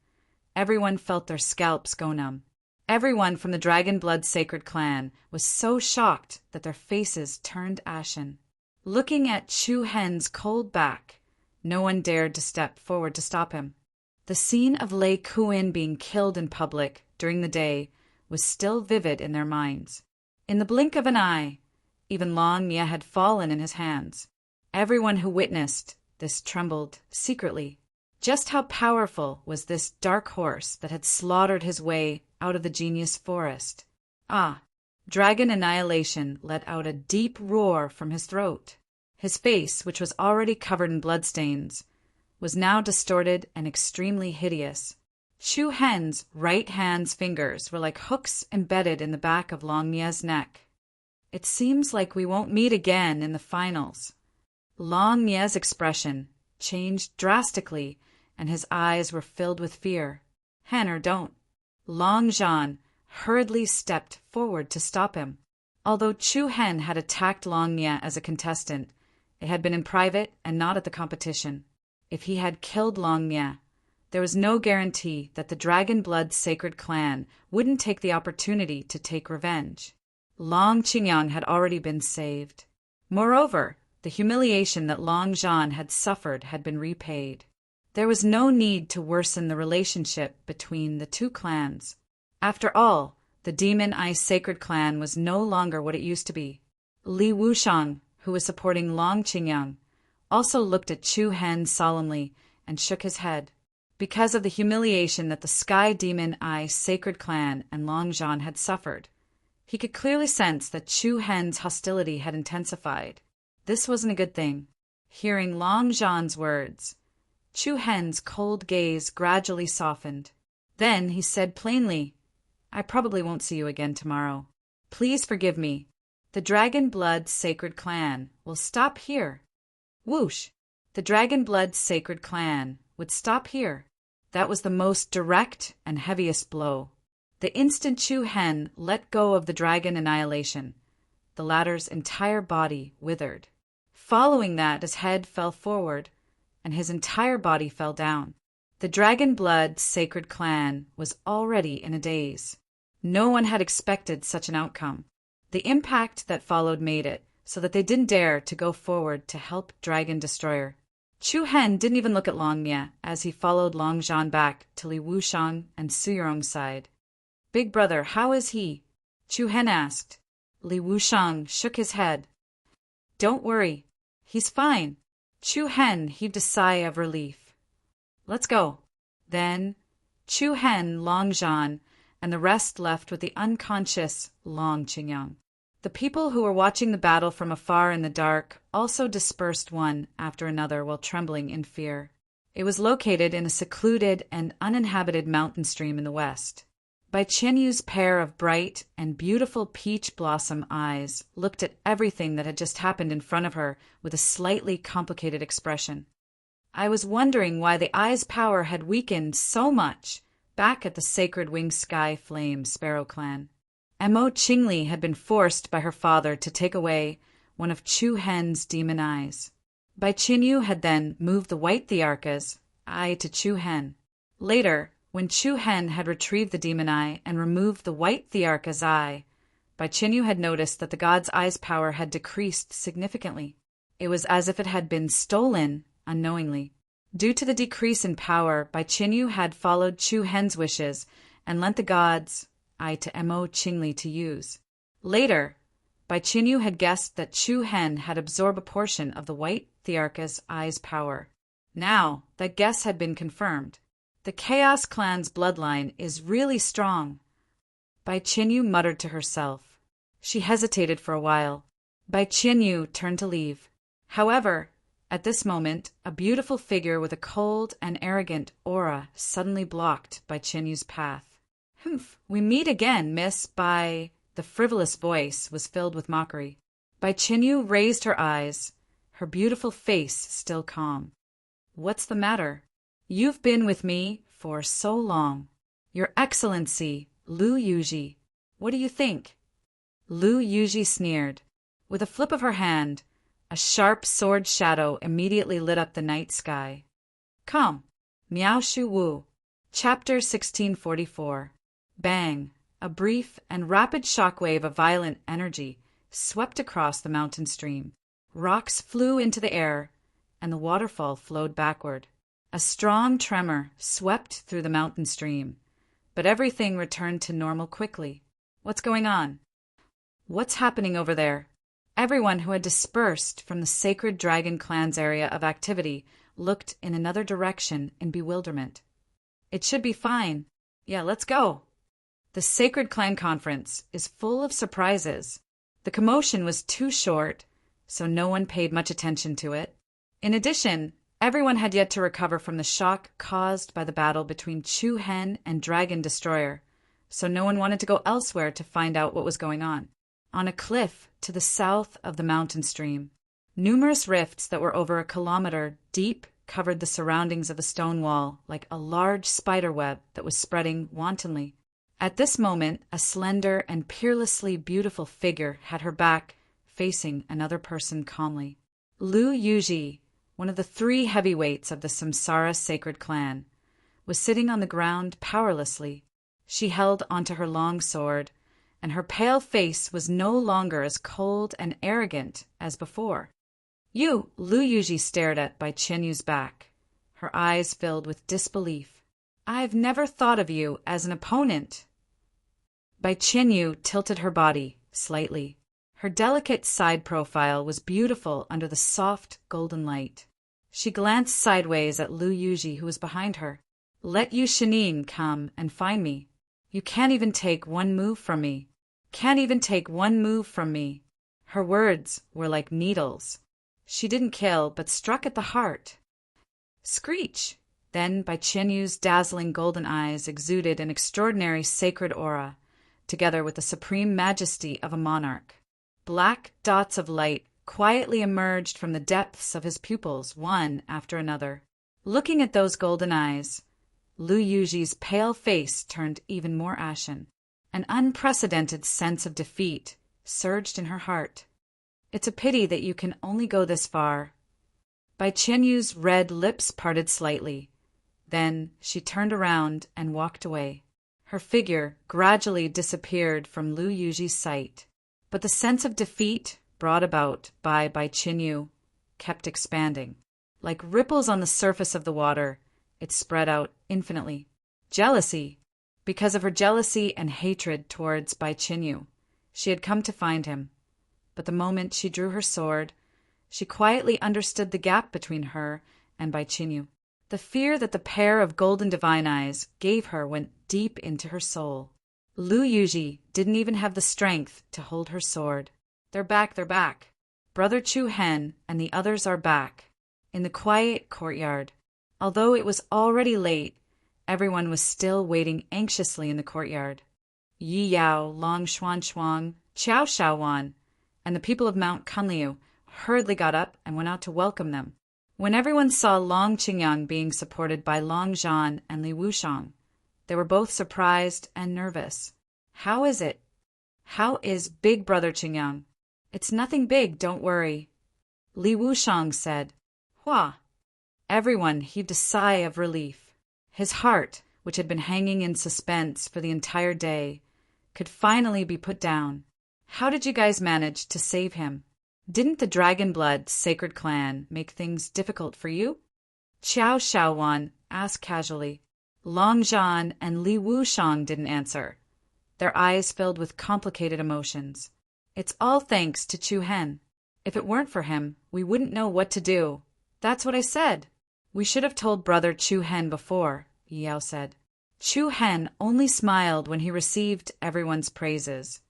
everyone felt their scalps go numb. Everyone from the Dragon Blood Sacred Clan was so shocked that their faces turned ashen. Looking at Chu Hen's cold back, no one dared to step forward to stop him. The scene of Lei Kuin being killed in public during the day was still vivid in their minds. In the blink of an eye, even Long Nie had fallen in his hands. Everyone who witnessed this trembled secretly. Just how powerful was this dark horse that had slaughtered his way out of the genius forest? Ah! Dragon Annihilation let out a deep roar from his throat. His face, which was already covered in bloodstains, was now distorted and extremely hideous. Chu Hen's right hand's fingers were like hooks embedded in the back of Long Nie's neck. It seems like we won't meet again in the finals. Long Nie's expression changed drastically, and his eyes were filled with fear. Hen or don't. Long Zhan hurriedly stepped forward to stop him. Although Chu Hen had attacked Long Nie as a contestant, it had been in private and not at the competition. If he had killed Long Nie, there was no guarantee that the Dragon Blood Sacred Clan wouldn't take the opportunity to take revenge. Long Qingyang had already been saved. Moreover, the humiliation that Long Zhan had suffered had been repaid. There was no need to worsen the relationship between the two clans. After all, the Demon Eye Sacred Clan was no longer what it used to be. Li Wushang, who was supporting Long Qingyang, also looked at Chu Hen solemnly and shook his head. Because of the humiliation that the Sky Demon Eye Sacred Clan and Long Zhan had suffered, he could clearly sense that Chu Hen's hostility had intensified. This wasn't a good thing. Hearing Long Zhan's words, Chu Hen's cold gaze gradually softened. Then he said plainly, "I probably won't see you again tomorrow. Please forgive me. The Dragon Blood Sacred Clan will stop here." Whoosh! The Dragon Blood Sacred Clan would stop here. That was the most direct and heaviest blow. The instant Chu Hen let go of the Dragon Annihilation, the latter's entire body withered. Following that, his head fell forward, and his entire body fell down. The Dragon Blood Sacred Clan was already in a daze. No one had expected such an outcome. The impact that followed made it so that they didn't dare to go forward to help Dragon Destroyer. Chu Hen didn't even look at Long Nie as he followed Long Zhan back to Li Wushang and Su Yurong's side. "Big brother, how is he?" Chu Hen asked. Li Wushang shook his head. "Don't worry. He's fine." Chu Hen heaved a sigh of relief. "Let's go." Then Chu Hen, Long Zhan, and the rest left with the unconscious Long Qingyang. The people who were watching the battle from afar in the dark also dispersed one after another while trembling in fear. It was located in a secluded and uninhabited mountain stream in the west. Bai Qianyu's pair of bright and beautiful peach blossom eyes looked at everything that had just happened in front of her with a slightly complicated expression. I was wondering why the eye's power had weakened so much back at the Sacred Winged Sky Flame Sparrow Clan. Mo Qingli had been forced by her father to take away one of Chu Hen's demon eyes. Bai Qianyu had then moved the white Thearka's eye to Chu Hen. Later, when Chu Hen had retrieved the demon eye and removed the white Thearka's eye, Bai Qianyu had noticed that the god's eye's power had decreased significantly. It was as if it had been stolen unknowingly. Due to the decrease in power, Bai Qinyu had followed Chu Hen's wishes and lent the gods to Mo Qingli to use. Later, Bai Qinyu had guessed that Chu Hen had absorbed a portion of the White Thearcha's eye's power. Now, that guess had been confirmed. The Chaos Clan's bloodline is really strong. Bai Qinyu muttered to herself. She hesitated for a while. Bai Qinyu turned to leave. However, at this moment, a beautiful figure with a cold and arrogant aura suddenly blocked Bai Qinyu's path. "Humph, we meet again, Miss Bai." The frivolous voice was filled with mockery. Bai Qinyu raised her eyes, her beautiful face still calm. "What's the matter? You've been with me for so long. Your Excellency, Lu Yuji. What do you think?" Lu Yuji sneered. With a flip of her hand, a sharp sword shadow immediately lit up the night sky. "Come, Miao Shu Wu." Chapter 1644. Bang! A brief and rapid shockwave of violent energy swept across the mountain stream. Rocks flew into the air, and the waterfall flowed backward. A strong tremor swept through the mountain stream, but everything returned to normal quickly. "What's going on? What's happening over there?" Everyone who had dispersed from the Sacred Dragon Clan's area of activity looked in another direction in bewilderment. "It should be fine. Yeah, let's go." The Sacred Clan Conference is full of surprises. The commotion was too short, so no one paid much attention to it. In addition, everyone had yet to recover from the shock caused by the battle between Chu Hen and Dragon Destroyer, so no one wanted to go elsewhere to find out what was going on. On a cliff to the south of the mountain stream, numerous rifts that were over a kilometer deep covered the surroundings of the stone wall like a large spider web that was spreading wantonly. At this moment, a slender and peerlessly beautiful figure had her back facing another person calmly. Lu Yuji, one of the 3 heavyweights of the Samsara Sacred Clan, was sitting on the ground powerlessly. She held onto her long sword, and her pale face was no longer as cold and arrogant as before. "You!" Lu Yuji stared at Bai Qinyu's back, her eyes filled with disbelief. "I've never thought of you as an opponent." Bai Qinyu tilted her body slightly. Her delicate side profile was beautiful under the soft golden light. She glanced sideways at Lu Yuji, who was behind her. "Let Yu Shinin come and find me. You can't even take one move from me. Can't even take one move from me." Her words were like needles. She didn't kill, but struck at the heart. Screech! Then Bai Qinyu's dazzling golden eyes exuded an extraordinary sacred aura, together with the supreme majesty of a monarch. Black dots of light quietly emerged from the depths of his pupils, one after another. Looking at those golden eyes, Lu Yuji's pale face turned even more ashen. An unprecedented sense of defeat surged in her heart. "It's a pity that you can only go this far." Bai Qinyu's red lips parted slightly. Then she turned around and walked away. Her figure gradually disappeared from Lu Yuji's sight, but the sense of defeat brought about by Bai Qinyu kept expanding. Like ripples on the surface of the water, it spread out infinitely. Jealousy. Because of her jealousy and hatred towards Bai Qinyu, she had come to find him. But the moment she drew her sword, she quietly understood the gap between her and Bai Qinyu. The fear that the pair of golden divine eyes gave her went deep into her soul. Lu Yuji didn't even have the strength to hold her sword. They're back. Brother Chu Hen and the others are back. In the quiet courtyard. Although it was already late, everyone was still waiting anxiously in the courtyard. Yi Yao, Long Xuan Shuang, Qiao Shaowan, and the people of Mount Kunliu hurriedly got up and went out to welcome them. When everyone saw Long Qingyang being supported by Long Zhan and Li Wushang, they were both surprised and nervous. "How is it? How is Big Brother Qingyang?" "It's nothing big, don't worry," Li Wushang said. "Hua!" Everyone heaved a sigh of relief. His heart, which had been hanging in suspense for the entire day, could finally be put down. "How did you guys manage to save him?" Didn't the Dragon Blood Sacred Clan make things difficult for you? Xiao Xiaowan asked casually. Long Zhan and Li Wushang didn't answer. Their eyes filled with complicated emotions. It's all thanks to Chu Hen. If it weren't for him, we wouldn't know what to do. That's what I said. We should have told brother Chu Hen before, Yao said. Chu Hen only smiled when he received everyone's praises.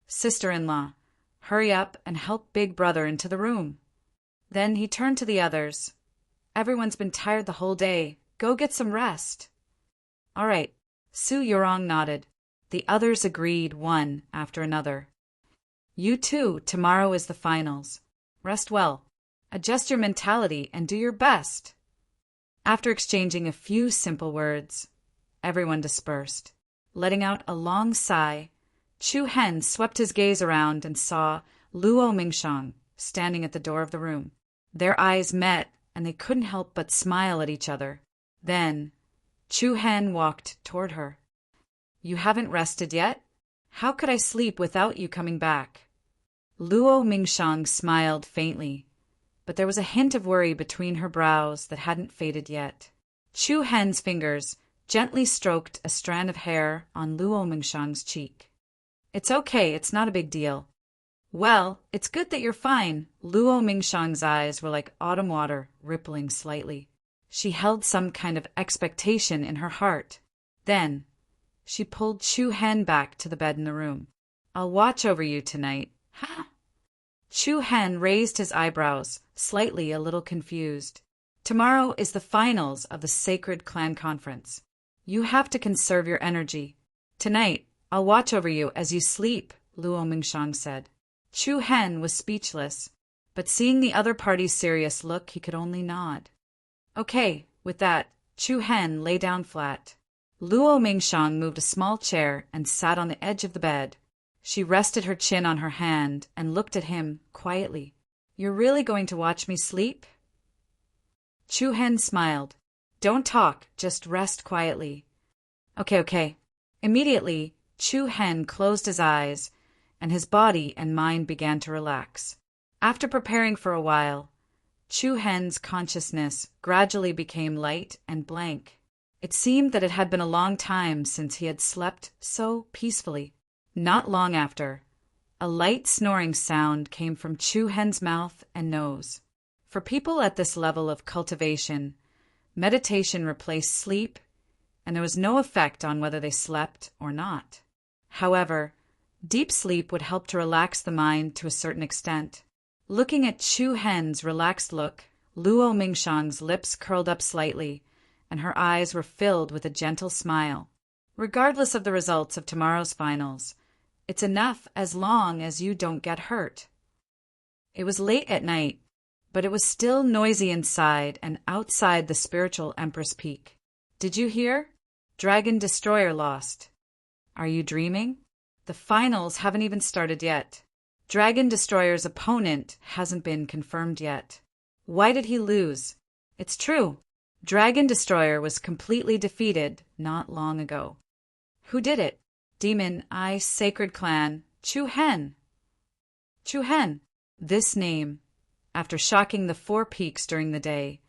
Sister-in-law, hurry up and help big brother into the room. Then he turned to the others. Everyone's been tired the whole day. Go get some rest. All right. Su Yurong nodded. The others agreed one after another. You too, tomorrow is the finals. Rest well. Adjust your mentality and do your best. After exchanging a few simple words, everyone dispersed. Letting out a long sigh, Chu Hen swept his gaze around and saw Luo Mingshang standing at the door of the room. Their eyes met, and they couldn't help but smile at each other. Then, Chu Hen walked toward her. You haven't rested yet? How could I sleep without you coming back? Luo Mingshang smiled faintly, but there was a hint of worry between her brows that hadn't faded yet. Chu Hen's fingers gently stroked a strand of hair on Luo Mingshang's cheek. It's okay, it's not a big deal. Well, it's good that you're fine. Luo Mingshang's eyes were like autumn water, rippling slightly. She held some kind of expectation in her heart. Then, she pulled Chu Hen back to the bed in the room. I'll watch over you tonight. Ha! Chu Hen raised his eyebrows, slightly a little confused. Tomorrow is the finals of the Sacred Clan Conference. You have to conserve your energy. Tonight, I'll watch over you as you sleep, Luo Mingshang said. Chu Hen was speechless, but seeing the other party's serious look, he could only nod. Okay, with that, Chu Hen lay down flat. Luo Mingshang moved a small chair and sat on the edge of the bed. She rested her chin on her hand and looked at him quietly. You're really going to watch me sleep? Chu Hen smiled. Don't talk, just rest quietly. Okay. Immediately, Chu Hen closed his eyes, and his body and mind began to relax. After preparing for a while, Chu Hen's consciousness gradually became light and blank. It seemed that it had been a long time since he had slept so peacefully. Not long after, a light snoring sound came from Chu Hen's mouth and nose. For people at this level of cultivation, meditation replaced sleep, and there was no effect on whether they slept or not. However, deep sleep would help to relax the mind to a certain extent. Looking at Chu Hen's relaxed look, Luo Mingshang's lips curled up slightly, and her eyes were filled with a gentle smile. Regardless of the results of tomorrow's finals, it's enough as long as you don't get hurt. It was late at night, but it was still noisy inside and outside the spiritual Empress Peak. Did you hear? Dragon Destroyer lost. Are you dreaming? The finals haven't even started yet. Dragon Destroyer's opponent hasn't been confirmed yet. Why did he lose? It's true. Dragon Destroyer was completely defeated not long ago. Who did it? Demon Eye Sacred Clan, Chu Hen. Chu Hen. This name, after shocking the Four Peaks during the day,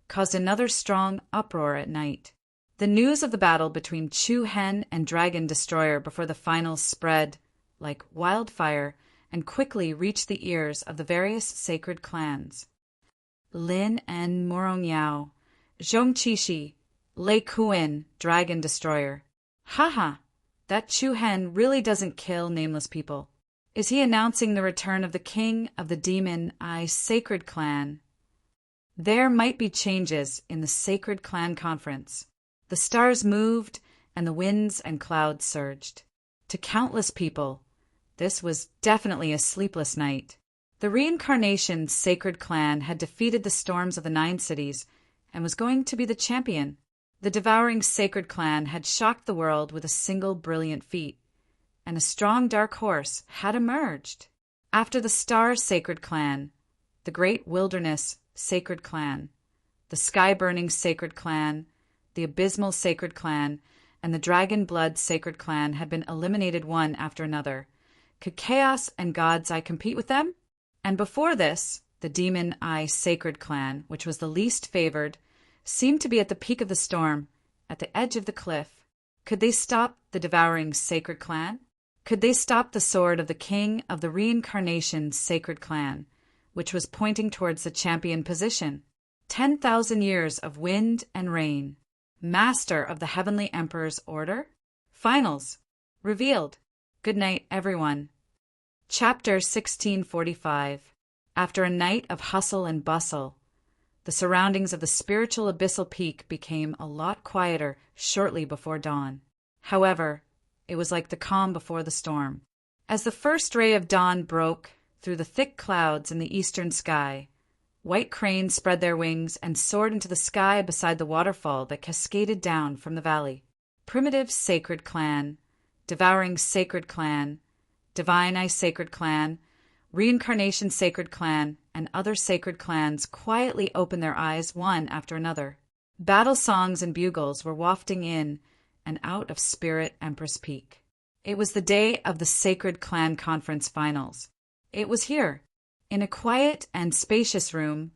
caused another strong uproar at night. The news of the battle between Chu Hen and Dragon Destroyer before the finals spread like wildfire and quickly reached the ears of the various sacred clans. Lin and Morongyao, Zhong Qishi, Lei Kuin, Dragon Destroyer. Haha, that Chu Hen really doesn't kill nameless people. Is he announcing the return of the king of the Demon Eye Sacred Clan? There might be changes in the Sacred Clan Conference. The stars moved, and the winds and clouds surged. To countless people, this was definitely a sleepless night. The Reincarnation Sacred Clan had defeated the storms of the 9 cities and was going to be the champion. The Devouring Sacred Clan had shocked the world with a single brilliant feat, and a strong dark horse had emerged. After the Star Sacred Clan, the Great Wilderness Sacred Clan, the Sky-Burning Sacred Clan, the Abysmal Sacred Clan, and the Dragon Blood Sacred Clan had been eliminated one after another. Could Chaos and God's Eye compete with them? And before this, the Demon Eye Sacred Clan, which was the least favored, seemed to be at the peak of the storm, at the edge of the cliff. Could they stop the devouring Sacred Clan? Could they stop the sword of the King of the Reincarnation Sacred Clan, which was pointing towards the champion position? 10,000 years of wind and rain. Master of the Heavenly Emperor's order? Finals. Revealed. Good night, everyone. Chapter 1645. After a night of hustle and bustle, the surroundings of the spiritual abyssal peak became a lot quieter shortly before dawn. However, it was like the calm before the storm. As the first ray of dawn broke through the thick clouds in the eastern sky, white cranes spread their wings and soared into the sky beside the waterfall that cascaded down from the valley. Primitive Sacred Clan, Devouring Sacred Clan, Divine Eye Sacred Clan, Reincarnation Sacred Clan, and other sacred clans quietly opened their eyes one after another. Battle songs and bugles were wafting in and out of Spirit Empress Peak. It was the day of the Sacred Clan Conference Finals. It was here, in a quiet and spacious room.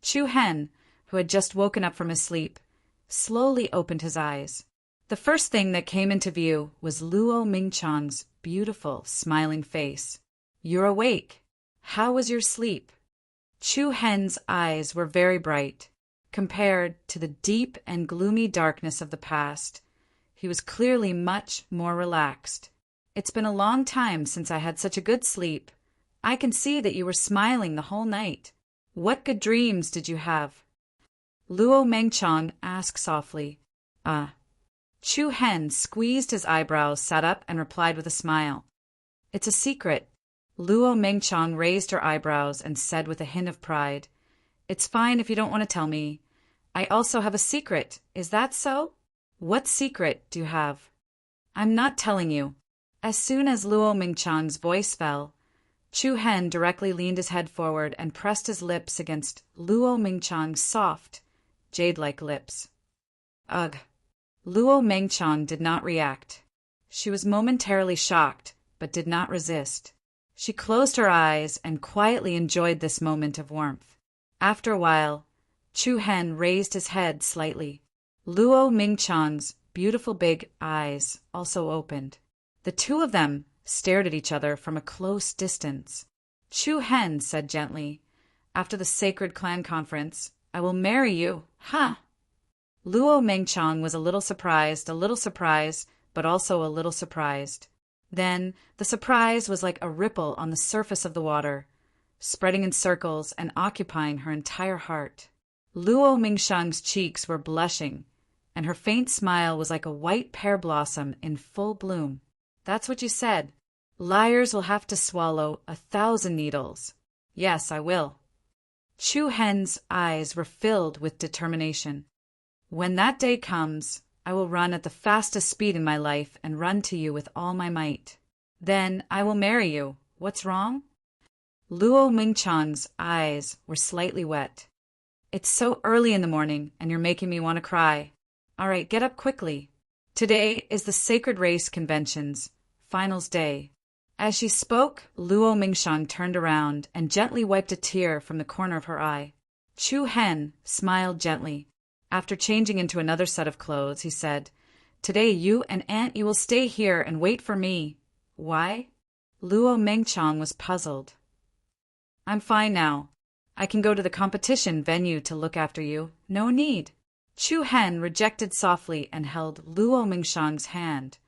Chu Hen, who had just woken up from his sleep, slowly opened his eyes. The first thing that came into view was Luo Mingchang's beautiful, smiling face. "You're awake. How was your sleep?" Chu Hen's eyes were very bright. Compared to the deep and gloomy darkness of the past, he was clearly much more relaxed. "It's been a long time since I had such a good sleep. I can see that you were smiling the whole night. What good dreams did you have?" Luo Mengchang asked softly. Chu Hen squeezed his eyebrows, sat up, and replied with a smile. "It's a secret." Luo Mengchang raised her eyebrows and said with a hint of pride, "It's fine if you don't want to tell me. I also have a secret. Is that so?" "What secret do you have?" "I'm not telling you." As soon as Luo Mingchang's voice fell, Chu Hen directly leaned his head forward and pressed his lips against Luo Mingchang's soft, jade-like lips. Ugh! Luo Mengchang did not react. She was momentarily shocked, but did not resist. She closed her eyes and quietly enjoyed this moment of warmth. After a while, Chu Hen raised his head slightly. Luo Mingchang's beautiful big eyes also opened. The two of them stared at each other from a close distance. Chu Hen said gently, "After the Sacred Clan Conference, I will marry you. Ha!" Luo Mengchang was a little surprised, but also a little surprised. Then the surprise was like a ripple on the surface of the water, spreading in circles and occupying her entire heart. Luo Mingchang's cheeks were blushing, and her faint smile was like a white pear blossom in full bloom. "That's what you said. Liars will have to swallow 1,000 needles. Yes, I will." Chu Hen's eyes were filled with determination. "When that day comes, I will run at the fastest speed in my life and run to you with all my might. Then I will marry you. What's wrong?" Luo Mingchang's eyes were slightly wet. "It's so early in the morning, and you're making me want to cry. All right, get up quickly. Today is the Sacred Race Convention's finals day." As she spoke, Luo Mingchang turned around and gently wiped a tear from the corner of her eye. Chu Hen smiled gently. After changing into another set of clothes, he said, "Today you and Aunt you will stay here and wait for me." "Why?" Luo Mengchang was puzzled. "I'm fine now. I can go to the competition venue to look after you. No need." Chu Hen rejected softly and held Luo Mingchang's hand.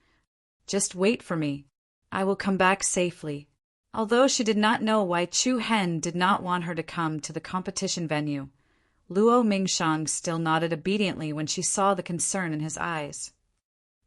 "Just wait for me. I will come back safely." Although she did not know why Chu Hen did not want her to come to the competition venue, Luo Mingchang still nodded obediently when she saw the concern in his eyes.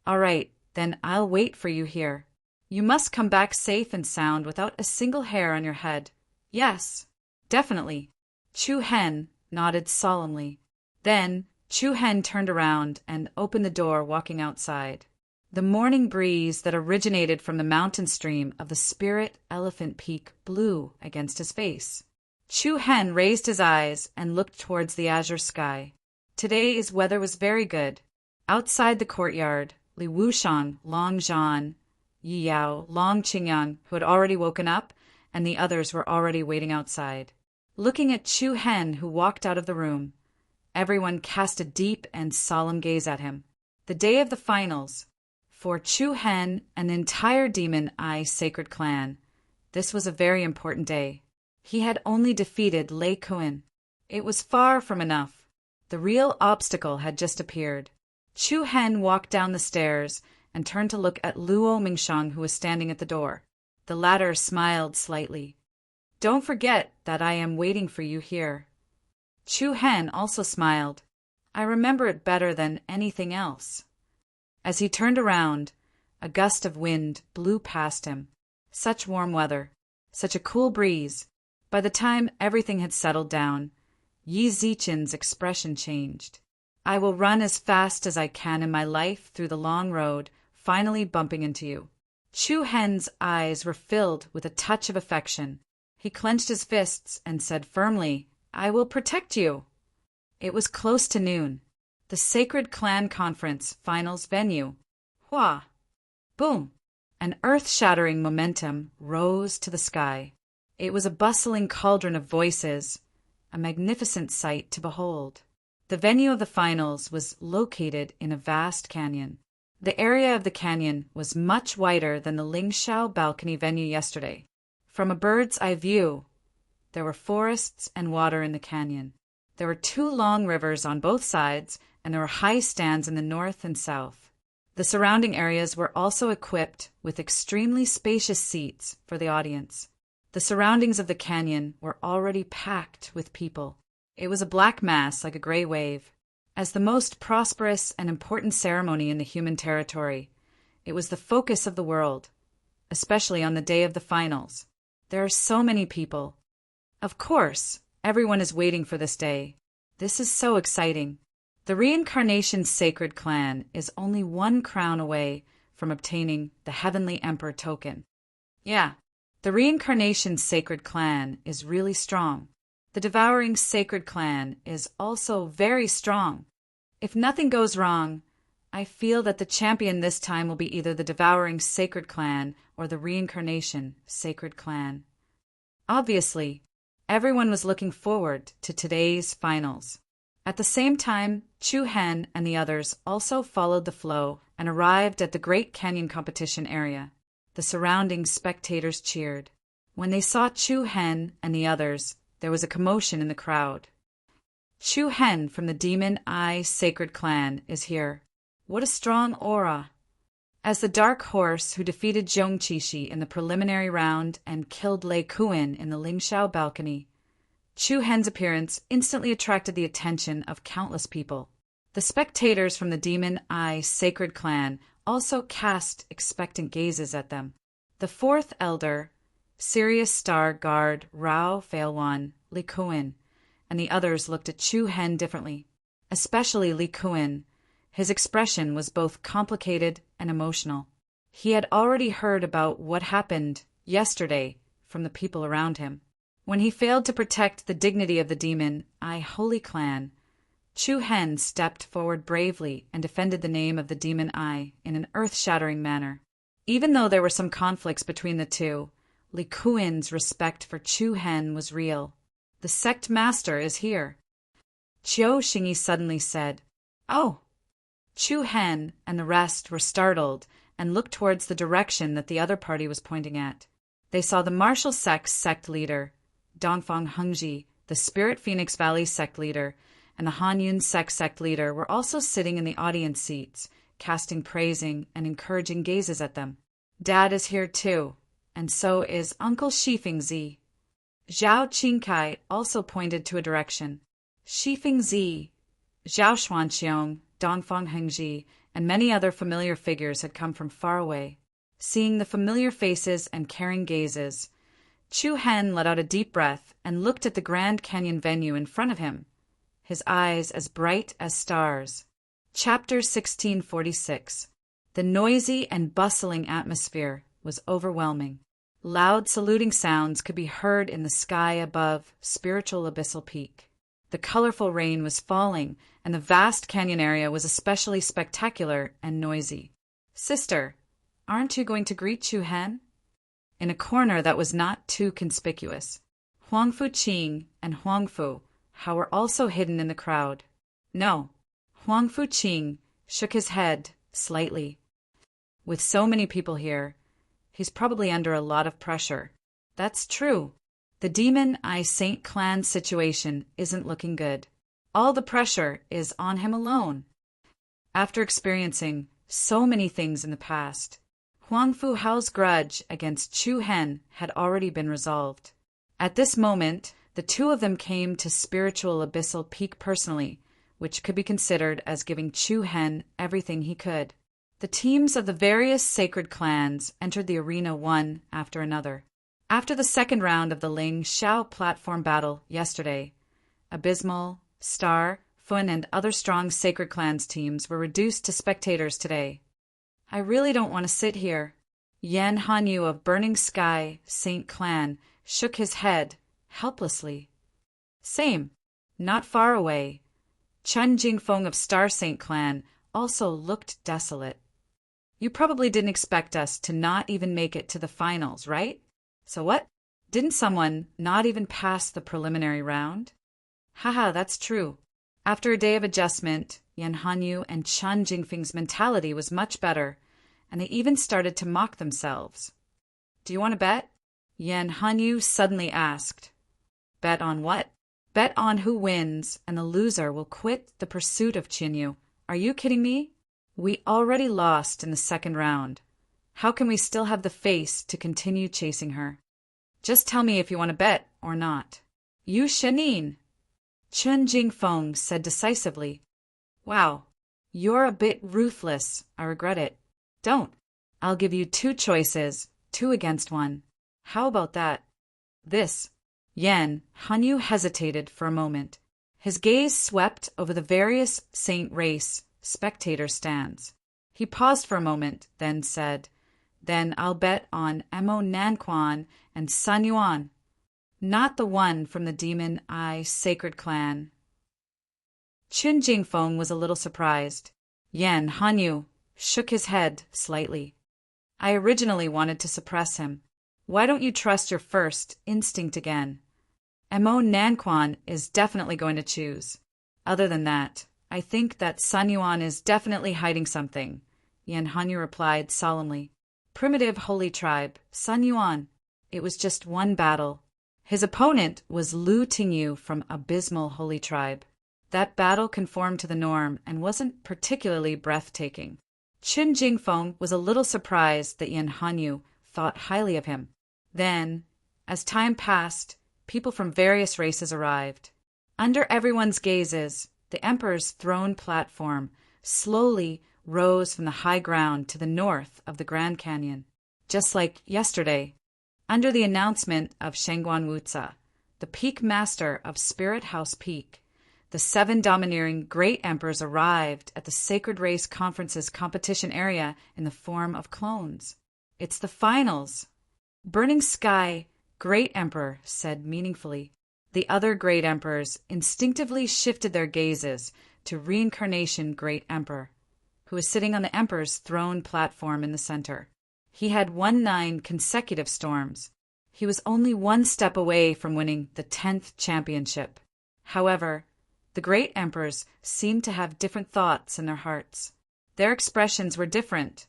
"All right, then I'll wait for you here. You must come back safe and sound without a single hair on your head." "Yes, definitely." Chu Hen nodded solemnly. Then Chu Hen turned around and opened the door, walking outside. The morning breeze that originated from the mountain stream of the Spirit Elephant Peak blew against his face. Chu Hen raised his eyes and looked towards the azure sky. Today's weather was very good. Outside the courtyard, Li Wushang, Long Zhan, Yi Yao, Long Qingyang, who had already woken up, and the others were already waiting outside. Looking at Chu Hen, who walked out of the room, everyone cast a deep and solemn gaze at him. The day of the finals. For Chu Hen and the entire Demon Eye Sacred Clan, this was a very important day. He had only defeated Lei Kuan. It was far from enough. The real obstacle had just appeared. Chu Hen walked down the stairs and turned to look at Luo Mingshang, who was standing at the door. The latter smiled slightly. "Don't forget that I am waiting for you here." Chu Hen also smiled. "I remember it better than anything else." As he turned around, a gust of wind blew past him. Such warm weather, such a cool breeze. By the time everything had settled down, Yi Zichen's expression changed. "I will run as fast as I can in my life through the long road, finally bumping into you." Chu Hen's eyes were filled with a touch of affection. He clenched his fists and said firmly, "I will protect you." It was close to noon. The Sacred Clan Conference Finals venue. Hua! Boom! An earth-shattering momentum rose to the sky. It was a bustling cauldron of voices, a magnificent sight to behold. The venue of the finals was located in a vast canyon. The area of the canyon was much wider than the Lingshao balcony venue yesterday. From a bird's eye view, there were forests and water in the canyon. There were 2 long rivers on both sides, and there were high stands in the north and south. The surrounding areas were also equipped with extremely spacious seats for the audience. The surroundings of the canyon were already packed with people. It was a black mass like a gray wave. As the most prosperous and important ceremony in the human territory, it was the focus of the world, especially on the day of the finals. There are so many people. Of course, everyone is waiting for this day. This is so exciting. The Reincarnation Sacred Clan is only 1 crown away from obtaining the Heavenly Emperor token. Yeah, the Reincarnation Sacred Clan is really strong. The Devouring Sacred Clan is also very strong. If nothing goes wrong, I feel that the champion this time will be either the Devouring Sacred Clan or the Reincarnation Sacred Clan. Obviously, everyone was looking forward to today's finals. At the same time, Chu Hen and the others also followed the flow and arrived at the Great Canyon competition area. The surrounding spectators cheered. When they saw Chu Hen and the others, there was a commotion in the crowd. Chu Hen from the Demon Eye Sacred Clan is here. What a strong aura! As the dark horse who defeated Zhong Qishi in the preliminary round and killed Lei Kuan in the Lingshao balcony, Chu Hen's appearance instantly attracted the attention of countless people. The spectators from the Demon Eye Sacred Clan also cast expectant gazes at them. The 4th elder, Sirius Star Guard Rao Failwan, Li Kuan, and the others looked at Chu Hen differently, especially Li Kuan. His expression was both complicated and emotional. He had already heard about what happened yesterday from the people around him. When he failed to protect the dignity of the Demon Eye Holy Clan, Chu Hen stepped forward bravely and defended the name of the Demon Eye in an earth-shattering manner. Even though there were some conflicts between the two, Li Kuan's respect for Chu Hen was real. "The sect master is here," Qiu Xingyi suddenly said. "Oh!" Chu Hen and the rest were startled and looked towards the direction that the other party was pointing at. They saw the martial sect leader, Dongfang Hengji, the Spirit Phoenix Valley sect leader, and the Hanyun sect leader were also sitting in the audience seats, casting praising and encouraging gazes at them. "Dad is here too, and so is Uncle Shifengzi." Zhao Qingkai also pointed to a direction. Shifengzi, Zhao Xuanqiong, Dongfang Hengji, and many other familiar figures had come from far away. Seeing the familiar faces and caring gazes, Chu Hen let out a deep breath and looked at the Grand Canyon venue in front of him, his eyes as bright as stars. Chapter 1646. The noisy and bustling atmosphere was overwhelming. Loud saluting sounds could be heard in the sky above Spiritual Abyssal Peak. The colorful rain was falling, and the vast canyon area was especially spectacular and noisy. "Sister, aren't you going to greet Chu Hen?" in a corner that was not too conspicuous. Huangfu Qing and Huangfu Hao were also hidden in the crowd. No, Huangfu Qing shook his head slightly. With so many people here, he's probably under a lot of pressure. That's true. The Demon Eye Saint clan situation isn't looking good. All the pressure is on him alone. After experiencing so many things in the past, Huangfu Hao's grudge against Chu Hen had already been resolved. At this moment, the two of them came to spiritual abyssal peak personally, which could be considered as giving Chu Hen everything he could. The teams of the various sacred clans entered the arena one after another. After the second round of the Ling Xiao platform battle yesterday, Abysmal, Star, Fun, and other strong sacred clans teams were reduced to spectators today. I really don't want to sit here. Yan Hanyu of Burning Sky Saint Clan shook his head helplessly. Same. Not far away, Chun Jingfeng of Star Saint Clan also looked desolate. You probably didn't expect us to not even make it to the finals, right? So what? Didn't someone not even pass the preliminary round? Haha, that's true. After a day of adjustment, Yan Hanyu and Chun Jingfeng's mentality was much better, and they even started to mock themselves. Do you want to bet? Yan Hanyu suddenly asked. Bet on what? Bet on who wins, and the loser will quit the pursuit of Qinyu. Are you kidding me? We already lost in the second round. How can we still have the face to continue chasing her? Just tell me if you want to bet or not. You Shenin, Chun Jingfeng said decisively. Wow, you're a bit ruthless. I regret it. Don't. I'll give you two choices, 2 against 1. How about that? This. Yan Hanyu hesitated for a moment. His gaze swept over the various Saint Race spectator stands. He paused for a moment, then said, Then I'll bet on Mo Nanquan and Sun Yuan, not the one from the Demon Eye Sacred Clan. Chun Jingfeng was a little surprised. Yan Hanyu shook his head slightly. I originally wanted to suppress him. Why don't you trust your first instinct again? Mo Nanquan is definitely going to choose. Other than that, I think that Sun Yuan is definitely hiding something, Yan Hanyu replied solemnly. Primitive holy tribe, Sun Yuan. It was just one battle. His opponent was Lu Tingyu from Abysmal Holy Tribe. That battle conformed to the norm and wasn't particularly breathtaking. Chun Jingfeng was a little surprised that Yan Hanyu thought highly of him. Then, as time passed, people from various races arrived. Under everyone's gazes, the Emperor's throne platform slowly rose from the high ground to the north of the Grand Canyon. Just like yesterday, under the announcement of Shengguan Wuzi, the peak master of Spirit House Peak, the 7 domineering great emperors arrived at the Sacred Race Conference's competition area in the form of clones. It's the finals. Burning Sky Great Emperor said meaningfully. The other great emperors instinctively shifted their gazes to Reincarnation Great Emperor, who was sitting on the Emperor's throne platform in the center. He had won 9 consecutive storms. He was only 1 step away from winning the 10th championship. However, the great emperors seemed to have different thoughts in their hearts. Their expressions were different,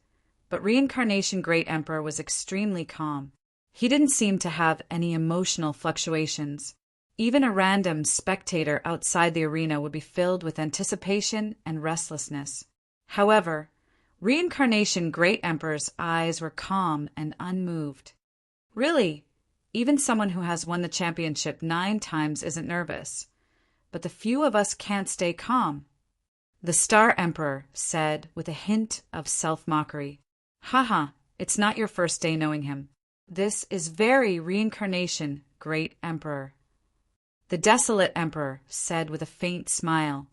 but Reincarnation Great Emperor was extremely calm. He didn't seem to have any emotional fluctuations. Even a random spectator outside the arena would be filled with anticipation and restlessness. However, Reincarnation Great Emperor's eyes were calm and unmoved. Really, even someone who has won the championship 9 times isn't nervous. But the few of us can't stay calm. The Star Emperor said with a hint of self-mockery. Haha, it's not your first day knowing him. This is very Reincarnation Great Emperor. The Desolate Emperor said with a faint smile.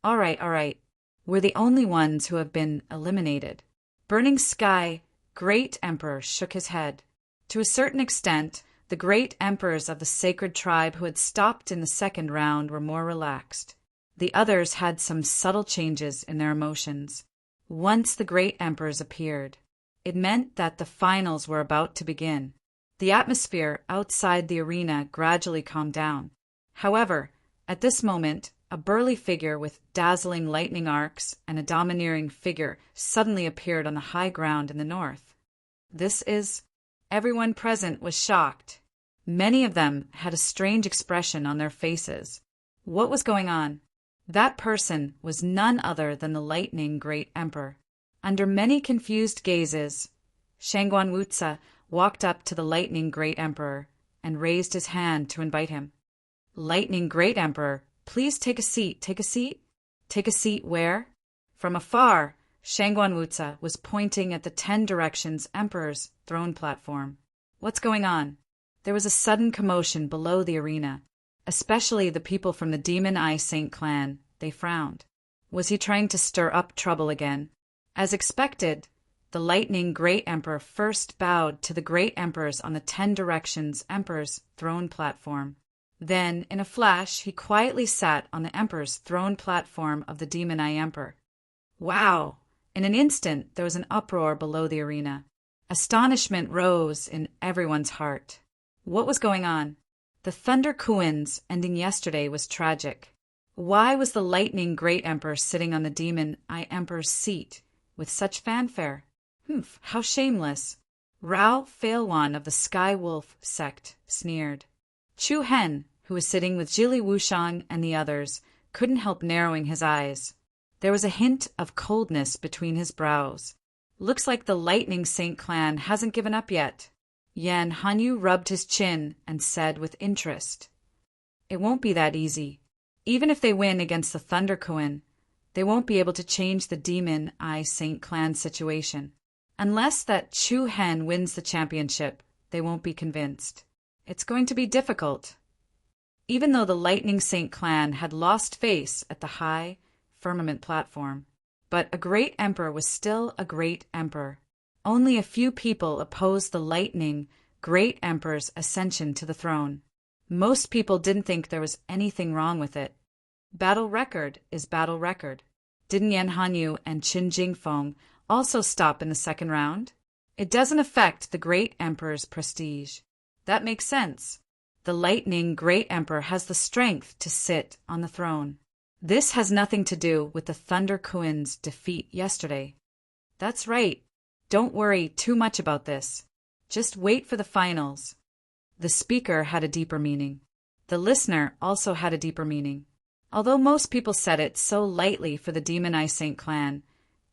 All right. We're the only ones who have been eliminated. Burning Sky Great Emperor shook his head. To a certain extent, the great emperors of the sacred tribe who had stopped in the second round were more relaxed. The others had some subtle changes in their emotions. Once the great emperors appeared, It meant that the finals were about to begin. The atmosphere outside the arena gradually calmed down. However, at this moment, a burly figure with dazzling lightning arcs and a domineering figure suddenly appeared on the high ground in the north. Everyone present was shocked. Many of them had a strange expression on their faces. What was going on? That person was none other than the lightning great emperor. Under many confused gazes, Shangguan Wuzi walked up to the lightning great emperor and raised his hand to invite him. Lightning great emperor, please take a seat, take a seat. Take a seat where? From afar, Shangguan Wuzi was pointing at the 10 Directions Emperor's throne platform. What's going on? There was a sudden commotion below the arena. Especially the people from the Demon Eye Saint clan, they frowned. Was he trying to stir up trouble again? As expected, the lightning great emperor first bowed to the great emperors on the 10 Directions Emperor's throne platform. Then, in a flash, he quietly sat on the emperor's throne platform of the Demon Eye Emperor. Wow! In an instant, there was an uproar below the arena. Astonishment rose in everyone's heart. What was going on? The Thunder Kuins ending yesterday was tragic. Why was the lightning great emperor sitting on the Demon Eye Emperor's seat with such fanfare? How shameless! Rao Failwan of the Sky Wolf sect sneered. Chu Hen, who was sitting with Jili Wushang and the others, couldn't help narrowing his eyes. There was a hint of coldness between his brows. Looks like the Lightning Saint clan hasn't given up yet. Yan Hanyu rubbed his chin and said with interest, "It won't be that easy. Even if they win against the Thunder Kuin, they won't be able to change the Demon Eye Saint clan situation. Unless that Chu Hen wins the championship, they won't be convinced. It's going to be difficult." Even though the Lightning Saint clan had lost face at the high firmament platform, but a great emperor was still a great emperor. Only a few people opposed the lightning great emperor's ascension to the throne. Most people didn't think there was anything wrong with it. Battle record is battle record. Didn't Yan Hanyu and Qin Jingfeng also stop in the second round? It doesn't affect the great emperor's prestige. That makes sense. The lightning great emperor has the strength to sit on the throne. This has nothing to do with the Thunder Kuin's defeat yesterday. That's right. Don't worry too much about this. Just wait for the finals. The speaker had a deeper meaning. The listener also had a deeper meaning. Although most people said it so lightly for the Demon Eye Saint clan,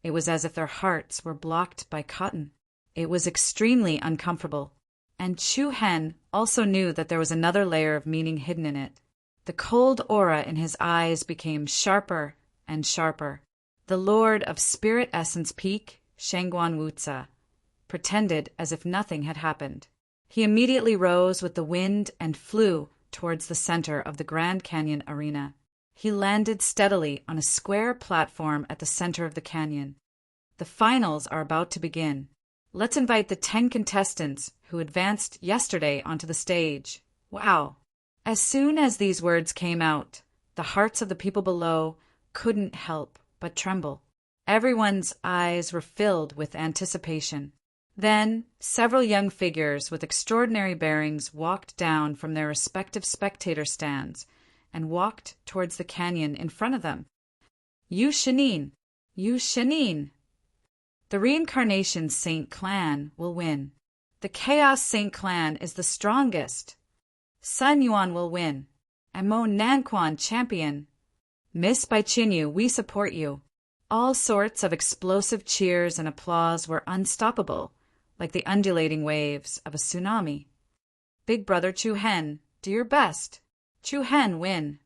it was as if their hearts were blocked by cotton. It was extremely uncomfortable. And Chu Hen also knew that there was another layer of meaning hidden in it. The cold aura in his eyes became sharper and sharper. The Lord of Spirit Essence Peak, Shangguan Wuzi, pretended as if nothing had happened. He immediately rose with the wind and flew towards the center of the Grand Canyon arena. He landed steadily on a square platform at the center of the canyon. The finals are about to begin. Let's invite the 10 contestants who advanced yesterday onto the stage. Wow! As soon as these words came out, the hearts of the people below couldn't help but tremble. Everyone's eyes were filled with anticipation. Then, several young figures with extraordinary bearings walked down from their respective spectator stands and walked towards the canyon in front of them. Yu Shinin! Yu Shinin! The Reincarnation Saint clan will win. The Chaos Saint clan is the strongest. Sun Yuan will win. And Mo Nanquan champion. Miss Bai Qinyu, we support you. All sorts of explosive cheers and applause were unstoppable, like the undulating waves of a tsunami. Big brother Chu Hen, do your best. Chu Hen win.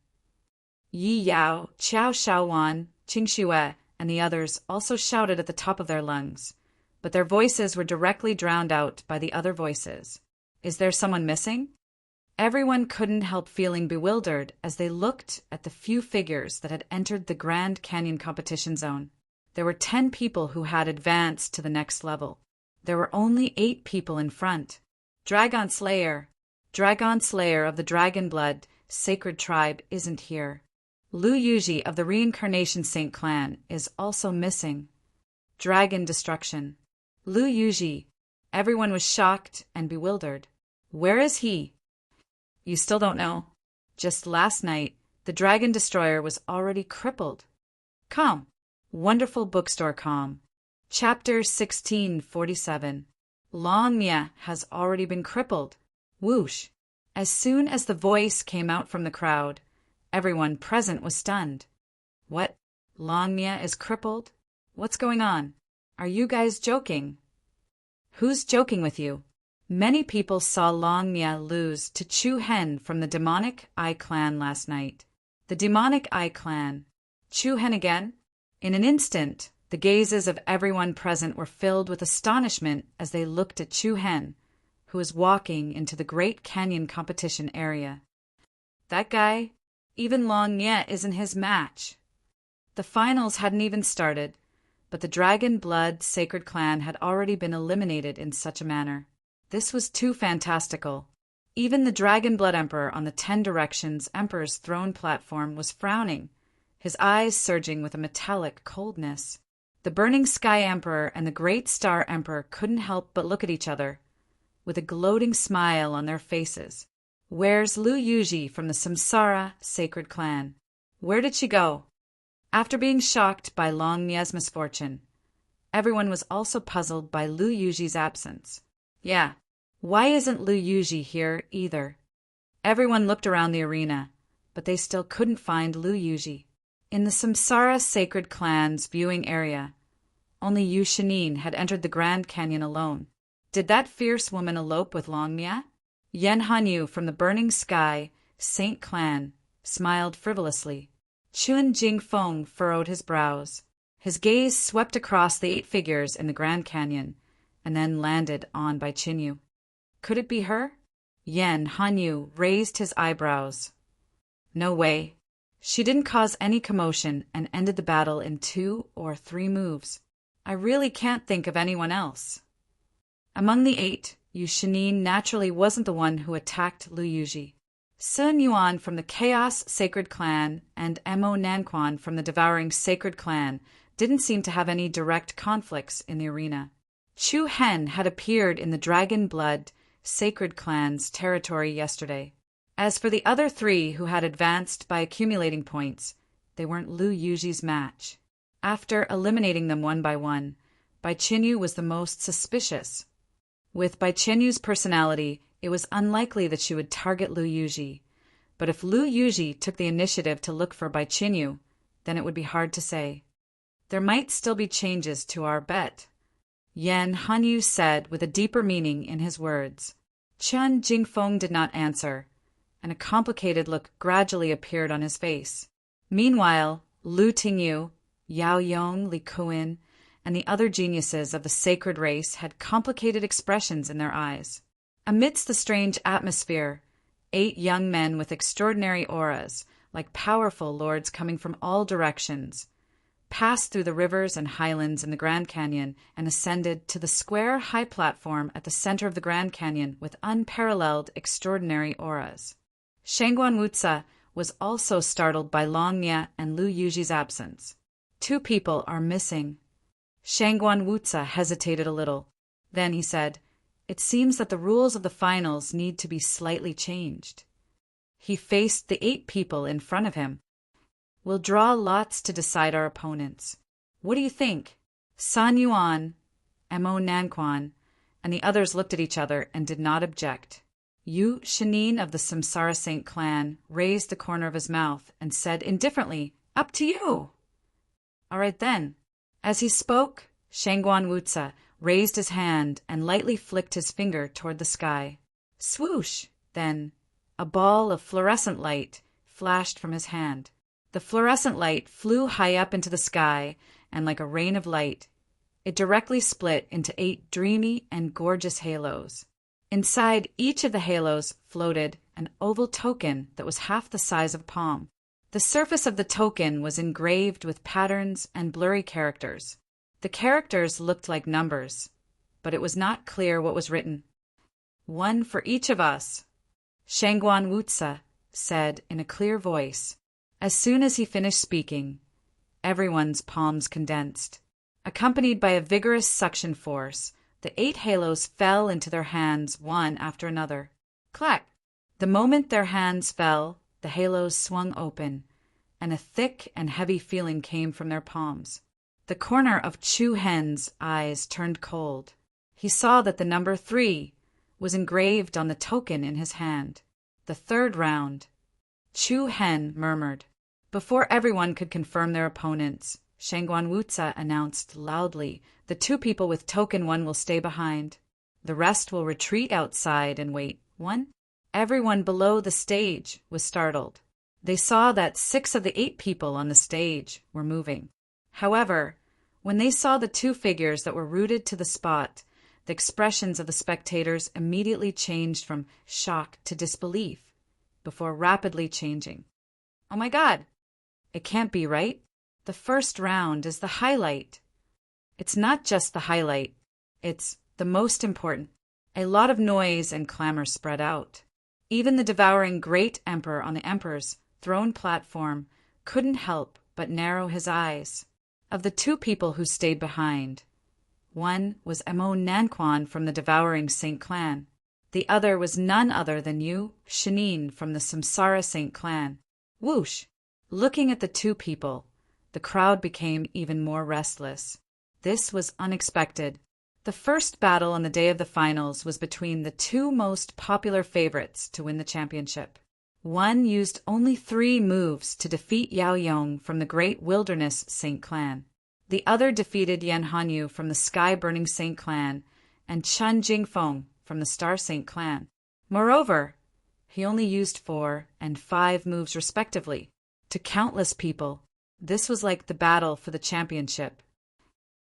Yi Yao, Qiao Shaowan, Qing Xue, and the others also shouted at the top of their lungs, but their voices were directly drowned out by the other voices. Is there someone missing? Everyone couldn't help feeling bewildered as they looked at the few figures that had entered the Grand Canyon competition zone. There were 10 people who had advanced to the next level. There were only 8 people in front. Dragon Slayer of the Dragon Blood Sacred Tribe isn't here. Lu Yuji of the Reincarnation Saint clan is also missing. Dragon Destruction. Lu Yuji. Everyone was shocked and bewildered. Where is he? You still don't know. Just last night, the Dragon Destroyer was already crippled. Calm. Wonderful bookstore calm. Chapter 1647. Long Mia has already been crippled. Whoosh. As soon as the voice came out from the crowd, everyone present was stunned. What? Long Mia is crippled? What's going on? Are you guys joking? Who's joking with you? Many people saw Long Mia lose to Chu Hen from the demonic Ai clan last night. The demonic Ai clan. Chu Hen again? In an instant, the gazes of everyone present were filled with astonishment as they looked at Chu Hen, who was walking into the Great Canyon competition area. That guy? Even Long Mia isn't his match. The finals hadn't even started, but the Dragon Blood Sacred Clan had already been eliminated in such a manner. This was too fantastical. Even the Dragon Blood Emperor on the 10 Directions Emperor's throne platform was frowning, his eyes surging with a metallic coldness. The Burning Sky Emperor and the Great Star Emperor couldn't help but look at each other, with a gloating smile on their faces. Where's Lu Yuji from the Samsara Sacred Clan? Where did she go? After being shocked by Long Mia's misfortune, everyone was also puzzled by Lu Yuji's absence. Yeah, why isn't Lu Yuji here either? Everyone looked around the arena, but they still couldn't find Lu Yuji. In the Samsara Sacred Clan's viewing area, only Yu Shinin had entered the Grand Canyon alone. Did that fierce woman elope with Long Mia? Yen Hanyu from the Burning Sky Saint Clan smiled frivolously. Chun Jingfeng furrowed his brows. His gaze swept across the 8 figures in the Grand Canyon, and then landed on Bai Qinyu. Could it be her? Yen Hanyu raised his eyebrows. No way. She didn't cause any commotion and ended the battle in 2 or 3 moves. I really can't think of anyone else. Among the 8, Yu Shinin naturally wasn't the one who attacked Lu Yuji. Sun Yuan from the Chaos Sacred Clan and Mo Nanquan from the Devouring Sacred Clan didn't seem to have any direct conflicts in the arena. Chu Hen had appeared in the Dragon Blood Sacred Clan's territory yesterday. As for the other 3 who had advanced by accumulating points, they weren't Lu Yuji's match. After eliminating them one by one, Bai Qinyu was the most suspicious. With Bai Qinyu's personality, it was unlikely that she would target Lu Yuji, but if Lu Yuji took the initiative to look for Bai Qinyu, then it would be hard to say. There might still be changes to our bet. Yen Hanyu said with a deeper meaning in his words. Chun Jingfeng did not answer, and a complicated look gradually appeared on his face. Meanwhile, Lu Tingyu, Yao Yong, Li Kuan, and the other geniuses of the sacred race had complicated expressions in their eyes. Amidst the strange atmosphere, 8 young men with extraordinary auras, like powerful lords coming from all directions, passed through the rivers and highlands in the Grand Canyon and ascended to the square high platform at the center of the Grand Canyon with unparalleled extraordinary auras. Shangguan Wuzi was also startled by Long Mia and Lu Yuji's absence. 2 people are missing. Shangguan Wuzi hesitated a little. Then he said, "It seems that the rules of the finals need to be slightly changed." He faced the 8 people in front of him. "We'll draw lots to decide our opponents. What do you think?" San Yuan, Mo Nanquan, and the others looked at each other and did not object. Yu Shinin of the Samsara Saint Clan raised the corner of his mouth and said indifferently, "Up to you." "All right then." As he spoke, Shangguan Wuzi raised his hand and lightly flicked his finger toward the sky. Swoosh! Then, a ball of fluorescent light flashed from his hand. The fluorescent light flew high up into the sky, and like a rain of light, it directly split into 8 dreamy and gorgeous halos. Inside each of the halos floated an oval token that was half the size of a palm. The surface of the token was engraved with patterns and blurry characters. The characters looked like numbers, but it was not clear what was written. "One for each of us," Shangguan Wuzi said in a clear voice. As soon as he finished speaking, everyone's palms condensed. Accompanied by a vigorous suction force, the 8 halos fell into their hands one after another. Clack! The moment their hands fell, the halos swung open, and a thick and heavy feeling came from their palms. The corner of Chu Hen's eyes turned cold. He saw that the number 3 was engraved on the token in his hand. The 3rd round. Chu Hen murmured. Before everyone could confirm their opponents, Shangguan Wuzi announced loudly, "The 2 people with token 1 will stay behind. The rest will retreat outside and wait." 1. Everyone below the stage was startled. They saw that 6 of the 8 people on the stage were moving. However, when they saw the 2 figures that were rooted to the spot, the expressions of the spectators immediately changed from shock to disbelief, before rapidly changing. "Oh my God! It can't be right. The first round is the highlight." It's not just the highlight. It's the most important. A lot of noise and clamor spread out. Even the devouring great emperor on the emperor's throne platform couldn't help but narrow his eyes. Of the 2 people who stayed behind, one was Emo Nanquan from the devouring Saint clan. The other was none other than Yu Shinin from the Samsara Saint clan. Whoosh! Looking at the 2 people, the crowd became even more restless. This was unexpected. The first battle on the day of the finals was between the 2 most popular favorites to win the championship. One used only 3 moves to defeat Yao Yong from the Great Wilderness Saint clan. The other defeated Yan Hanyu from the Sky Burning Saint clan and Chun Jingfeng from the Star Saint clan. Moreover, he only used 4 and 5 moves respectively. To countless people, this was like the battle for the championship.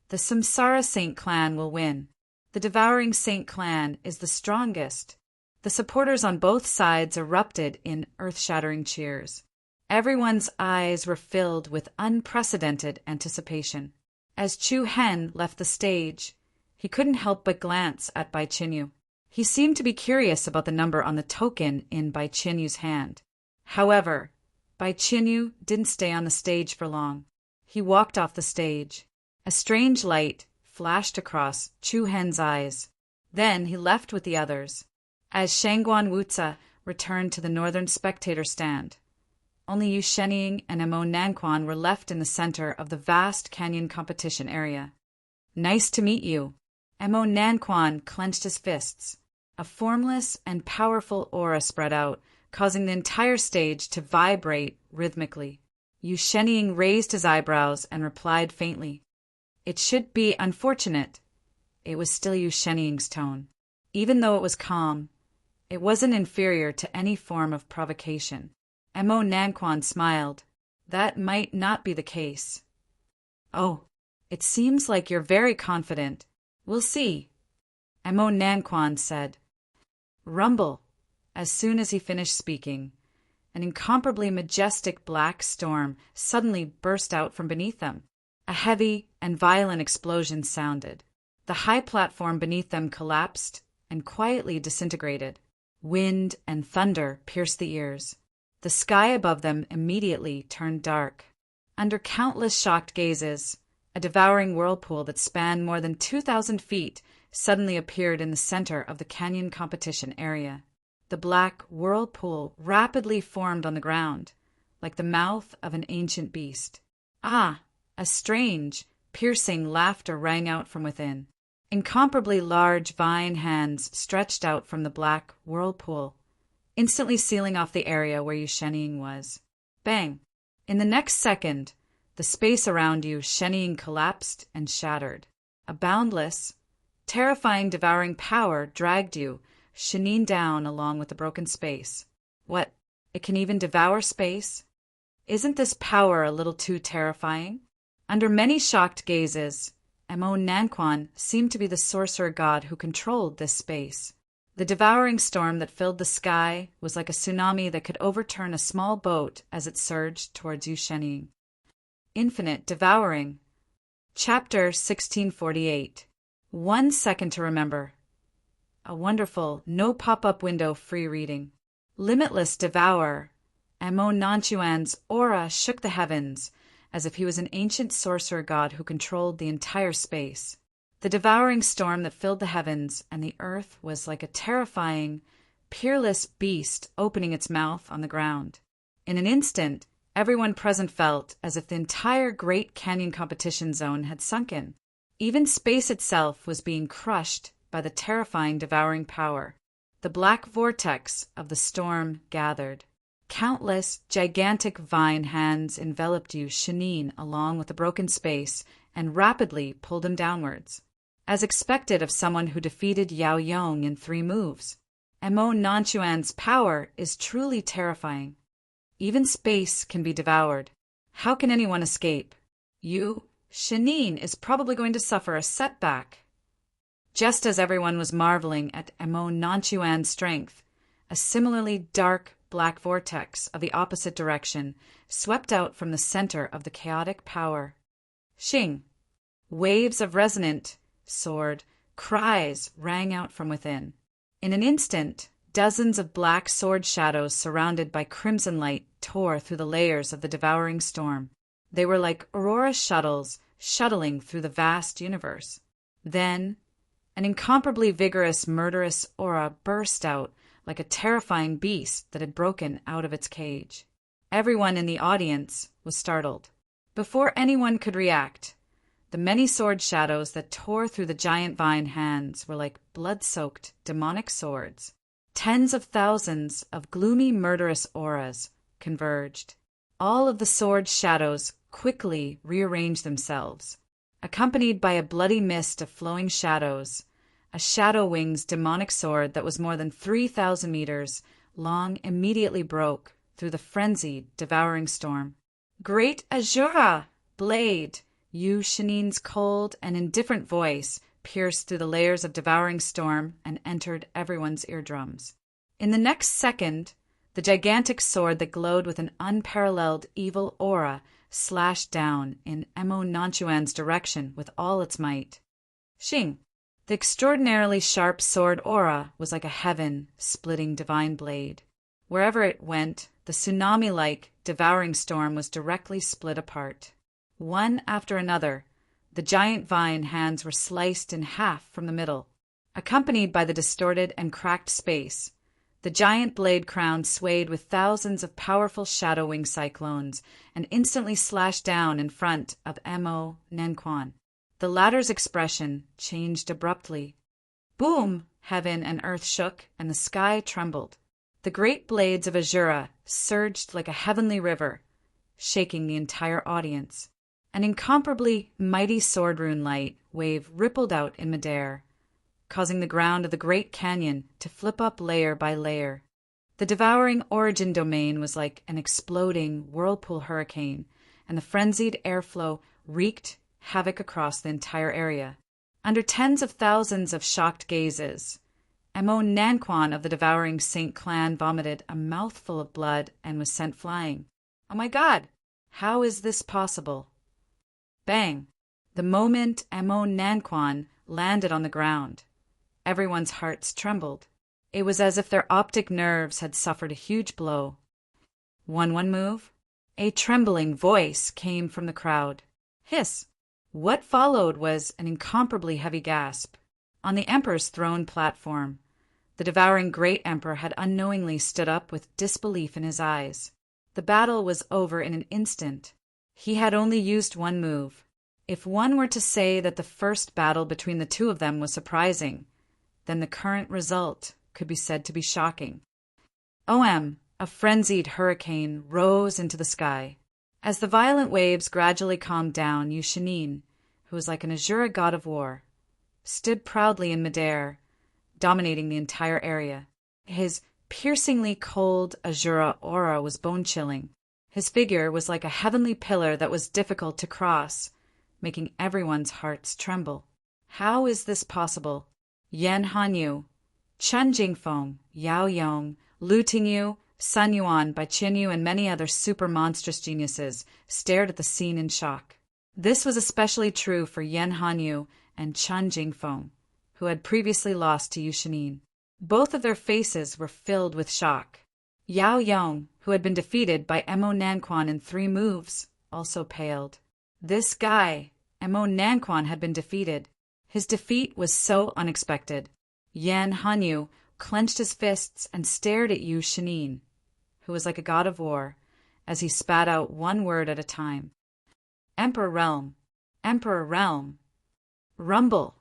The Samsara Saint clan will win. The Devouring Saint clan is the strongest. The supporters on both sides erupted in earth-shattering cheers. Everyone's eyes were filled with unprecedented anticipation. As Chu Hen left the stage, he couldn't help but glance at Bai Qinyu. He seemed to be curious about the number on the token in Bai Qinyu's hand. However, Bai Qinyu didn't stay on the stage for long. He walked off the stage. A strange light flashed across Chu Hen's eyes. Then he left with the others. As Shangguan Wuzi returned to the northern spectator stand, only Yu Shenying and Emo Nanquan were left in the center of the vast canyon competition area. "Nice to meet you." Emo Nanquan clenched his fists. A formless and powerful aura spread out, causing the entire stage to vibrate rhythmically. Yu Shenying raised his eyebrows and replied faintly. "It should be unfortunate." It was still Yu Shenying's tone. Even though it was calm, it wasn't inferior to any form of provocation. Emo Nanquan smiled. "That might not be the case." "Oh, it seems like you're very confident. We'll see," Emo Nanquan said. Rumble. As soon as he finished speaking, an incomparably majestic black storm suddenly burst out from beneath them. A heavy and violent explosion sounded. The high platform beneath them collapsed and quietly disintegrated. Wind and thunder pierced the ears. The sky above them immediately turned dark. Under countless shocked gazes, a devouring whirlpool that spanned more than 2,000 feet suddenly appeared in the center of the canyon competition area. The black whirlpool rapidly formed on the ground, like the mouth of an ancient beast. Ah! A strange, piercing laughter rang out from within. Incomparably large vine hands stretched out from the black whirlpool, instantly sealing off the area where Yu Shenying was. Bang! In the next second, the space around Yu Shenying collapsed and shattered. A boundless, terrifying devouring power dragged Yu Shenying down along with the broken space. What? It can even devour space? Isn't this power a little too terrifying? Under many shocked gazes, Emo Nanquan seemed to be the sorcerer god who controlled this space. The devouring storm that filled the sky was like a tsunami that could overturn a small boat as it surged towards Yu Shenying. Infinite Devouring. Chapter 1648. 1 second to remember. A wonderful, no pop-up window free reading. Limitless Devour. Emo Nanquan's aura shook the heavens, as if he was an ancient sorcerer god who controlled the entire space. The devouring storm that filled the heavens and the earth was like a terrifying, peerless beast opening its mouth on the ground. In an instant, everyone present felt as if the entire Great Canyon competition zone had sunken. Even space itself was being crushed by the terrifying devouring power. The black vortex of the storm gathered. Countless, gigantic vine hands enveloped Yu Shanin along with the broken space and rapidly pulled him downwards. As expected of someone who defeated Yao Yong in 3 moves, Mo Nanchuan's power is truly terrifying. Even space can be devoured. How can anyone escape? Yu Shanin is probably going to suffer a setback. Just as everyone was marveling at Mo Nanchuan's strength, a similarly dark black vortex of the opposite direction swept out from the center of the chaotic power. Xing! Waves of resonant, sword, cries rang out from within. In an instant, dozens of black sword shadows surrounded by crimson light tore through the layers of the devouring storm. They were like aurora shuttles shuttling through the vast universe. Then, an incomparably vigorous, murderous aura burst out like a terrifying beast that had broken out of its cage. Everyone in the audience was startled. Before anyone could react, the many sword shadows that tore through the giant vine hands were like blood-soaked, demonic swords. Tens of thousands of gloomy, murderous auras converged. All of the sword shadows quickly rearranged themselves. Accompanied by a bloody mist of flowing shadows, a Shadow Wing's demonic sword that was more than 3,000 meters long immediately broke through the frenzied, devouring storm. Great Azura! Blade! Yu Shanin's cold and indifferent voice pierced through the layers of devouring storm and entered everyone's eardrums. In the next second, the gigantic sword that glowed with an unparalleled evil aura slashed down in Mo Nanchuan's direction with all its might. Xing! The extraordinarily sharp sword aura was like a heaven-splitting divine blade. Wherever it went, the tsunami-like devouring storm was directly split apart. One after another, the giant vine hands were sliced in half from the middle. Accompanied by the distorted and cracked space, the giant blade crown swayed with thousands of powerful shadow wing cyclones and instantly slashed down in front of Mo Nanquan. The latter's expression changed abruptly. Boom! Heaven and earth shook, and the sky trembled. The great blades of Azura surged like a heavenly river, shaking the entire audience. An incomparably mighty sword rune light wave rippled out in midair, causing the ground of the Great Canyon to flip up layer by layer. The devouring origin domain was like an exploding whirlpool hurricane, and the frenzied airflow wreaked havoc across the entire area. Under tens of thousands of shocked gazes, Mo Nanquan of the devouring Saint Clan vomited a mouthful of blood and was sent flying. Oh my God! How is this possible? Bang! The moment Mo Nanquan landed on the ground, everyone's hearts trembled. It was as if their optic nerves had suffered a huge blow. One move? A trembling voice came from the crowd. Hiss! What followed was an incomparably heavy gasp. On the Emperor's throne platform, the devouring Great Emperor had unknowingly stood up with disbelief in his eyes. The battle was over in an instant. He had only used one move. If one were to say that the first battle between the two of them was surprising, then the current result could be said to be shocking. A frenzied hurricane rose into the sky. As the violent waves gradually calmed down, Yu Shanin, who was like an Azura god of war, stood proudly in midair, dominating the entire area. His piercingly cold Azura aura was bone-chilling. His figure was like a heavenly pillar that was difficult to cross, making everyone's hearts tremble. How is this possible? Yan Hanyu, Chen Jingfeng, Yao Yong, Lu Tingyu, Sun Yuan, Bai Qinyu, and many other super monstrous geniuses stared at the scene in shock. This was especially true for Yan Hanyu and Chen Jingfeng, who had previously lost to Yu Shanin. Both of their faces were filled with shock. Yao Yong, who had been defeated by Mo Nanquan in 3 moves, also paled. This guy, Mo Nanquan, had been defeated. His defeat was so unexpected. Yan Hanyu clenched his fists and stared at Yu Shinin, who was like a god of war, as he spat out one word at a time. Emperor Realm! Emperor Realm! Rumble!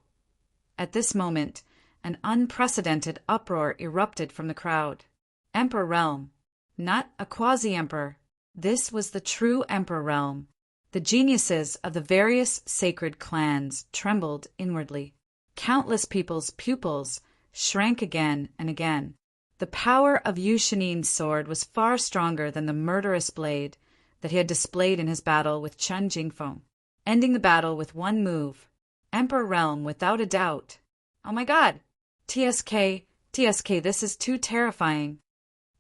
At this moment, an unprecedented uproar erupted from the crowd. Emperor Realm! Not a quasi-emperor. This was the true Emperor Realm. The geniuses of the various sacred clans trembled inwardly. Countless people's pupils shrank again and again. The power of Yu Shinin's sword was far stronger than the murderous blade that he had displayed in his battle with Chen Jingfeng, ending the battle with one move. Emperor Realm, without a doubt. Oh my god! TSK, this is too terrifying.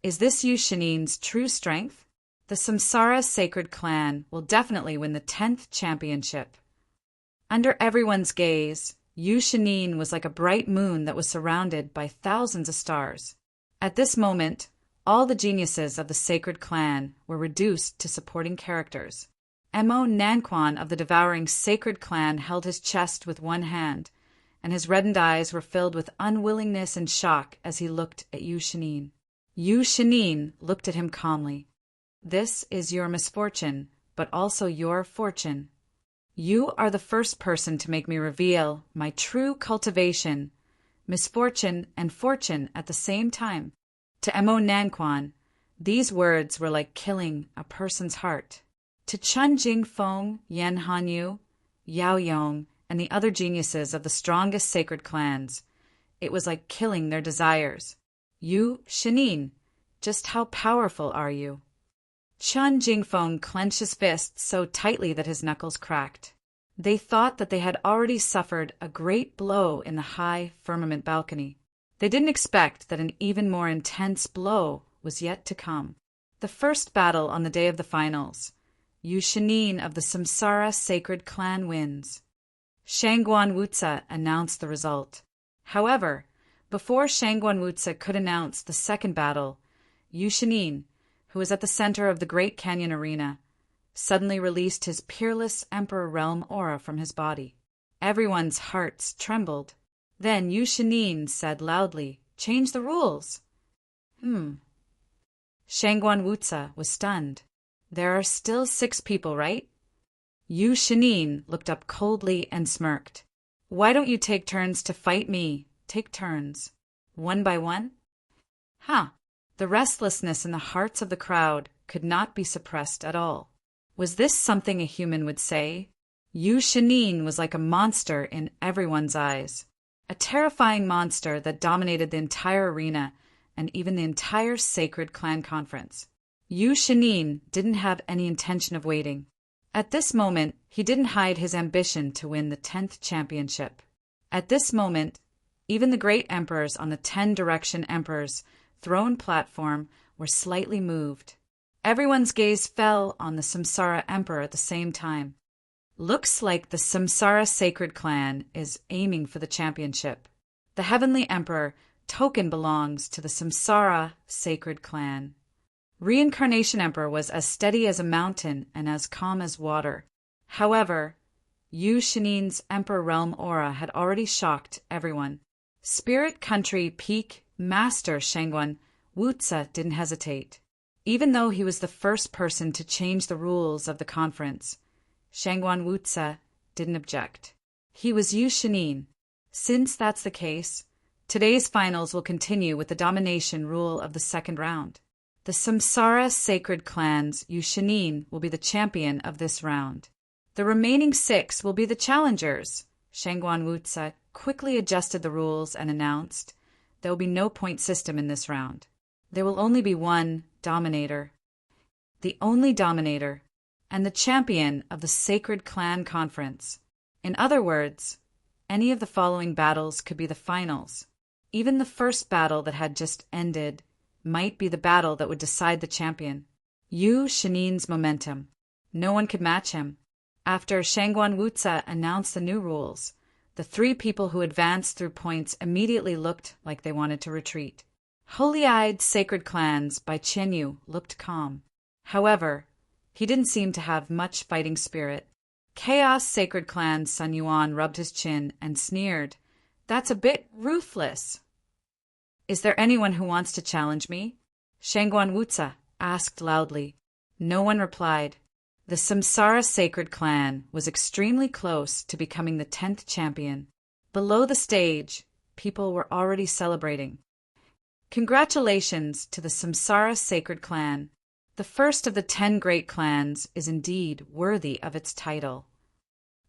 Is this Yu Shinin's true strength? The Samsara Sacred Clan will definitely win the 10th championship. Under everyone's gaze, Yu Shinin was like a bright moon that was surrounded by thousands of stars. At this moment, all the geniuses of the Sacred Clan were reduced to supporting characters. Mo Nanquan of the Devouring Sacred Clan held his chest with one hand, and his reddened eyes were filled with unwillingness and shock as he looked at Yu Shinin. Yu Shinin looked at him calmly. This is your misfortune, but also your fortune. You are the first person to make me reveal my true cultivation, misfortune and fortune at the same time. To Mo Nanquan, these words were like killing a person's heart. To Chen Jingfeng, Yan Hanyu, Yao Yong, and the other geniuses of the strongest sacred clans, it was like killing their desires. Yu Shinin, just how powerful are you? Chen Jingfeng clenched his fists so tightly that his knuckles cracked. They thought that they had already suffered a great blow in the high firmament balcony. They didn't expect that an even more intense blow was yet to come. The first battle on the day of the finals. Yu Shinin of the Samsara Sacred Clan wins. Shangguan Wutze announced the result. However, before Shangguan Wutze could announce the second battle, Yu Shinin, who was at the center of the Great Canyon Arena, suddenly released his peerless Emperor Realm aura from his body. Everyone's hearts trembled. Then Yu Shinin said loudly, "Change the rules." Shangguan Wutze was stunned. There are still 6 people, right? Yu Shinin looked up coldly and smirked. Why don't you take turns to fight me? Take turns. One by one? The restlessness in the hearts of the crowd could not be suppressed at all. Was this something a human would say? Yu Shinin was like a monster in everyone's eyes. A terrifying monster that dominated the entire arena and even the entire Sacred Clan Conference. Yu Shinin didn't have any intention of waiting. At this moment, he didn't hide his ambition to win the 10th championship. At this moment, even the great emperors on the 10 Direction Emperor's throne platform were slightly moved. Everyone's gaze fell on the Samsara Emperor at the same time. Looks like the Samsara Sacred Clan is aiming for the championship. The Heavenly Emperor token belongs to the Samsara Sacred Clan. Reincarnation Emperor was as steady as a mountain and as calm as water. However, Yu Shinin's Emperor Realm aura had already shocked everyone. Spirit Country Peak Master Shangguan Wutze didn't hesitate. Even though he was the first person to change the rules of the conference, Shangguan Wutze didn't object. He was Yu Shinin. Since that's the case, today's finals will continue with the domination rule of the second round. The Samsara Sacred Clan's Yu Shinin will be the champion of this round. The remaining 6 will be the challengers. Shangguan Wutze quickly adjusted the rules and announced, there will be no point system in this round. There will only be one dominator. The only dominator, and the champion of the Sacred Clan Conference. In other words, any of the following battles could be the finals. Even the first battle that had just ended might be the battle that would decide the champion. Yu Shinin's momentum. No one could match him. After Shangguan Wutze announced the new rules, the 3 people who advanced through points immediately looked like they wanted to retreat. Holy-Eyed Sacred Clans by Chen Yu looked calm. However, He didn't seem to have much fighting spirit. Chaos Sacred Clan's Sun Yuan rubbed his chin and sneered. That's a bit ruthless. Is there anyone who wants to challenge me? Shangguan Wutsa asked loudly. No one replied. The Samsara Sacred Clan was extremely close to becoming the 10th champion. Below the stage, people were already celebrating. Congratulations to the Samsara Sacred Clan. The first of the 10 great clans is indeed worthy of its title.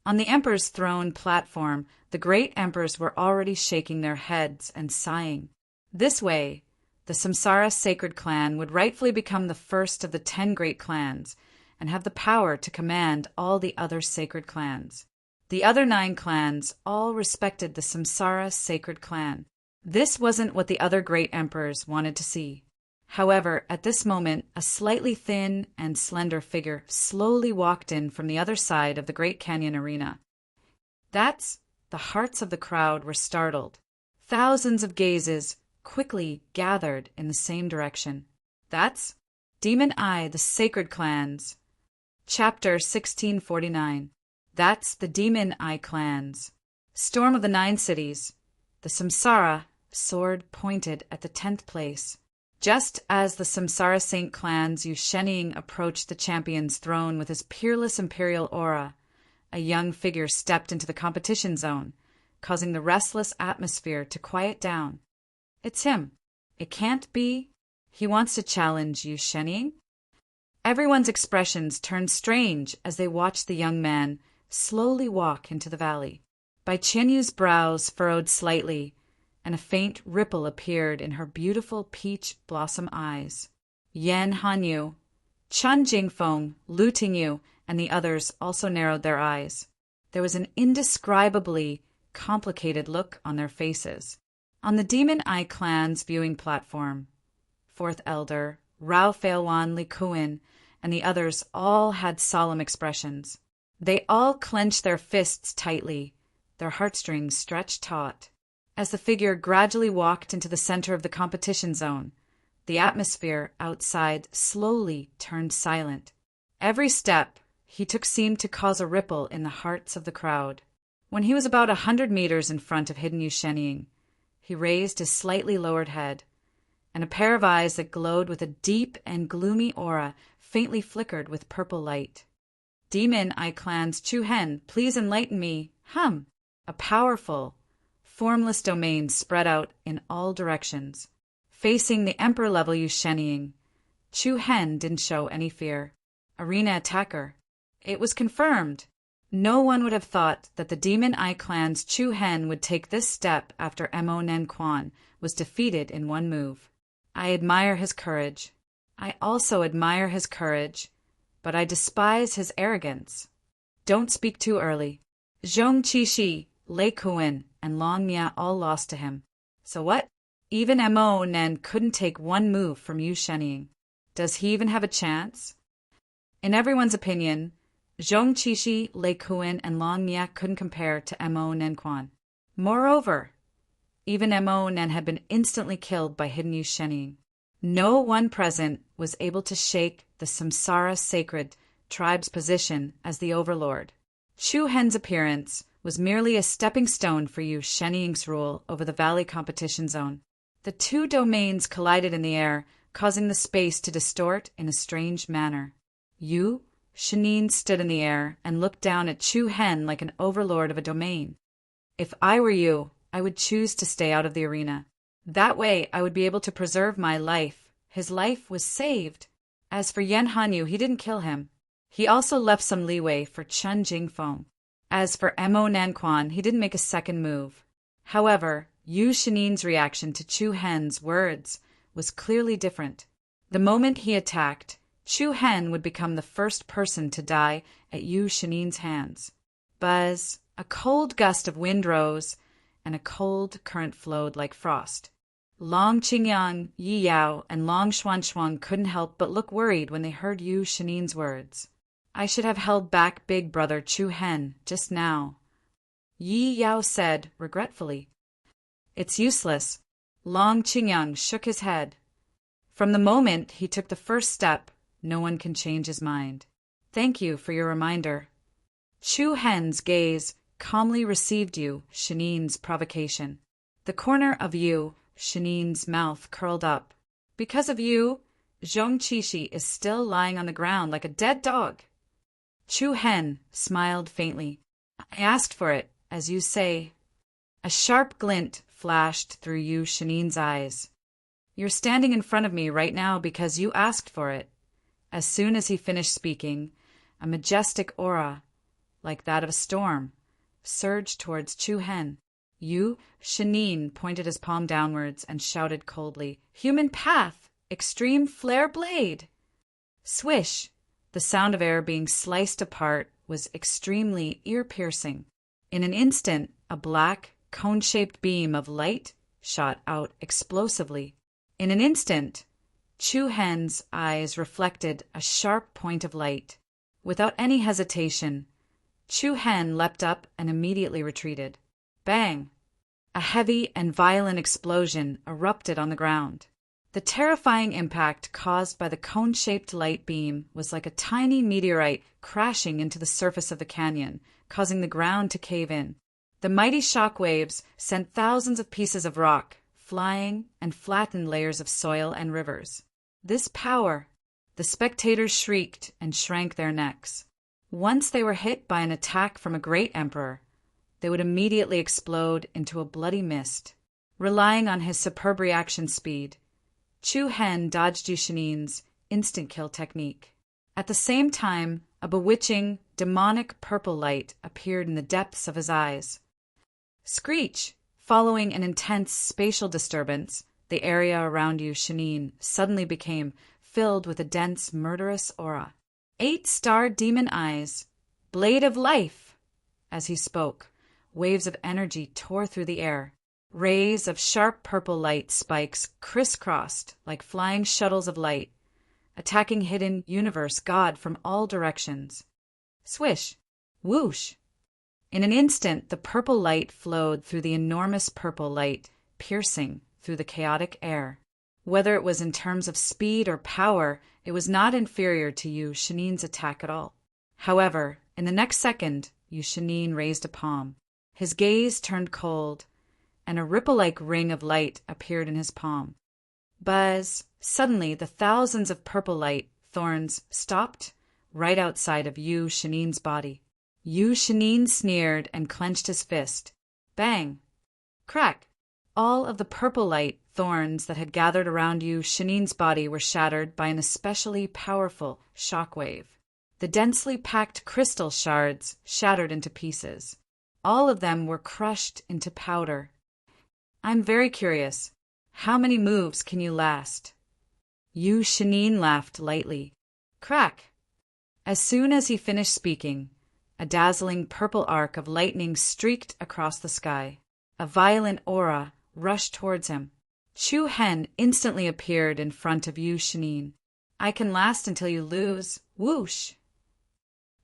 On the Emperor's throne platform, the great emperors were already shaking their heads and sighing. This way, the Samsara Sacred Clan would rightfully become the first of the 10 great clans and have the power to command all the other sacred clans. The other 9 clans all respected the Samsara Sacred Clan. This wasn't what the other great emperors wanted to see. However, at this moment, a slightly thin and slender figure slowly walked in from the other side of the Great Canyon arena. The hearts of the crowd were startled. Thousands of gazes quickly gathered in the same direction. That's Demon Eye, the Sacred Clans. Chapter 1649. That's the Demon Eye Clans. Storm of the 9 Cities. The Samsara, sword pointed at the 10th place. Just as the Samsara Saint Clan's Yu Shenying approached the champion's throne with his peerless imperial aura, a young figure stepped into the competition zone, causing the restless atmosphere to quiet down. It's him. It can't be. He wants to challenge Yu Shenying? Everyone's expressions turned strange as they watched the young man slowly walk into the valley. Bai Qianyu's brows furrowed slightly, and a faint ripple appeared in her beautiful peach blossom eyes. Yan Hanyu, Chun Jingfeng, Lu Tingyu, and the others also narrowed their eyes. There was an indescribably complicated look on their faces. On the Demon Eye Clan's viewing platform, 4th Elder, Rao Feilwan Li Kuin, and the others all had solemn expressions. They all clenched their fists tightly, their heartstrings stretched taut. As the figure gradually walked into the center of the competition zone, the atmosphere outside slowly turned silent. Every step he took seemed to cause a ripple in the hearts of the crowd. When he was about 100 meters in front of hidden Yu Shenying, he raised his slightly lowered head, and a pair of eyes that glowed with a deep and gloomy aura faintly flickered with purple light. Demon Eye Clan's Chu Hen, please enlighten me. A powerful, formless domain spread out in all directions. Facing the emperor-level Yu Shenying, Chu Hen didn't show any fear. Arena attacker. It was confirmed. No one would have thought that the Demon Eye Clan's Chu Hen would take this step after Mo Nen Quan was defeated in one move. I admire his courage. I also admire his courage, but I despise his arrogance. Don't speak too early. Zhong Qixi, Lei Kuin, and Long Nia all lost to him. So what? Even Mo Nen couldn't take one move from Yu Shenying. Does he even have a chance? In everyone's opinion, Zhong Qixi, Lei Kuin, and Long Nia couldn't compare to Mo Nen Quan. Moreover, even Mo Nen had been instantly killed by hidden Yu Shenying. No one present was able to shake the Samsara Sacred Tribe's position as the overlord. Chu Hen's appearance was merely a stepping stone for Yu Shenying's rule over the valley competition zone. The two domains collided in the air, causing the space to distort in a strange manner. Yu Shenying stood in the air and looked down at Chu Hen like an overlord of a domain. If I were you, I would choose to stay out of the arena. That way I would be able to preserve my life. His life was saved. As for Yan Hanyu, he didn't kill him. He also left some leeway for Chun Jingfeng. As for Mo Nen Quan, he didn't make a second move. However, Yu Shenying's reaction to Chu Hen's words was clearly different. The moment he attacked, Chu Hen would become the first person to die at Yu Shenying's hands. Buzz, a cold gust of wind rose, and a cold current flowed like frost. Long Qingyang, Yi Yao, and Long Xuanshuang couldn't help but look worried when they heard Yu Shenying's words. I should have held back big brother Chu Hen just now, Yi Yao said regretfully. It's useless. Long Qingyang shook his head. From the moment he took the first step, no one can change his mind. Thank you for your reminder. Chu Hen's gaze calmly received Yu Shanine's provocation. The corner of Yu Shanine's mouth curled up. Because of you, Zhong Qishi is still lying on the ground like a dead dog. Chu Hen smiled faintly. I asked for it, as you say. A sharp glint flashed through Yu Shanine's eyes. You're standing in front of me right now because you asked for it. As soon as he finished speaking, a majestic aura, like that of a storm, surged towards Chu Hen. Yu Shanine pointed his palm downwards and shouted coldly, Human path! Extreme flare blade! Swish! The sound of air being sliced apart was extremely ear-piercing. In an instant, a black, cone-shaped beam of light shot out explosively. In an instant, Chu Hen's eyes reflected a sharp point of light. Without any hesitation, Chu Hen leapt up and immediately retreated. Bang! A heavy and violent explosion erupted on the ground. The terrifying impact caused by the cone-shaped light beam was like a tiny meteorite crashing into the surface of the canyon, causing the ground to cave in. The mighty shock waves sent thousands of pieces of rock flying and flattened layers of soil and rivers. This power, the spectators shrieked and shrank their necks. Once they were hit by an attack from a great emperor, they would immediately explode into a bloody mist. Relying on his superb reaction speed, Chu Hen dodged Yu Shanine's instant kill technique. At the same time, a bewitching, demonic purple light appeared in the depths of his eyes. Screech! Following an intense spatial disturbance, the area around Yu Shanine suddenly became filled with a dense, murderous aura. 8-star demon eyes! Blade of life! As he spoke, waves of energy tore through the air. Rays of sharp purple light spikes crisscrossed like flying shuttles of light, attacking hidden universe God from all directions. Swish! Whoosh! In an instant, the purple light flowed through the enormous purple light, piercing through the chaotic air. Whether it was in terms of speed or power, it was not inferior to Yu Shanine's attack at all. However, in the next second, Yu Shanine raised a palm. His gaze turned cold, and a ripple-like ring of light appeared in his palm. Buzz! Suddenly, the thousands of purple light thorns stopped right outside of Yu Shanine's body. Yu Shanine sneered and clenched his fist. Bang! Crack! All of the purple light thorns that had gathered around Yu Shanine's body were shattered by an especially powerful shockwave. The densely packed crystal shards shattered into pieces. All of them were crushed into powder. I'm very curious. How many moves can you last? Yu Shanine laughed lightly. Crack! As soon as he finished speaking, a dazzling purple arc of lightning streaked across the sky. A violent aura rushed towards him. Chu Hen instantly appeared in front of Yu Shanine. I can last until you lose. Whoosh!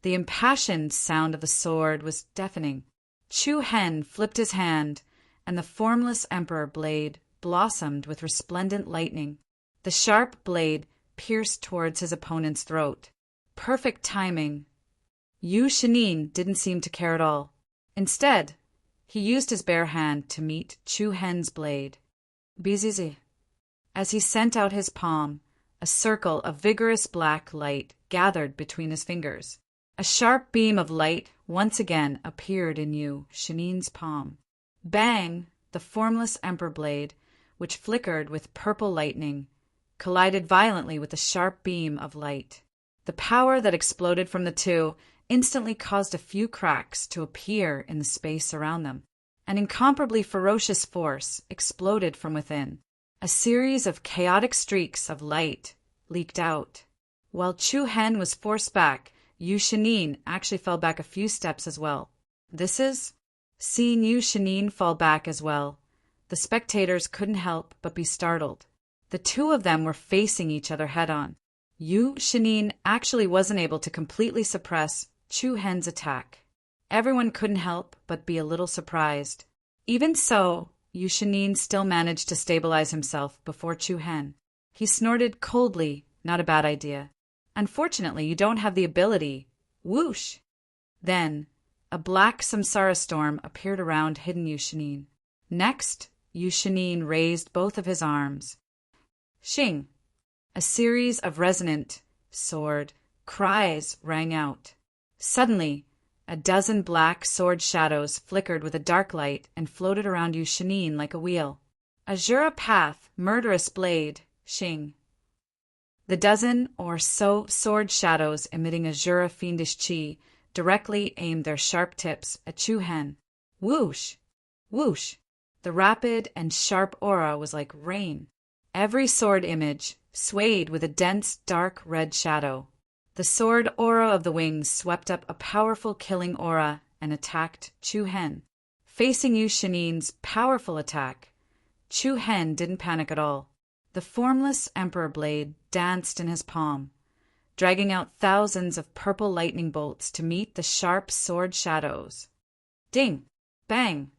The impassioned sound of the sword was deafening. Chu Hen flipped his hand, and the formless emperor blade blossomed with resplendent lightning. The sharp blade pierced towards his opponent's throat. Perfect timing. Yu Shanine didn't seem to care at all. Instead, he used his bare hand to meet Chu Hen's blade. Bizizi. As he sent out his palm, a circle of vigorous black light gathered between his fingers. A sharp beam of light once again appeared in Yu Shanine's palm. Bang! The formless emperor blade, which flickered with purple lightning, collided violently with the sharp beam of light. The power that exploded from the two instantly caused a few cracks to appear in the space around them. An incomparably ferocious force exploded from within. A series of chaotic streaks of light leaked out. While Chu Hen was forced back, Yu Shanine actually fell back a few steps as well. Seeing Yu Shanine fall back as well, the spectators couldn't help but be startled. The two of them were facing each other head-on. Yu Shanine actually wasn't able to completely suppress Chu Hen's attack. Everyone couldn't help but be a little surprised. Even so, Yu Shanine still managed to stabilize himself before Chu Hen. He snorted coldly, not a bad idea. Unfortunately, you don't have the ability. Whoosh! Then, a black samsara storm appeared around hidden Yushinin. Next, Yushinin raised both of his arms. Shing! A series of resonant sword cries rang out. Suddenly, a dozen black sword shadows flickered with a dark light and floated around Yushinin like a wheel. Azura path, murderous blade, Shing! The dozen or so sword shadows emitting Azura fiendish chi directly aimed their sharp tips at Chu Hen. Whoosh! Whoosh! The rapid and sharp aura was like rain. Every sword image swayed with a dense, dark red shadow. The sword aura of the wings swept up a powerful killing aura and attacked Chu Hen. Facing Yushinin's powerful attack, Chu Hen didn't panic at all. The formless emperor blade danced in his palm, dragging out thousands of purple lightning bolts to meet the sharp sword shadows. Ding! Bang!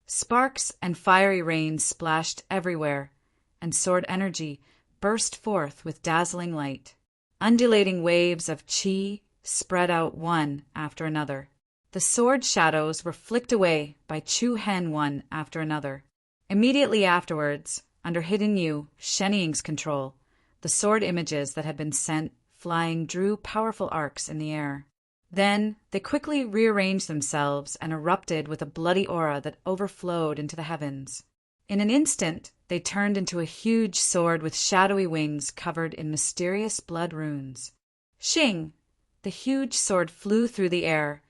Sparks and fiery rain splashed everywhere, and sword energy burst forth with dazzling light. Undulating waves of chi spread out one after another. The sword shadows were flicked away by Chu Hen one after another. Immediately afterwards, under Hidden Yu, Shenying's control, the sword images that had been sent flying drew powerful arcs in the air. Then they quickly rearranged themselves and erupted with a bloody aura that overflowed into the heavens. In an instant, they turned into a huge sword with shadowy wings covered in mysterious blood runes. Shing! The huge sword flew through the air,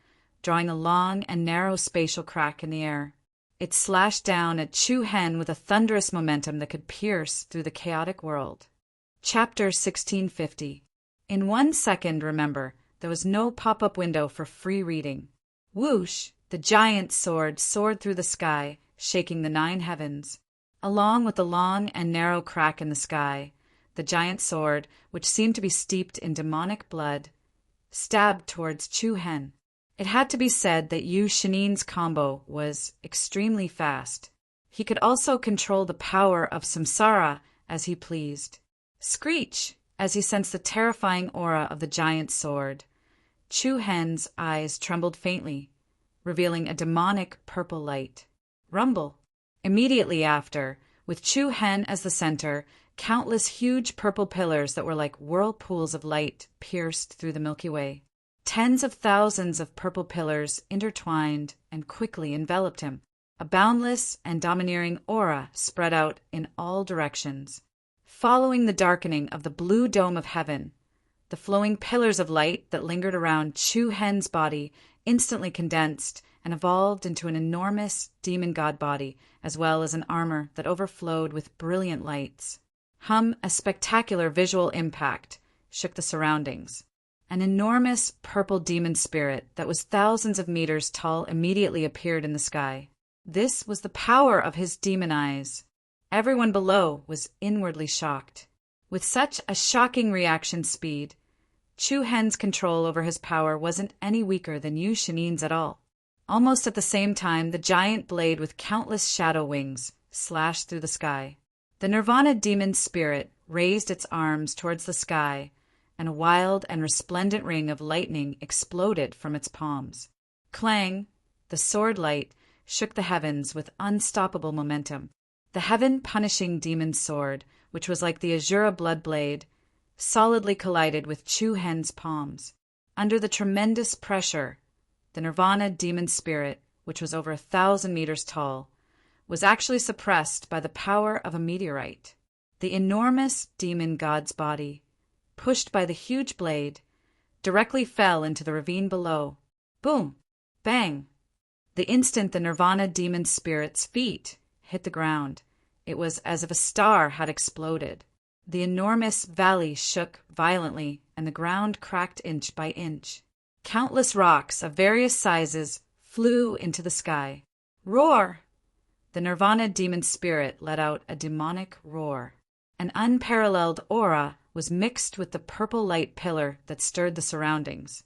drawing a long and narrow spatial crack in the air. It slashed down at Chu Hen with a thunderous momentum that could pierce through the chaotic world. Chapter 1650. In 1 second, remember, there was no pop-up window for free reading. Whoosh! The giant sword soared through the sky, shaking the 9 heavens. Along with the long and narrow crack in the sky, the giant sword, which seemed to be steeped in demonic blood, stabbed towards Chu Hen. It had to be said that Yu Shinin's combo was extremely fast. He could also control the power of samsara as he pleased. Screech! As he sensed the terrifying aura of the giant sword, Chu Hen's eyes trembled faintly, revealing a demonic purple light. Rumble! Immediately after, with Chu Hen as the center, countless huge purple pillars that were like whirlpools of light pierced through the Milky Way. Tens of thousands of purple pillars intertwined and quickly enveloped him. A boundless and domineering aura spread out in all directions. Following the darkening of the blue dome of heaven, the flowing pillars of light that lingered around Chu Hen's body instantly condensed and evolved into an enormous demon god body, as well as an armor that overflowed with brilliant lights. A spectacular visual impact shook the surroundings. An enormous purple demon spirit that was thousands of meters tall immediately appeared in the sky. This was the power of his demon eyes. Everyone below was inwardly shocked. With such a shocking reaction speed, Chu Hen's control over his power wasn't any weaker than Yu Shinin's at all. Almost at the same time, the giant blade with countless shadow wings slashed through the sky. The Nirvana demon spirit raised its arms towards the sky, and a wild and resplendent ring of lightning exploded from its palms. Clang! The sword light shook the heavens with unstoppable momentum. The heaven-punishing demon sword, which was like the Azura blood blade, solidly collided with Chu Hen's palms. Under the tremendous pressure, the Nirvana demon spirit, which was over 1,000 meters tall, was actually suppressed by the power of a meteorite. The enormous demon god's body, pushed by the huge blade, directly fell into the ravine below. Boom! Bang! The instant the Nirvana demon spirit's feet hit the ground, it was as if a star had exploded. The enormous valley shook violently, and the ground cracked inch by inch. Countless rocks of various sizes flew into the sky. Roar! The Nirvana demon spirit let out a demonic roar. An unparalleled aura was mixed with the purple light pillar that stirred the surroundings.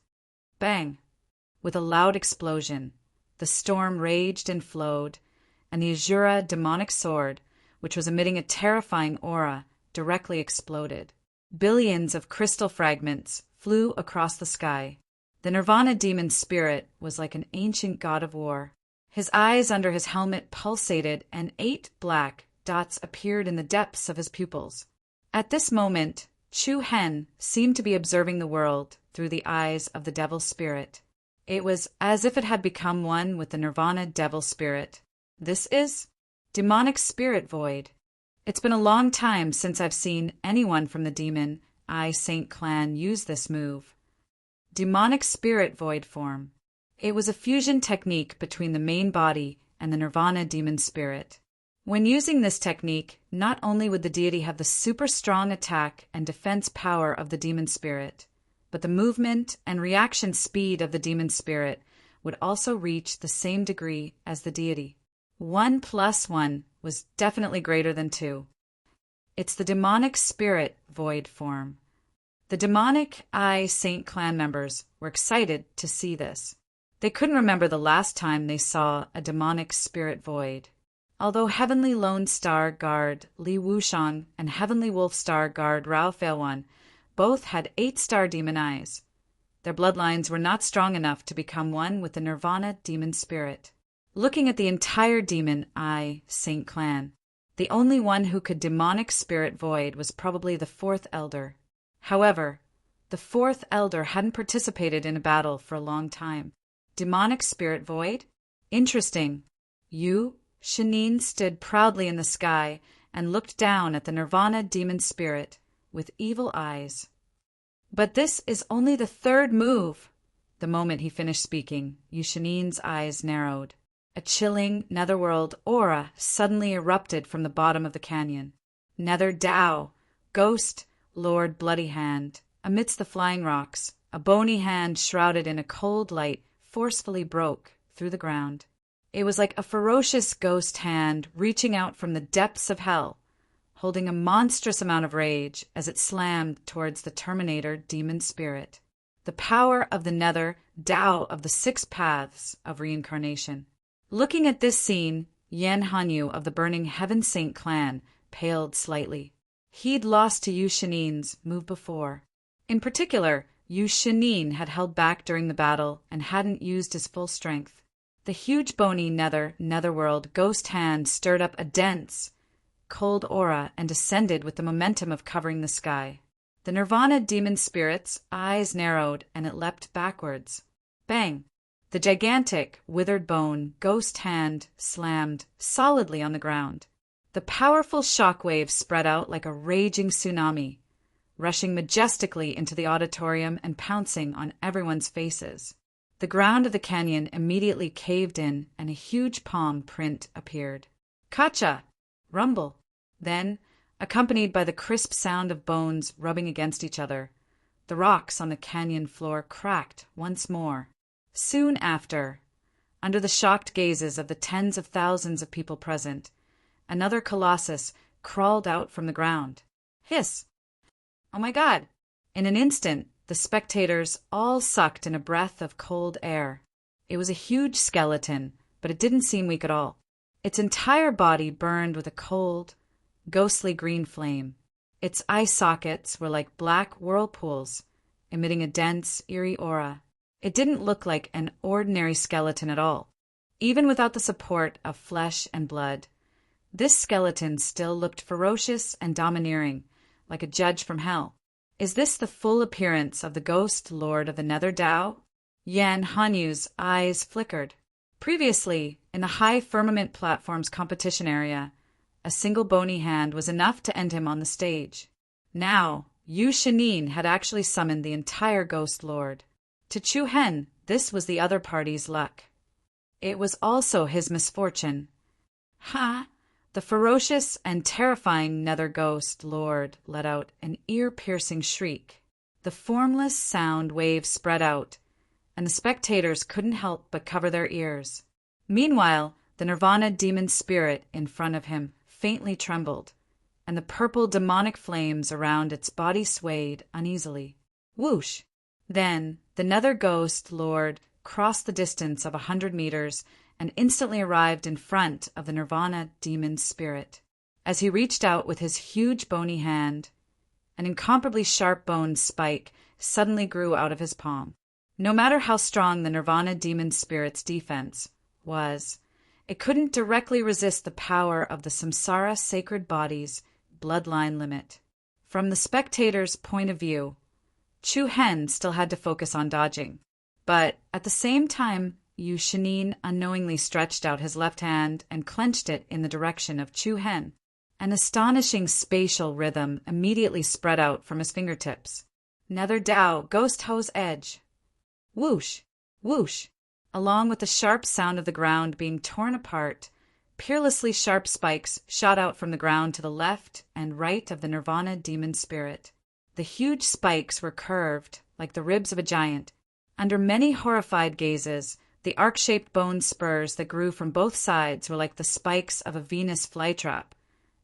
Bang! With a loud explosion, the storm raged and flowed, and the Azura demonic sword, which was emitting a terrifying aura, directly exploded. Billions of crystal fragments flew across the sky. The Nirvana demon spirit was like an ancient god of war. His eyes under his helmet pulsated, and 8 black dots appeared in the depths of his pupils. At this moment, Chu Hen seemed to be observing the world through the eyes of the devil spirit. It was as if it had become one with the Nirvana devil spirit. This is demonic spirit void. It's been a long time since I've seen anyone from the demon I Saint clan use this move. Demonic spirit void form. It was a fusion technique between the main body and the Nirvana demon spirit. When using this technique, not only would the deity have the super strong attack and defense power of the demon spirit, but the movement and reaction speed of the demon spirit would also reach the same degree as the deity. 1 + 1 was definitely greater than 2. It's the demonic spirit void form. The demonic I Saint clan members were excited to see this. They couldn't remember the last time they saw a demonic spirit void. Although Heavenly Lone Star Guard Li Wushang and Heavenly Wolf Star Guard Rao Feilwan both had 8-star demon eyes, their bloodlines were not strong enough to become one with the Nirvana demon spirit. Looking at the entire demon I Saint clan, the only one who could demonic spirit void was probably the 4th elder. However, the 4th elder hadn't participated in a battle for a long time. Demonic spirit void? Interesting. Yu Shanin stood proudly in the sky and looked down at the Nirvana demon spirit with evil eyes. But this is only the 3rd move. The moment he finished speaking, Yu Shanin's eyes narrowed. A chilling netherworld aura suddenly erupted from the bottom of the canyon. Nether Dao, Ghost, Lord Bloody Hand. Amidst the flying rocks, a bony hand shrouded in a cold light forcefully broke through the ground. It was like a ferocious ghost hand reaching out from the depths of hell, holding a monstrous amount of rage as it slammed towards the Terminator demon spirit. The power of the Nether Dao of the 6 paths of reincarnation. Looking at this scene, Yan Hanyu of the Burning Heaven Saint clan paled slightly. He'd lost to Yu Shanin's move before. In particular, Yu Shanin had held back during the battle and hadn't used his full strength. The huge bony netherworld ghost hand stirred up a dense, cold aura and descended with the momentum of covering the sky. The Nirvana demon spirit's eyes narrowed and it leapt backwards. Bang! The gigantic, withered bone ghost hand slammed solidly on the ground. The powerful shockwave spread out like a raging tsunami, rushing majestically into the auditorium and pouncing on everyone's faces. The ground of the canyon immediately caved in and a huge palm print appeared. Kacha! Rumble! Then, accompanied by the crisp sound of bones rubbing against each other, the rocks on the canyon floor cracked once more. Soon after, under the shocked gazes of the tens of thousands of people present, another colossus crawled out from the ground. Hiss! Oh my God! In an instant, the spectators all sucked in a breath of cold air. It was a huge skeleton, but it didn't seem weak at all. Its entire body burned with a cold, ghostly green flame. Its eye sockets were like black whirlpools, emitting a dense, eerie aura. It didn't look like an ordinary skeleton at all. Even without the support of flesh and blood, this skeleton still looked ferocious and domineering, like a judge from hell. Is this the full appearance of the ghost lord of the Nether Dao? Yan Hanyu's eyes flickered. Previously, in the high firmament platform's competition area, a single bony hand was enough to end him on the stage. Now, Yu Shanin had actually summoned the entire ghost lord. To Chu Hen, this was the other party's luck. It was also his misfortune. Ha! The ferocious and terrifying Nether Ghost Lord let out an ear-piercing shriek. The formless sound wave spread out, and the spectators couldn't help but cover their ears. Meanwhile, the Nirvana demon spirit in front of him faintly trembled, and the purple demonic flames around its body swayed uneasily. Whoosh! Then the Nether Ghost Lord crossed the distance of 100 meters and instantly arrived in front of the Nirvana demon spirit. As he reached out with his huge bony hand, An incomparably sharp-boned spike suddenly grew out of his palm. No matter how strong the Nirvana demon spirit's defense was, it couldn't directly resist the power of the samsara sacred body's bloodline limit. From the spectator's point of view, Chu Hen still had to focus on dodging. But at the same time, Yu Shinin unknowingly stretched out his left hand and clenched it in the direction of Chu Hen. An astonishing spatial rhythm immediately spread out from his fingertips. Nether Dao, Ghost Hose Edge. Whoosh! Whoosh! Along with the sharp sound of the ground being torn apart, peerlessly sharp spikes shot out from the ground to the left and right of the Nirvana demon spirit. The huge spikes were curved, like the ribs of a giant. Under many horrified gazes, the arc-shaped bone spurs that grew from both sides were like the spikes of a Venus flytrap,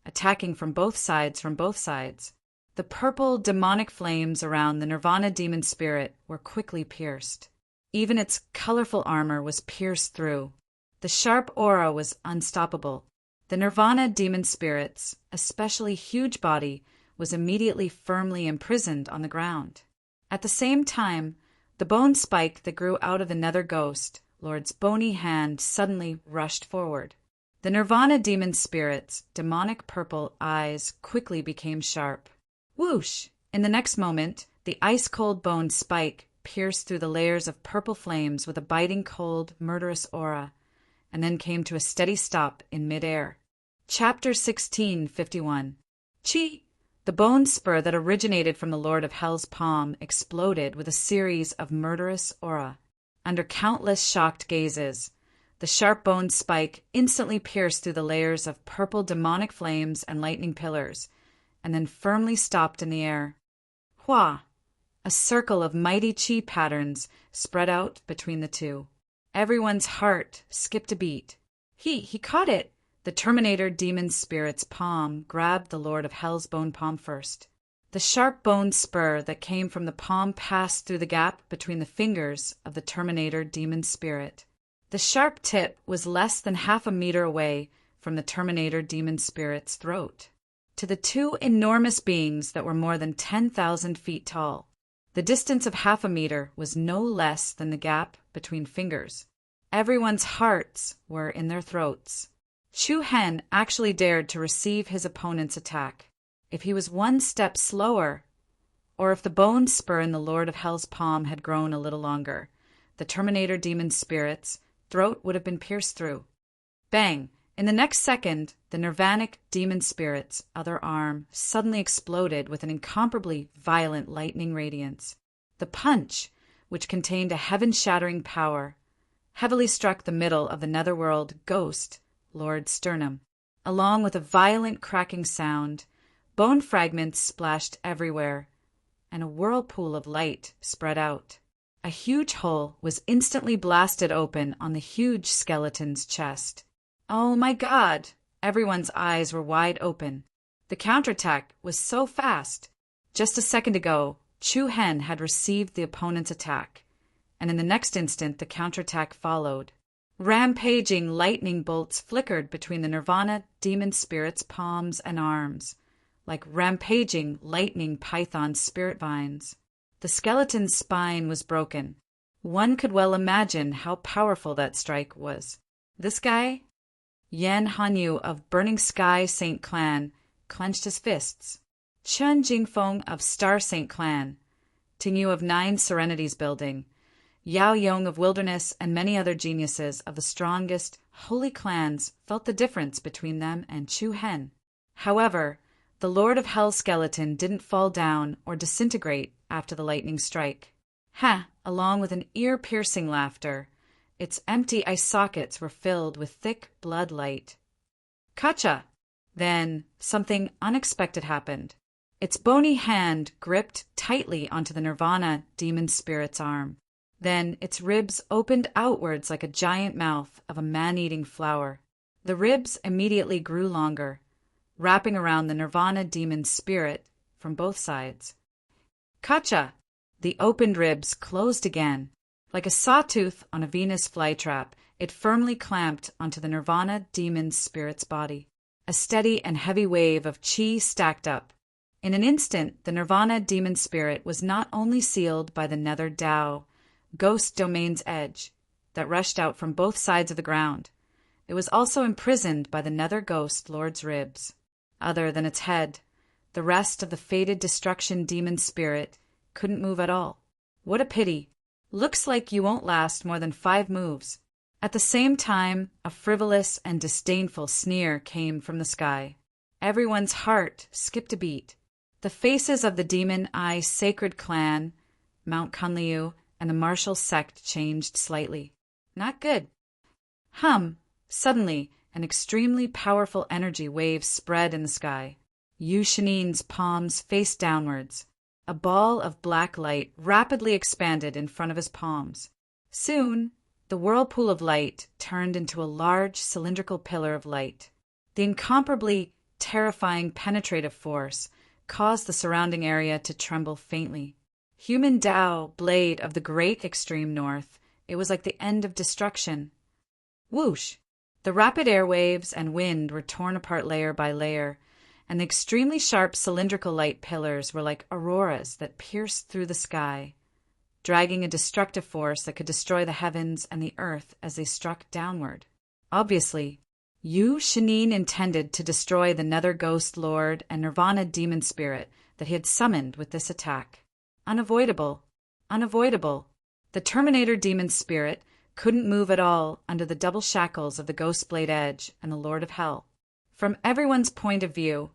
attacking from both sides. The purple, demonic flames around the Nirvana demon spirit were quickly pierced. Even its colorful armor was pierced through. The sharp aura was unstoppable. The Nirvana demon spirit's, especially huge body, was immediately firmly imprisoned on the ground. At the same time, the bone spike that grew out of the Nether Ghost Lord's bony hand suddenly rushed forward. The Nirvana demon spirit's demonic purple eyes quickly became sharp. Whoosh! In the next moment, the ice-cold bone spike pierced through the layers of purple flames with a biting cold, murderous aura, and then came to a steady stop in midair. Chapter 1651. Chi! The bone spur that originated from the Lord of Hell's palm exploded with a series of murderous aura. Under countless shocked gazes, the sharp bone spike instantly pierced through the layers of purple demonic flames and lightning pillars, and then firmly stopped in the air. Hua! A circle of mighty chi patterns spread out between the two. Everyone's heart skipped a beat. He caught it! The Terminator demon spirit's palm grabbed the Lord of Hell's bone palm first. The sharp bone spur that came from the palm passed through the gap between the fingers of the Terminator demon spirit. The sharp tip was less than half a meter away from the Terminator demon spirit's throat. To the two enormous beings that were more than 10,000 feet tall, the distance of half a meter was no less than the gap between fingers. Everyone's hearts were in their throats. Chu Hen actually dared to receive his opponent's attack. If he was one step slower, or if the bone spur in the Lord of Hell's palm had grown a little longer, the Terminator demon spirit's throat would have been pierced through. Bang! In the next second, the Nirvanic demon spirit's other arm suddenly exploded with an incomparably violent lightning radiance. The punch, which contained a heaven-shattering power, heavily struck the middle of the netherworld ghost, Lord's sternum. Along with a violent cracking sound, bone fragments splashed everywhere, and a whirlpool of light spread out. A huge hole was instantly blasted open on the huge skeleton's chest. Oh my God! Everyone's eyes were wide open. The counterattack was so fast. Just a second ago, Chu Hen had received the opponent's attack, and in the next instant the counterattack followed. Rampaging lightning bolts flickered between the Nirvana demon spirit's palms and arms, like rampaging lightning python spirit vines. The skeleton's spine was broken. One could well imagine how powerful that strike was. This guy, Yan Hanyu of Burning Sky Saint Clan, clenched his fists. Chen Jingfeng of Star Saint Clan, Tingyu of Nine Serenities Building, Yao Yong of Wilderness, and many other geniuses of the strongest, holy clans felt the difference between them and Chu Hen. However, the Lord of Hell skeleton didn't fall down or disintegrate after the lightning strike. Ha! Along with an ear-piercing laughter, its empty eye sockets were filled with thick blood light. Kacha! Then something unexpected happened. Its bony hand gripped tightly onto the Nirvana demon spirit's arm. Then its ribs opened outwards like a giant mouth of a man-eating flower. The ribs immediately grew longer, wrapping around the Nirvana demon spirit from both sides. Kacha! The opened ribs closed again. Like a sawtooth on a Venus flytrap, it firmly clamped onto the Nirvana demon spirit's body. A steady and heavy wave of chi stacked up. In an instant, the Nirvana demon spirit was not only sealed by the nether Tao, ghost domain's edge, that rushed out from both sides of the ground, it was also imprisoned by the nether ghost lord's ribs. Other than its head, the rest of the fated destruction demon spirit couldn't move at all. What a pity. Looks like you won't last more than 5 moves. At the same time, a frivolous and disdainful sneer came from the sky. Everyone's heart skipped a beat. The faces of the Demon Eye Sacred Clan, Mount Kunliu, and the martial sect changed slightly. Not good. Suddenly, an extremely powerful energy wave spread in the sky. Yu Shanin's palms faced downwards. A ball of black light rapidly expanded in front of his palms. Soon, the whirlpool of light turned into a large cylindrical pillar of light. The incomparably terrifying penetrative force caused the surrounding area to tremble faintly. Human Tao, blade of the great extreme north, it was like the end of destruction. Whoosh! The rapid airwaves and wind were torn apart layer by layer, and the extremely sharp cylindrical light pillars were like auroras that pierced through the sky, dragging a destructive force that could destroy the heavens and the earth as they struck downward. Obviously, Yu Shanin intended to destroy the Nether Ghost Lord and Nirvana demon spirit that he had summoned with this attack. Unavoidable. Unavoidable. The Terminator demon spirit couldn't move at all under the double shackles of the Ghostblade Edge and the Lord of Hell. From everyone's point of view,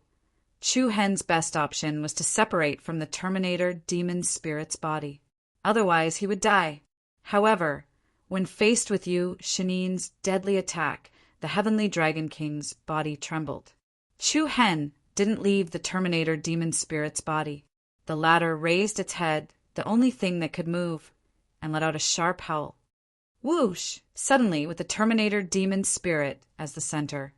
Chu Hen's best option was to separate from the Terminator demon spirit's body. Otherwise, he would die. However, when faced with Yu Shanin's deadly attack, the Heavenly Dragon King's body trembled. Chu Hen didn't leave the Terminator demon spirit's body. The latter raised its head, the only thing that could move, and let out a sharp howl. Whoosh! Suddenly, with the Terminator demon spirit as the center,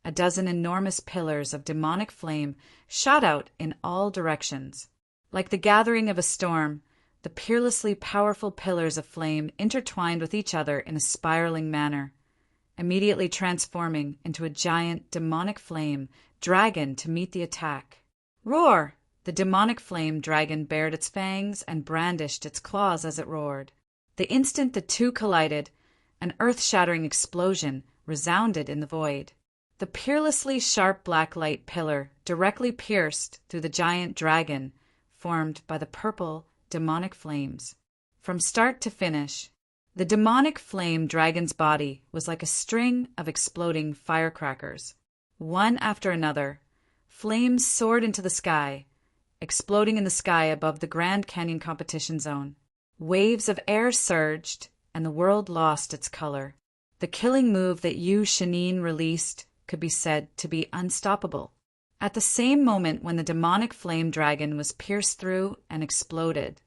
a dozen enormous pillars of demonic flame shot out in all directions. Like the gathering of a storm, the peerlessly powerful pillars of flame intertwined with each other in a spiraling manner, immediately transforming into a giant demonic flame dragon to meet the attack. Roar! The demonic flame dragon bared its fangs and brandished its claws as it roared. The instant the two collided, an earth-shattering explosion resounded in the void. The peerlessly sharp black light pillar directly pierced through the giant dragon formed by the purple demonic flames. From start to finish, the demonic flame dragon's body was like a string of exploding firecrackers. One after another, flames soared into the sky, exploding in the sky above the Grand Canyon competition zone. Waves of air surged, and the world lost its color. The killing move that Yu Shanin released could be said to be unstoppable. At the same moment when the demonic flame dragon was pierced through and exploded,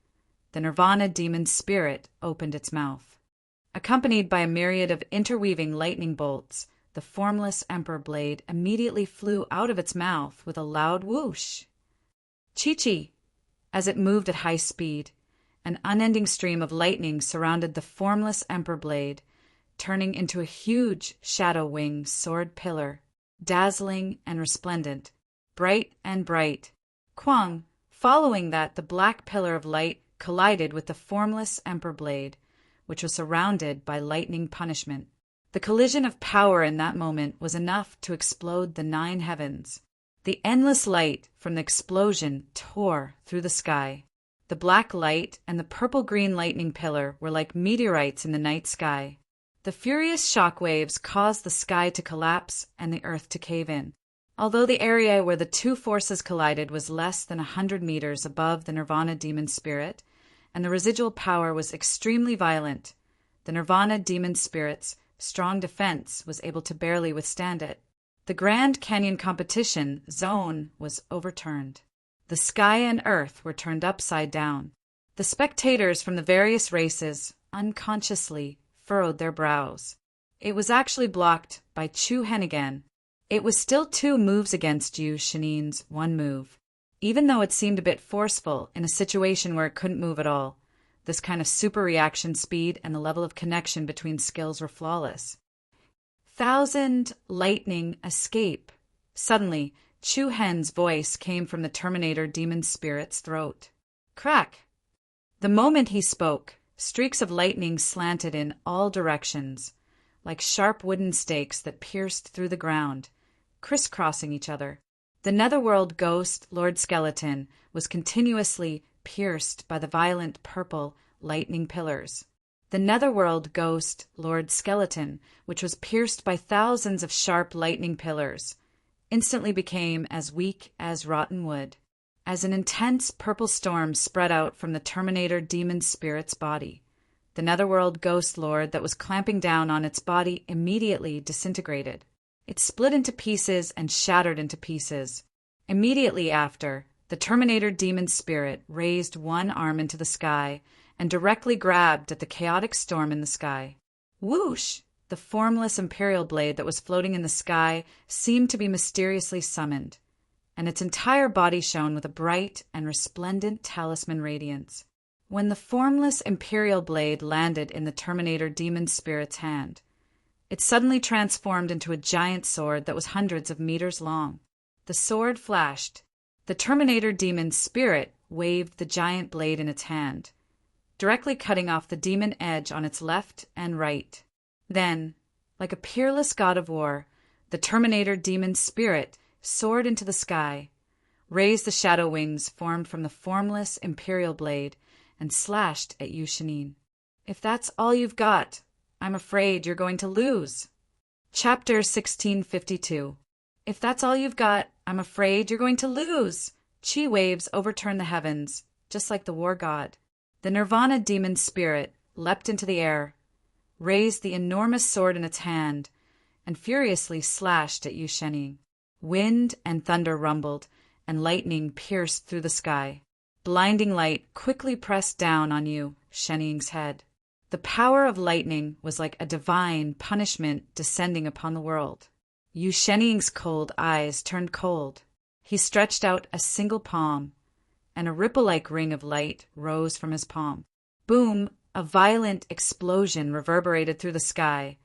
the Nirvana demon spirit opened its mouth. Accompanied by a myriad of interweaving lightning bolts, the formless emperor blade immediately flew out of its mouth with a loud whoosh. Chi-chi! As it moved at high speed, an unending stream of lightning surrounded the formless emperor blade, turning into a huge shadow-winged sword pillar, dazzling and resplendent, bright and bright. Kwang! Following that, the black pillar of light collided with the formless emperor blade, which was surrounded by lightning punishment. The collision of power in that moment was enough to explode the 9 heavens. The endless light from the explosion tore through the sky. The black light and the purple-green lightning pillar were like meteorites in the night sky. The furious shock waves caused the sky to collapse and the earth to cave in. Although the area where the two forces collided was less than 100 meters above the Nirvana demon spirit, and the residual power was extremely violent, the Nirvana demon spirit's strong defense was able to barely withstand it. The Grand Canyon competition zone was overturned. The sky and earth were turned upside down. The spectators from the various races unconsciously furrowed their brows. It was actually blocked by Chu Hen again. It was still 2 moves against Yu Shanin's 1 move. Even though it seemed a bit forceful in a situation where it couldn't move at all, this kind of super reaction speed and the level of connection between skills were flawless. 1,000 lightning escape. Suddenly, Chu Hen's voice came from the Terminator demon spirit's throat. Crack! The moment he spoke, streaks of lightning slanted in all directions, like sharp wooden stakes that pierced through the ground, crisscrossing each other. The netherworld ghost, Lord Skeleton, was continuously pierced by the violent purple lightning pillars. The netherworld ghost, Lord Skeleton, which was pierced by thousands of sharp lightning pillars, instantly became as weak as rotten wood, as an intense purple storm spread out from the Terminator demon spirit's body. The netherworld ghost lord that was clamping down on its body immediately disintegrated. It split into pieces and shattered into pieces. Immediately after, the Terminator demon spirit raised one arm into the sky and directly grabbed at the chaotic storm in the sky. Whoosh! The formless imperial blade that was floating in the sky seemed to be mysteriously summoned, and its entire body shone with a bright and resplendent talisman radiance. When the formless imperial blade landed in the Terminator demon spirit's hand, it suddenly transformed into a giant sword that was hundreds of meters long. The sword flashed. The Terminator demon spirit waved the giant blade in its hand, directly cutting off the demon edge on its left and right. Then, like a peerless god of war, the Terminator demon spirit soared into the sky, raised the shadow wings formed from the formless imperial blade, and slashed at Yu Shanin. If that's all you've got, I'm afraid you're going to lose. Chapter 1652. If that's all you've got, I'm afraid you're going to lose. Chi waves overturned the heavens, just like the war god. The Nirvana demon spirit leapt into the air, raised the enormous sword in its hand, and furiously slashed at Yu Shanin. Wind and thunder rumbled, and lightning pierced through the sky. Blinding light quickly pressed down on Yu Shanin's head. The power of lightning was like a divine punishment descending upon the world. Yu Shanin's cold eyes turned cold. He stretched out a single palm, and a ripple-like ring of light rose from his palm. Boom! A violent explosion reverberated through the sky,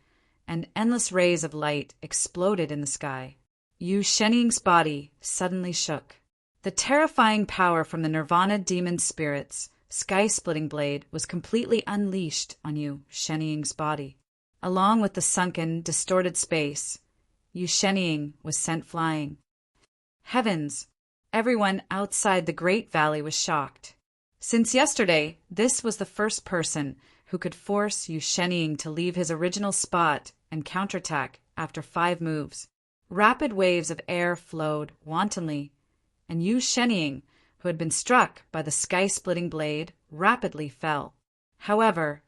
and endless rays of light exploded in the sky. Yu Shanin's body suddenly shook. The terrifying power from the Nirvana demon spirit's sky-splitting blade was completely unleashed on Yu Shanin's body. Along with the sunken, distorted space, Yu Shanin was sent flying. Heavens! Everyone outside the Great Valley was shocked. Since yesterday, this was the first person who could force Yu Shanin to leave his original spot and counterattack after 5 moves. Rapid waves of air flowed wantonly, and Yu Shanin, who had been struck by the sky-splitting blade, rapidly fell. However,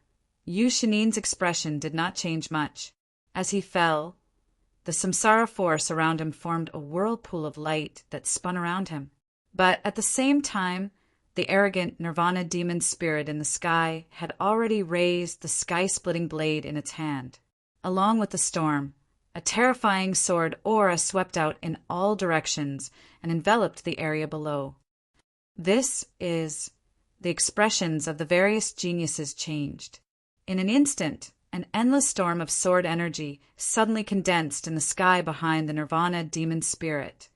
Yu Shanin's expression did not change much. As he fell, the samsara force around him formed a whirlpool of light that spun around him. But at the same time, the arrogant Nirvana demon spirit in the sky had already raised the sky-splitting blade in its hand. Along with the storm, a terrifying sword aura swept out in all directions and enveloped the area below. This is the expressions of the various geniuses changed. In an instant, an endless storm of sword energy suddenly condensed in the sky behind the Nirvana demon spirit,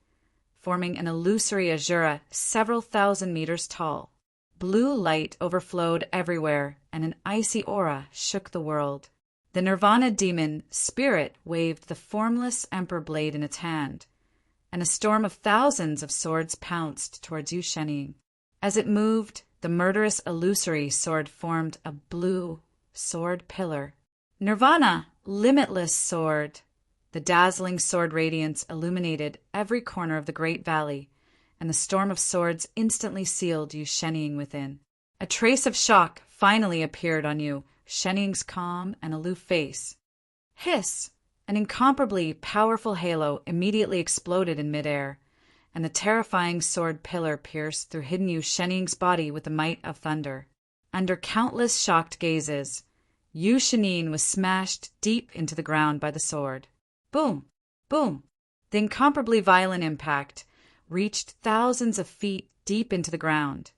forming an illusory azura several thousand meters tall. Blue light overflowed everywhere, and an icy aura shook the world. The Nirvana demon spirit waved the formless emperor blade in its hand, and a storm of thousands of swords pounced towards Yu Shanin. As it moved, the murderous illusory sword formed a blue sword pillar. Nirvana, limitless sword! The dazzling sword radiance illuminated every corner of the Great Valley, and the storm of swords instantly sealed Yu Shanin within. A trace of shock finally appeared on Yu Shanin's calm and aloof face. Hiss! An incomparably powerful halo immediately exploded in midair, and the terrifying sword pillar pierced through hidden Yu Shanin's body with the might of thunder. Under countless shocked gazes, Yu Shanin was smashed deep into the ground by the sword. Boom! Boom! The incomparably violent impact reached thousands of feet deep into the ground,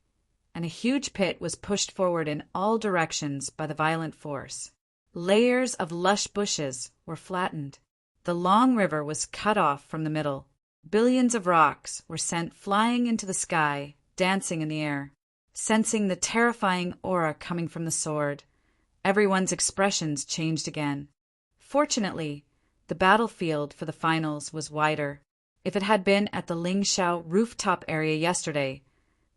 and a huge pit was pushed forward in all directions by the violent force. Layers of lush bushes were flattened. The long river was cut off from the middle. Billions of rocks were sent flying into the sky, dancing in the air. Sensing the terrifying aura coming from the sword, everyone's expressions changed again. Fortunately, the battlefield for the finals was wider. If it had been at the Lingxiao rooftop area yesterday,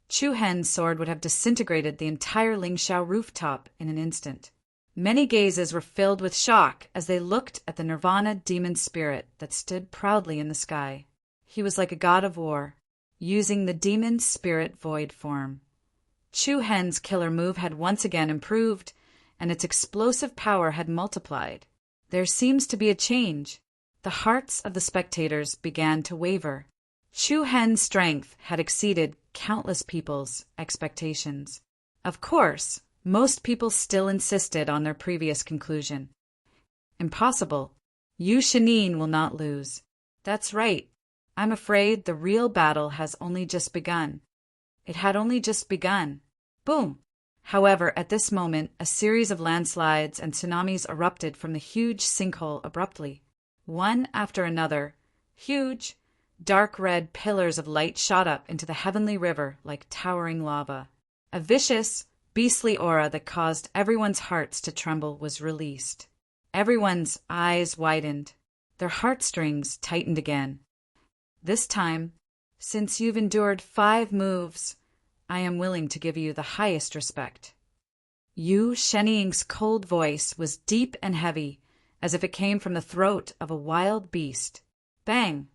Chu Hen's sword would have disintegrated the entire Lingxiao rooftop in an instant. Many gazes were filled with shock as they looked at the Nirvana demon spirit that stood proudly in the sky. He was like a god of war, using the demon spirit void form. Chu Hen's killer move had once again improved, and its explosive power had multiplied. There seems to be a change. The hearts of the spectators began to waver. Chu Hen's strength had exceeded countless people's expectations. Of course, most people still insisted on their previous conclusion. Impossible. Yu Shanin will not lose. That's right. I'm afraid the real battle has only just begun. It had only just begun. Boom! However, at this moment, a series of landslides and tsunamis erupted from the huge sinkhole abruptly. One after another, huge, dark red pillars of light shot up into the heavenly river like towering lava. A vicious, beastly aura that caused everyone's hearts to tremble was released. Everyone's eyes widened. Their heartstrings tightened again. This time, since you've endured 5 moves, I am willing to give you the highest respect. Yu Sheniying's cold voice was deep and heavy, as if it came from the throat of a wild beast. Bang!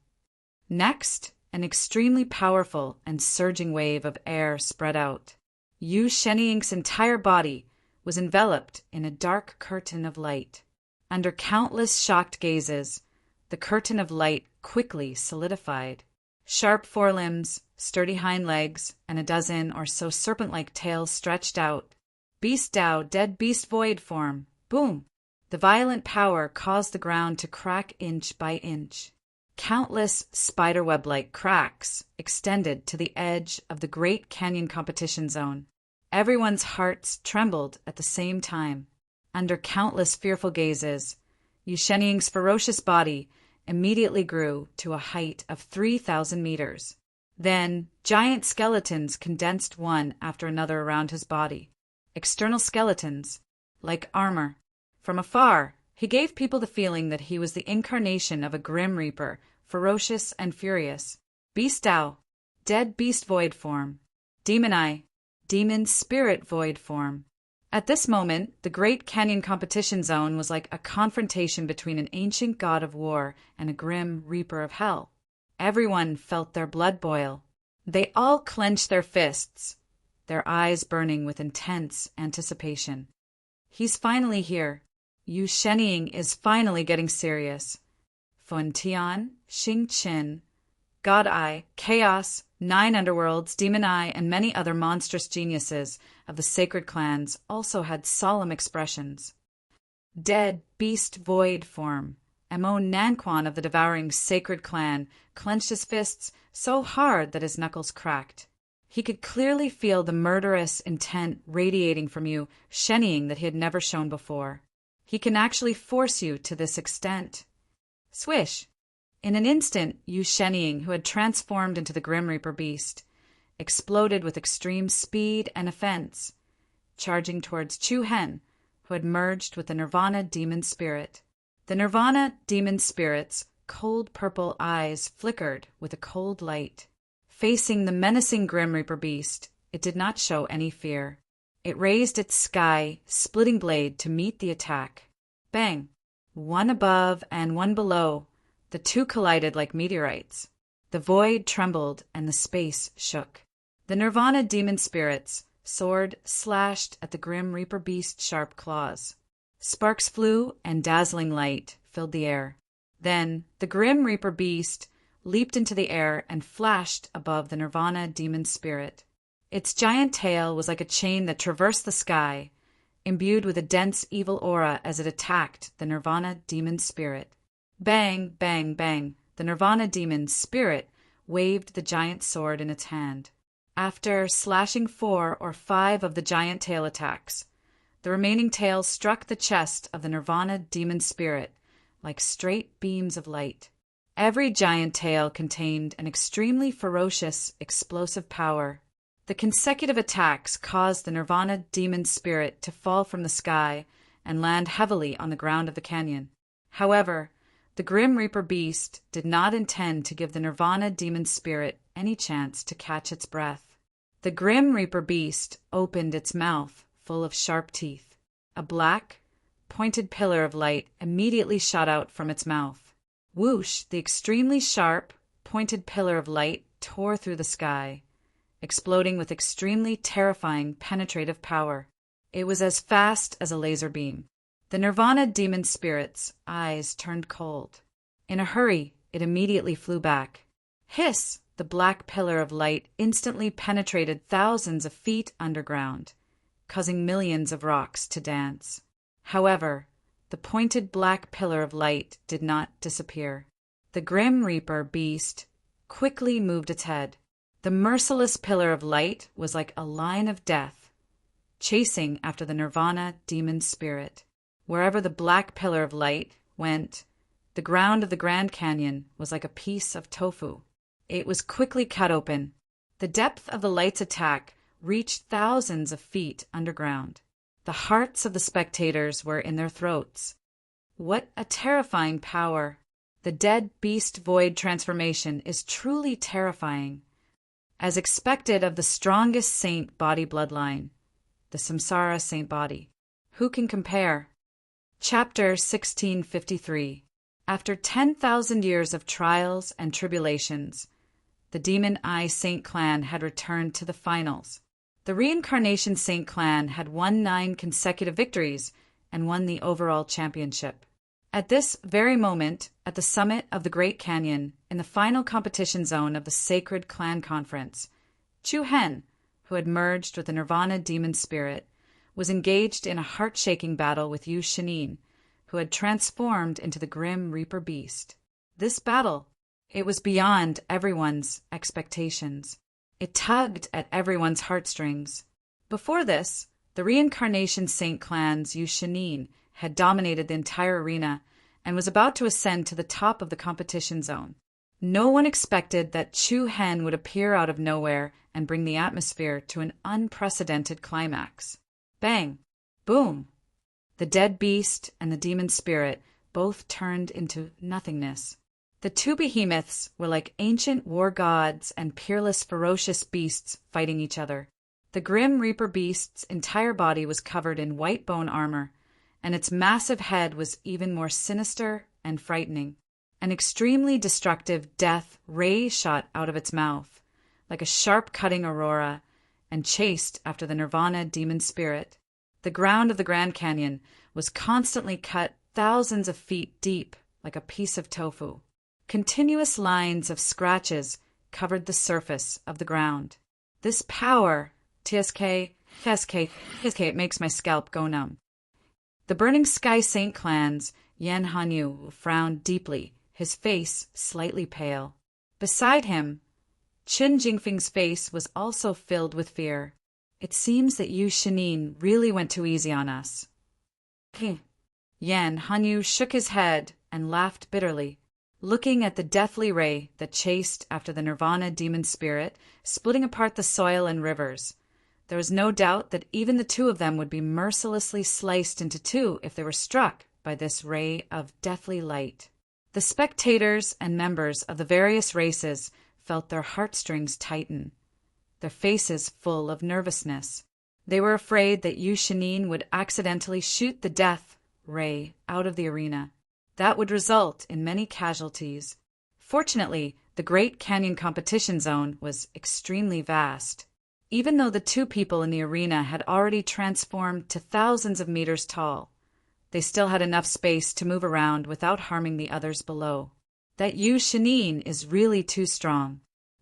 Next, an extremely powerful and surging wave of air spread out. Yu Sheniying's entire body was enveloped in a dark curtain of light. Under countless shocked gazes, the curtain of light quickly solidified. Sharp forelimbs, sturdy hind legs, and a dozen or so serpent-like tails stretched out. Beast Dao, dead beast void form. Boom! The violent power caused the ground to crack inch by inch. Countless spiderweb-like cracks extended to the edge of the Great Canyon competition zone. Everyone's hearts trembled at the same time. Under countless fearful gazes, Yu Sheniying's ferocious body immediately grew to a height of 3,000 meters. Then, giant skeletons condensed one after another around his body. External skeletons, like armor. From afar, he gave people the feeling that he was the incarnation of a Grim Reaper, ferocious and furious. Beast Dao, dead beast void form. Demon Eye, demon spirit void form. At this moment, the Great Canyon competition zone was like a confrontation between an ancient god of war and a grim reaper of hell. Everyone felt their blood boil. They all clenched their fists, their eyes burning with intense anticipation. He's finally here. Yu Sheniying is finally getting serious. Fun Tian, Xing Qin, God Eye, Chaos, 9 underworlds, Demon Eye, and many other monstrous geniuses of the sacred clans also had solemn expressions. Dead beast void form. Mo Nanquan of the devouring sacred clan clenched his fists so hard that his knuckles cracked. He could clearly feel the murderous intent radiating from Yu Sheniying that he had never shown before. He can actually force you to this extent. Swish! In an instant, Yu Sheniying, who had transformed into the Grim Reaper beast, exploded with extreme speed and offense, charging towards Chu Hen, who had merged with the Nirvana demon spirit. The Nirvana demon spirit's cold purple eyes flickered with a cold light. Facing the menacing Grim Reaper beast, it did not show any fear. It raised its sky-splitting blade to meet the attack. Bang! One above and one below, the two collided like meteorites. The void trembled and the space shook. The Nirvana demon spirit's sword slashed at the Grim Reaper beast's sharp claws. Sparks flew and dazzling light filled the air. Then the Grim Reaper beast leaped into the air and flashed above the Nirvana demon spirit. Its giant tail was like a chain that traversed the sky, imbued with a dense evil aura as it attacked the Nirvana demon spirit. Bang, bang, bang. The Nirvana demon spirit waved the giant sword in its hand. After slashing 4 or 5 of the giant tail attacks, the remaining tails struck the chest of the Nirvana demon spirit like straight beams of light. Every giant tail contained an extremely ferocious, explosive power. The consecutive attacks caused the Nirvana demon spirit to fall from the sky and land heavily on the ground of the canyon. However, the Grim Reaper beast did not intend to give the Nirvana demon spirit any chance to catch its breath. The Grim Reaper beast opened its mouth full of sharp teeth. A black, pointed pillar of light immediately shot out from its mouth. Whoosh! The extremely sharp, pointed pillar of light tore through the sky, exploding with extremely terrifying penetrative power. It was as fast as a laser beam. The Nirvana demon spirit's eyes turned cold. In a hurry, it immediately flew back. Hiss! The black pillar of light instantly penetrated thousands of feet underground, causing millions of rocks to dance. However, the pointed black pillar of light did not disappear. The Grim Reaper beast quickly moved its head. The merciless pillar of light was like a line of death, chasing after the Nirvana demon spirit. Wherever the black pillar of light went, the ground of the Grand Canyon was like a piece of tofu. It was quickly cut open. The depth of the light's attack reached thousands of feet underground. The hearts of the spectators were in their throats. What a terrifying power! The dead beast void transformation is truly terrifying. As expected of the strongest saint body bloodline, the Samsara saint body. Who can compare? Chapter 1653. After 10,000 years of trials and tribulations, the Demon Eye Saint clan had returned to the finals. The Reincarnation Saint clan had won 9 consecutive victories and won the overall championship. At this very moment, at the summit of the Great Canyon, in the final competition zone of the Sacred Clan Conference, Chu Hen, who had merged with the Nirvana demon spirit, was engaged in a heart-shaking battle with Yu Shinin, who had transformed into the Grim Reaper beast. This battle, it was beyond everyone's expectations. It tugged at everyone's heartstrings. Before this, the Reincarnation Saint clan's Yu Shinin had dominated the entire arena and was about to ascend to the top of the competition zone. No one expected that Chu Hen would appear out of nowhere and bring the atmosphere to an unprecedented climax. Bang! Boom! The dead beast and the demon spirit both turned into nothingness. The two behemoths were like ancient war gods and peerless, ferocious beasts fighting each other. The Grim Reaper beast's entire body was covered in white bone armor, and its massive head was even more sinister and frightening. An extremely destructive death ray shot out of its mouth, like a sharp-cutting aurora, and chased after the Nirvana demon spirit. The ground of the Grand Canyon was constantly cut thousands of feet deep, like a piece of tofu. Continuous lines of scratches covered the surface of the ground. This power, TSK, it makes my scalp go numb. The Burning Sky Saint clan's Yan Hanyu frowned deeply, his face slightly pale. Beside him, Qin Jingfeng's face was also filled with fear. It seems that Yu Shinin really went too easy on us. Yan Hanyu shook his head and laughed bitterly, looking at the deathly ray that chased after the Nirvana demon spirit, splitting apart the soil and rivers. There was no doubt that even the two of them would be mercilessly sliced into two if they were struck by this ray of deathly light. The spectators and members of the various races felt their heartstrings tighten, their faces full of nervousness. They were afraid that Yu Shinin would accidentally shoot the death ray out of the arena. That would result in many casualties. Fortunately, the Great Canyon competition zone was extremely vast. Even though the two people in the arena had already transformed to thousands of meters tall, they still had enough space to move around without harming the others below. That Yu Shinin is really too strong.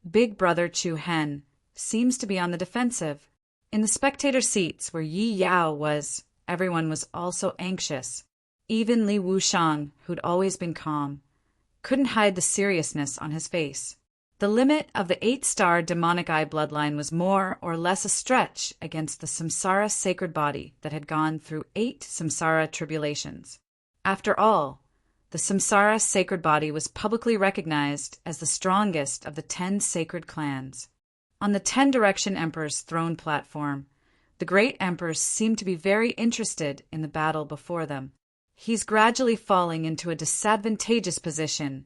Big Brother Chu Hen seems to be on the defensive. In the spectator seats where Yi Yao was, everyone was also anxious. Even Li Wushang, who'd always been calm, couldn't hide the seriousness on his face. The limit of the 8-star demonic eye bloodline was more or less a stretch against the samsara sacred body that had gone through 8 samsara tribulations. After all, The Samsara sacred body was publicly recognized as the strongest of the 10 sacred clans. On the 10 Direction Emperor's throne platform, the great emperors seem to be very interested in the battle before them. He's gradually falling into a disadvantageous position,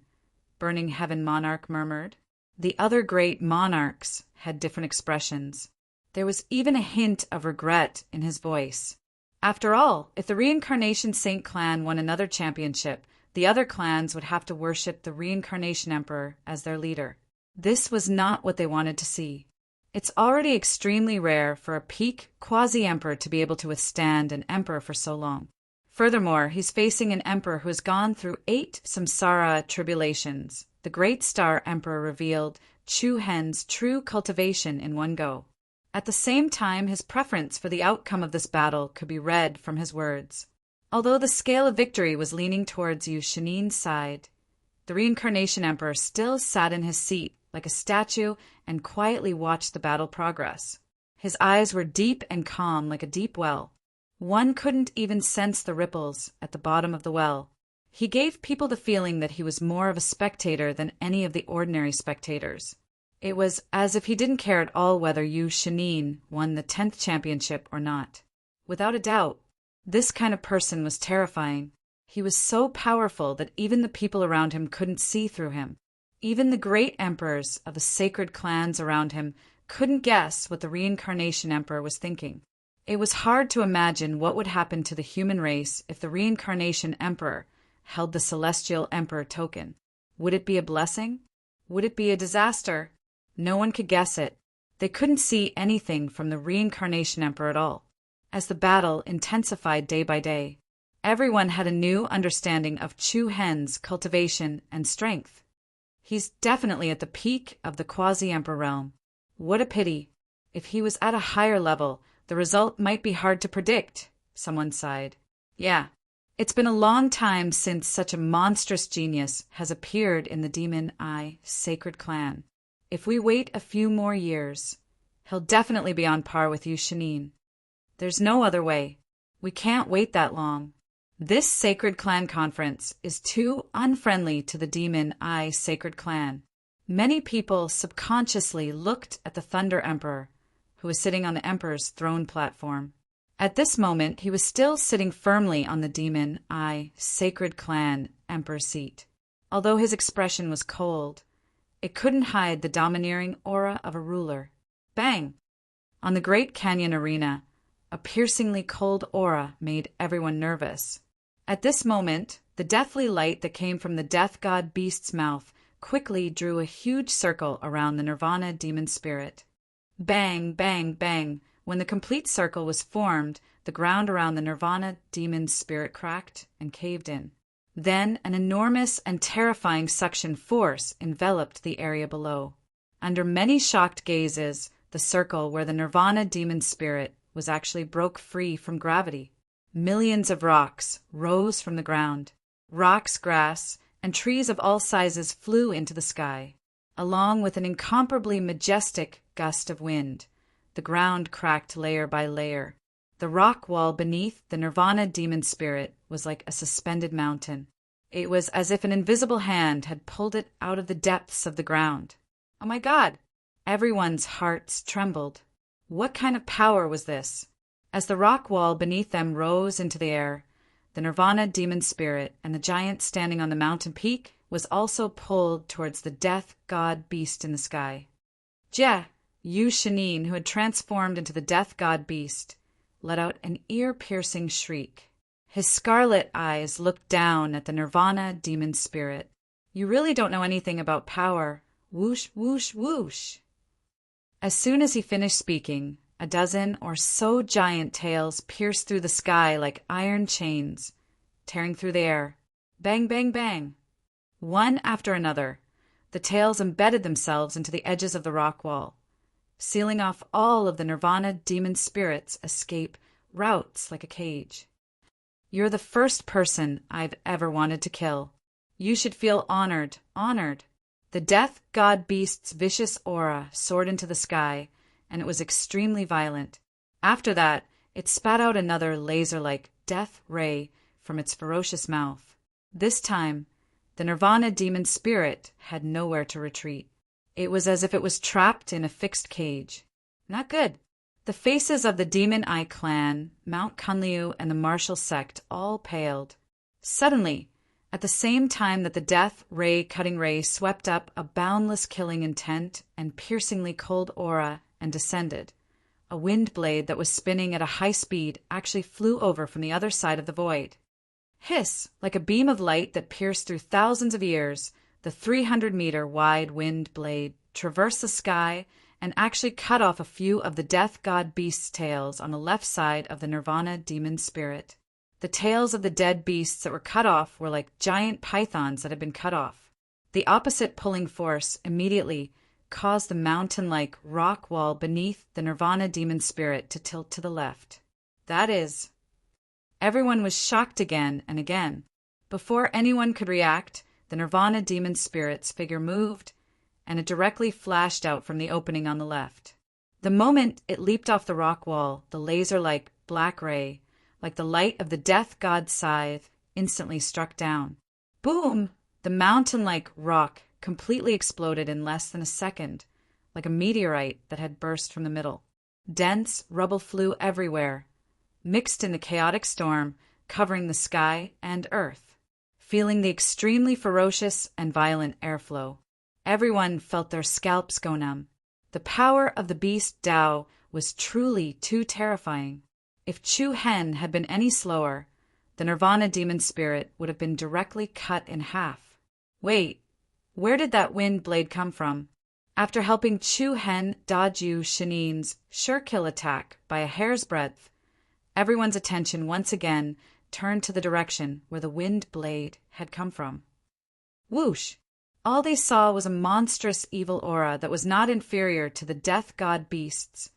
Burning Heaven Monarch murmured. The other great monarchs had different expressions. There was even a hint of regret in his voice. After all, if the Reincarnation Saint clan won another championship, the other clans would have to worship the Reincarnation Emperor as their leader. This was not what they wanted to see. It's already extremely rare for a peak quasi-emperor to be able to withstand an emperor for so long. Furthermore, he's facing an emperor who has gone through 8 samsara tribulations. The Great Star Emperor revealed Chu Hen's true cultivation in one go. At the same time, his preference for the outcome of this battle could be read from his words. Although the scale of victory was leaning towards Yu Shanin's side, the Reincarnation Emperor still sat in his seat like a statue and quietly watched the battle progress. His eyes were deep and calm like a deep well. One couldn't even sense the ripples at the bottom of the well. He gave people the feeling that he was more of a spectator than any of the ordinary spectators. It was as if he didn't care at all whether Yu Shanin won the 10th championship or not. Without a doubt, this kind of person was terrifying. He was so powerful that even the people around him couldn't see through him. Even the great emperors of the sacred clans around him couldn't guess what the Reincarnation Emperor was thinking. It was hard to imagine what would happen to the human race if the Reincarnation Emperor held the Celestial Emperor token. Would it be a blessing? Would it be a disaster? No one could guess it. They couldn't see anything from the Reincarnation Emperor at all. As the battle intensified day by day, everyone had a new understanding of Chu Hen's cultivation and strength. He's definitely at the peak of the quasi-emperor realm. What a pity. If he was at a higher level, the result might be hard to predict, someone sighed. Yeah, it's been a long time since such a monstrous genius has appeared in the Demon Eye Sacred Clan. If we wait a few more years, he'll definitely be on par with Yu Shanin. There's no other way. We can't wait that long. This Sacred Clan Conference is too unfriendly to the Demon Eye Sacred Clan. Many people subconsciously looked at the Thunder Emperor, who was sitting on the Emperor's throne platform. At this moment, he was still sitting firmly on the Demon Eye Sacred Clan Emperor seat. Although his expression was cold, it couldn't hide the domineering aura of a ruler. Bang! On the Great Canyon Arena, a piercingly cold aura made everyone nervous. At this moment, the deathly light that came from the death god beast's mouth quickly drew a huge circle around the Nirvana demon spirit. Bang, bang, bang. When the complete circle was formed, the ground around the Nirvana demon's spirit cracked and caved in. Then an enormous and terrifying suction force enveloped the area below. Under many shocked gazes, the circle where the Nirvana demon spirit was actually broke free from gravity. Millions of rocks rose from the ground. Rocks, grass, and trees of all sizes flew into the sky. Along with an incomparably majestic gust of wind, the ground cracked layer by layer. The rock wall beneath the Nirvana demon spirit was like a suspended mountain. It was as if an invisible hand had pulled it out of the depths of the ground. Oh my God! Everyone's hearts trembled. What kind of power was this? As the rock wall beneath them rose into the air, the Nirvana demon spirit and the giant standing on the mountain peak was also pulled towards the death god beast in the sky. Yu Shanin, who had transformed into the death god beast, let out an ear-piercing shriek. His scarlet eyes looked down at the Nirvana demon spirit. You really don't know anything about power. Whoosh, whoosh, whoosh. As soon as he finished speaking, a dozen or so giant tails pierced through the sky like iron chains, tearing through the air. Bang, bang, bang. One after another, the tails embedded themselves into the edges of the rock wall, sealing off all of the Nirvana demon spirit's escape routes like a cage. You're the first person I've ever wanted to kill. You should feel honored, honored. The death god beast's vicious aura soared into the sky, and it was extremely violent. After that, it spat out another laser-like death ray from its ferocious mouth. This time, the Nirvana demon spirit had nowhere to retreat. It was as if it was trapped in a fixed cage. Not good. The faces of the Demon Eye clan, Mount Kunliu, and the martial sect all paled. Suddenly, at the same time that the death ray-cutting ray swept up a boundless killing intent and piercingly cold aura and descended, a wind blade that was spinning at a high speed actually flew over from the other side of the void. Hiss! Like a beam of light that pierced through thousands of years, the 300-meter-wide wind blade traversed the sky and actually cut off a few of the death god beasts' tails on the left side of the Nirvana demon spirit. The tails of the dead beasts that were cut off were like giant pythons that had been cut off. The opposite pulling force immediately caused the mountain-like rock wall beneath the Nirvana demon spirit to tilt to the left. That is, everyone was shocked again and again. Before anyone could react, the Nirvana demon spirit's figure moved, and it directly flashed out from the opening on the left. The moment it leaped off the rock wall, the laser-like black ray, like the light of the death god's scythe, instantly struck down. Boom! The mountain-like rock completely exploded in less than a second, like a meteorite that had burst from the middle. Dense rubble flew everywhere, mixed in the chaotic storm, covering the sky and earth, feeling the extremely ferocious and violent airflow. Everyone felt their scalps go numb. The power of the beast Tao was truly too terrifying. If Chu Hen had been any slower, the Nirvana demon spirit would have been directly cut in half. Wait, where did that wind blade come from? After helping Chu Hen dodge Yu Shanin's sure-kill attack by a hair's breadth, everyone's attention once again turned to the direction where the wind blade had come from. Whoosh! All they saw was a monstrous evil aura that was not inferior to the death god beasts,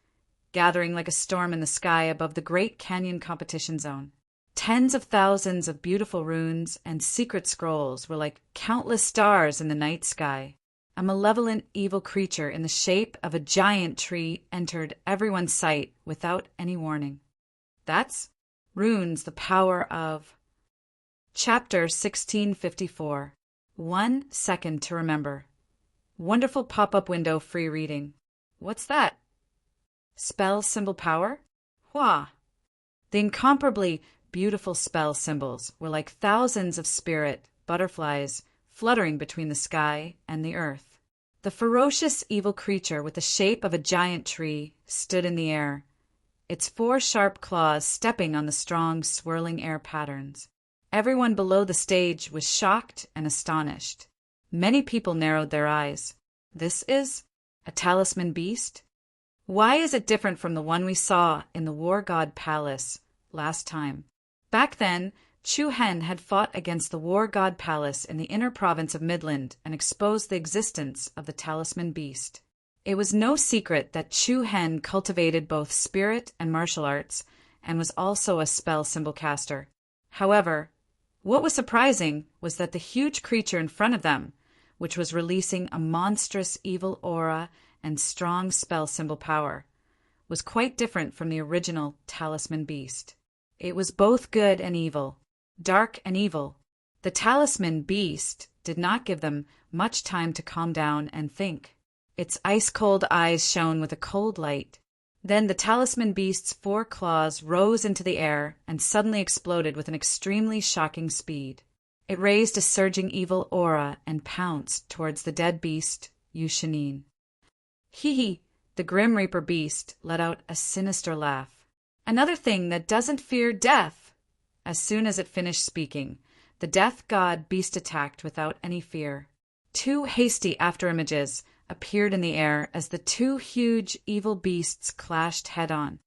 gathering like a storm in the sky above the Great Canyon competition zone. Tens of thousands of beautiful runes and secret scrolls were like countless stars in the night sky. A malevolent evil creature in the shape of a giant tree entered everyone's sight without any warning. That's Runes, the Power of... Chapter 1654. 1 second to remember. Wonderful pop-up window free reading. What's that? Spell symbol power? Hua! The incomparably beautiful spell symbols were like thousands of spirit butterflies fluttering between the sky and the earth. The ferocious evil creature with the shape of a giant tree stood in the air, its 4 sharp claws stepping on the strong, swirling air patterns. Everyone below the stage was shocked and astonished. Many people narrowed their eyes. This is a talisman beast? Why is it different from the one we saw in the War God Palace last time? Back then, Chu Hen had fought against the War God Palace in the inner province of Midland and exposed the existence of the talisman beast. It was no secret that Chu Hen cultivated both spirit and martial arts and was also a spell symbol caster. However, what was surprising was that the huge creature in front of them, which was releasing a monstrous evil aura and strong spell symbol power, was quite different from the original talisman beast. It was both good and evil, dark and evil. The talisman beast did not give them much time to calm down and think. Its ice-cold eyes shone with a cold light. Then the talisman beast's 4 claws rose into the air and suddenly exploded with an extremely shocking speed. It raised a surging evil aura and pounced towards the dead beast, Yu Shanin. Hee! The Grim Reaper beast let out a sinister laugh. Another thing that doesn't fear death! As soon as it finished speaking, the death god beast attacked without any fear. 2 hasty afterimages appeared in the air as the 2 huge evil beasts clashed head-on.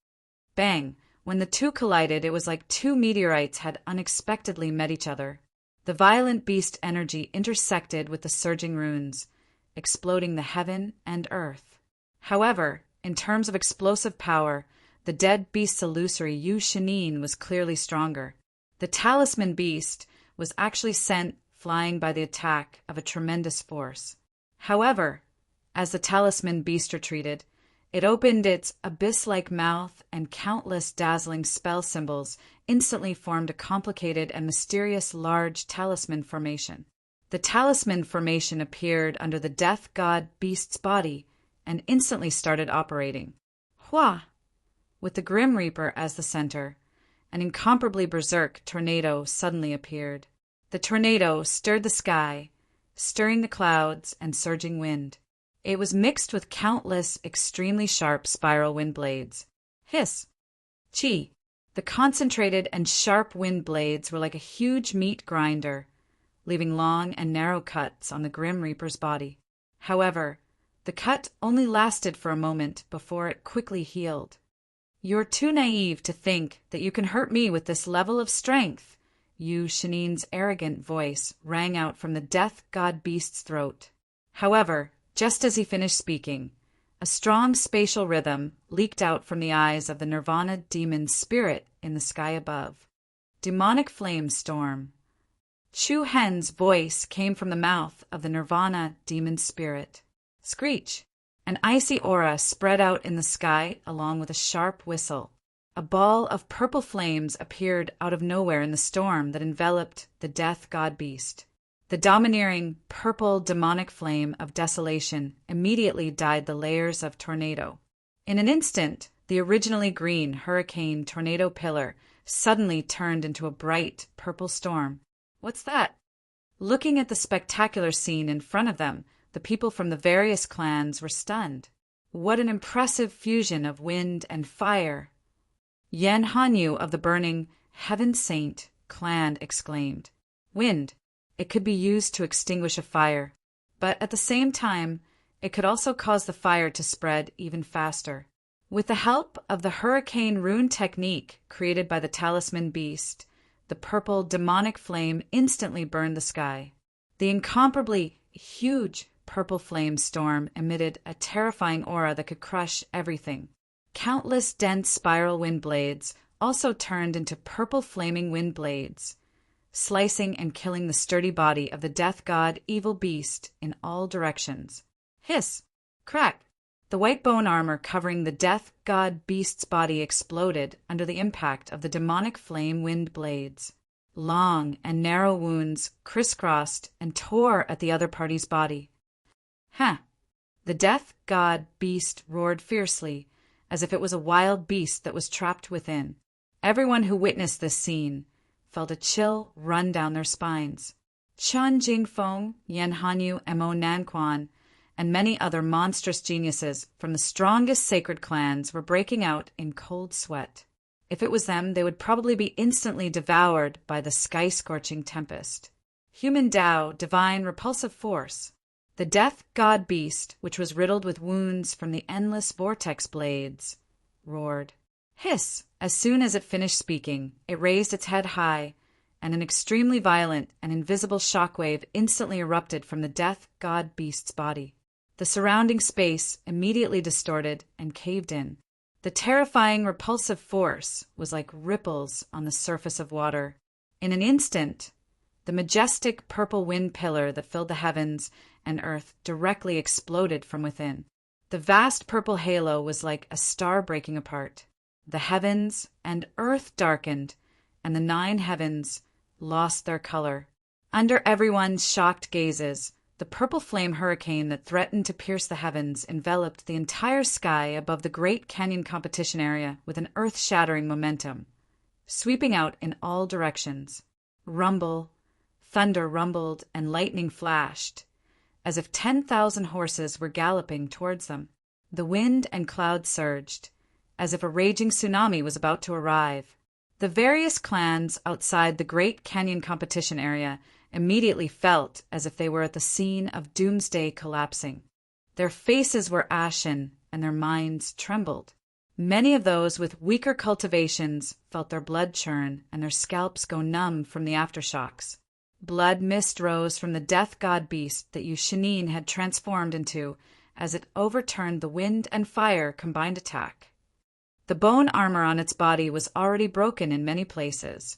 Bang! When the 2 collided, it was like 2 meteorites had unexpectedly met each other. The violent beast energy intersected with the surging runes, exploding the heaven and earth. However, in terms of explosive power, the dead beast's illusory Yu Shanin was clearly stronger. The talisman beast was actually sent flying by the attack of a tremendous force. However, as the talisman beast retreated, It opened its abyss-like mouth, and countless dazzling spell symbols instantly formed a complicated and mysterious large talisman formation. The talisman formation appeared under the death god beast's body and instantly started operating. Hua! With the Grim Reaper as the center, an incomparably berserk tornado suddenly appeared. The tornado stirred the sky, stirring the clouds and surging wind. It was mixed with countless, extremely sharp spiral wind blades. Hiss! Chi! The concentrated and sharp wind blades were like a huge meat grinder, leaving long and narrow cuts on the Grim Reaper's body. However, the cut only lasted for a moment before it quickly healed. "You're too naive to think that you can hurt me with this level of strength," Yu Shanine's arrogant voice rang out from the death god beast's throat. However, just as he finished speaking, a strong spatial rhythm leaked out from the eyes of the Nirvana demon spirit in the sky above. Demonic flame storm. Chu Hen's voice came from the mouth of the Nirvana demon spirit. Screech! An icy aura spread out in the sky along with a sharp whistle. A ball of purple flames appeared out of nowhere in the storm that enveloped the death god beast. The domineering, purple demonic flame of desolation immediately dyed the layers of tornado. In an instant, the originally green hurricane tornado pillar suddenly turned into a bright purple storm. What's that? Looking at the spectacular scene in front of them, the people from the various clans were stunned. What an impressive fusion of wind and fire! Yen Hanyu of the burning Heaven Saint clan exclaimed. Wind. It could be used to extinguish a fire, but at the same time, it could also cause the fire to spread even faster. With the help of the hurricane rune technique created by the talisman beast, the purple demonic flame instantly burned the sky. The incomparably huge purple flame storm emitted a terrifying aura that could crush everything. Countless dense spiral wind blades also turned into purple flaming wind blades, slicing and killing the sturdy body of the death god evil beast in all directions. Hiss! Crack! The white bone armor covering the death god beast's body exploded under the impact of the demonic flame wind blades. Long and narrow wounds crisscrossed and tore at the other party's body. Huh! The death god beast roared fiercely, as if it was a wild beast that was trapped within. Everyone who witnessed this scene felt a chill run down their spines. Chun Jingfeng, Yan Hanyu, and Mo Nanquan, and many other monstrous geniuses from the strongest sacred clans were breaking out in cold sweat. If it was them, they would probably be instantly devoured by the sky-scorching tempest. Human Tao, divine repulsive force. The death god beast, which was riddled with wounds from the endless vortex blades, roared. Hiss! As soon as it finished speaking, it raised its head high, and an extremely violent and invisible shockwave instantly erupted from the death god beast's body. The surrounding space immediately distorted and caved in. The terrifying repulsive force was like ripples on the surface of water. In an instant, the majestic purple wind pillar that filled the heavens and earth directly exploded from within. The vast purple halo was like a star breaking apart. The heavens and earth darkened, and the 9 heavens lost their color. Under everyone's shocked gazes, the purple flame hurricane that threatened to pierce the heavens enveloped the entire sky above the Great Canyon competition area with an earth-shattering momentum, sweeping out in all directions. Thunder rumbled, and lightning flashed, as if 10,000 horses were galloping towards them. The wind and clouds surged, as if a raging tsunami was about to arrive. The various clans outside the Great Canyon competition area immediately felt as if they were at the scene of doomsday collapsing. Their faces were ashen, and their minds trembled. Many of those with weaker cultivations felt their blood churn and their scalps go numb from the aftershocks. Blood mist rose from the death god beast that Yu Shinin had transformed into as it overturned the wind and fire combined attack. The bone armor on its body was already broken in many places,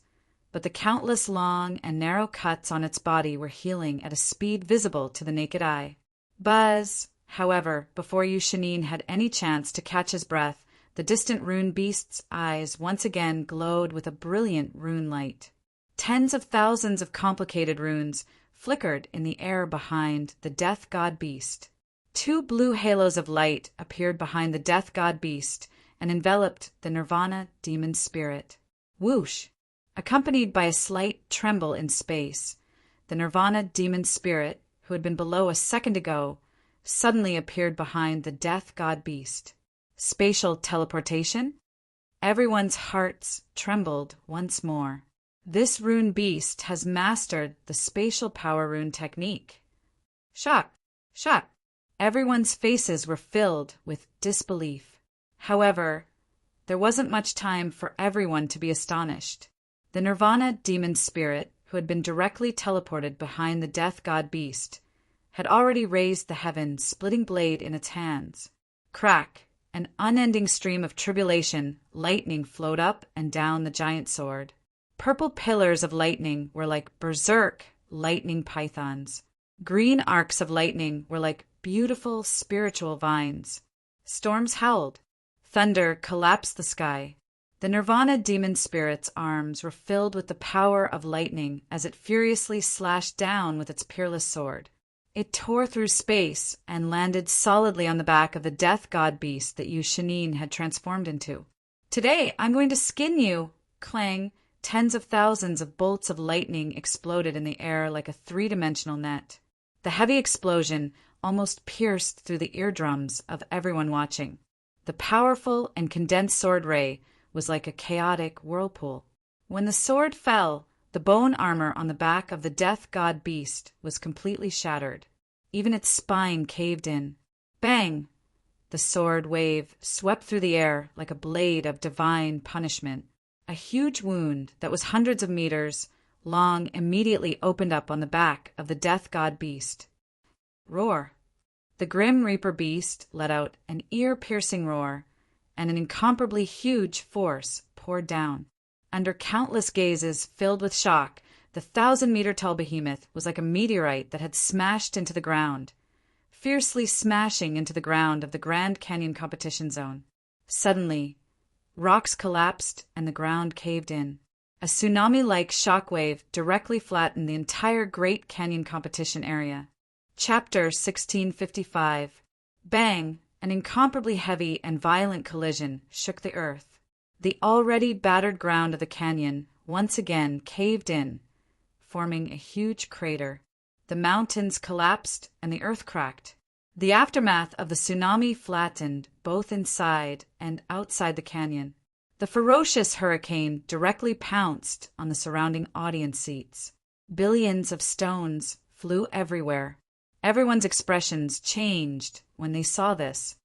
but the countless long and narrow cuts on its body were healing at a speed visible to the naked eye. Buzz! However, before Yu Shanin had any chance to catch his breath, the distant rune beast's eyes once again glowed with a brilliant rune light. Tens of thousands of complicated runes flickered in the air behind the death god beast. 2 blue halos of light appeared behind the death god beast and enveloped the Nirvana demon spirit. Whoosh! Accompanied by a slight tremble in space, the Nirvana demon spirit, who had been below a second ago, suddenly appeared behind the death god beast. Spatial teleportation? Everyone's hearts trembled once more. This rune beast has mastered the spatial power rune technique. Shock! Shock! Everyone's faces were filled with disbelief. However, there wasn't much time for everyone to be astonished. The Nirvana demon spirit, who had been directly teleported behind the death god beast, had already raised the heaven-splitting blade in its hands. Crack! An unending stream of tribulation lightning flowed up and down the giant sword. Purple pillars of lightning were like berserk lightning pythons. Green arcs of lightning were like beautiful spiritual vines. Storms howled. Thunder collapsed the sky. The Nirvana demon spirit's arms were filled with the power of lightning as it furiously slashed down with its peerless sword. It tore through space and landed solidly on the back of the death god beast that Yu Shanin had transformed into. Today, I'm going to skin you! Clang! Tens of thousands of bolts of lightning exploded in the air like a 3-dimensional net. The heavy explosion almost pierced through the eardrums of everyone watching. The powerful and condensed sword ray was like a chaotic whirlpool. When the sword fell, the bone armor on the back of the death god beast was completely shattered. Even its spine caved in. Bang! The sword wave swept through the air like a blade of divine punishment. A huge wound that was hundreds of meters long immediately opened up on the back of the death god beast. Roar! The Grim Reaper beast let out an ear-piercing roar, and an incomparably huge force poured down. Under countless gazes filled with shock, the 1,000-meter-tall behemoth was like a meteorite that had smashed into the ground, fiercely smashing into the ground of the Grand Canyon competition zone. Suddenly, rocks collapsed and the ground caved in. A tsunami-like shockwave directly flattened the entire Great Canyon competition area. Chapter 1655. Bang! An incomparably heavy and violent collision shook the earth. The already battered ground of the canyon once again caved in, forming a huge crater. The mountains collapsed and the earth cracked. The aftermath of the tsunami flattened both inside and outside the canyon. The ferocious hurricane directly pounced on the surrounding audience seats. Billions of stones flew everywhere. Everyone's expressions changed when they saw this.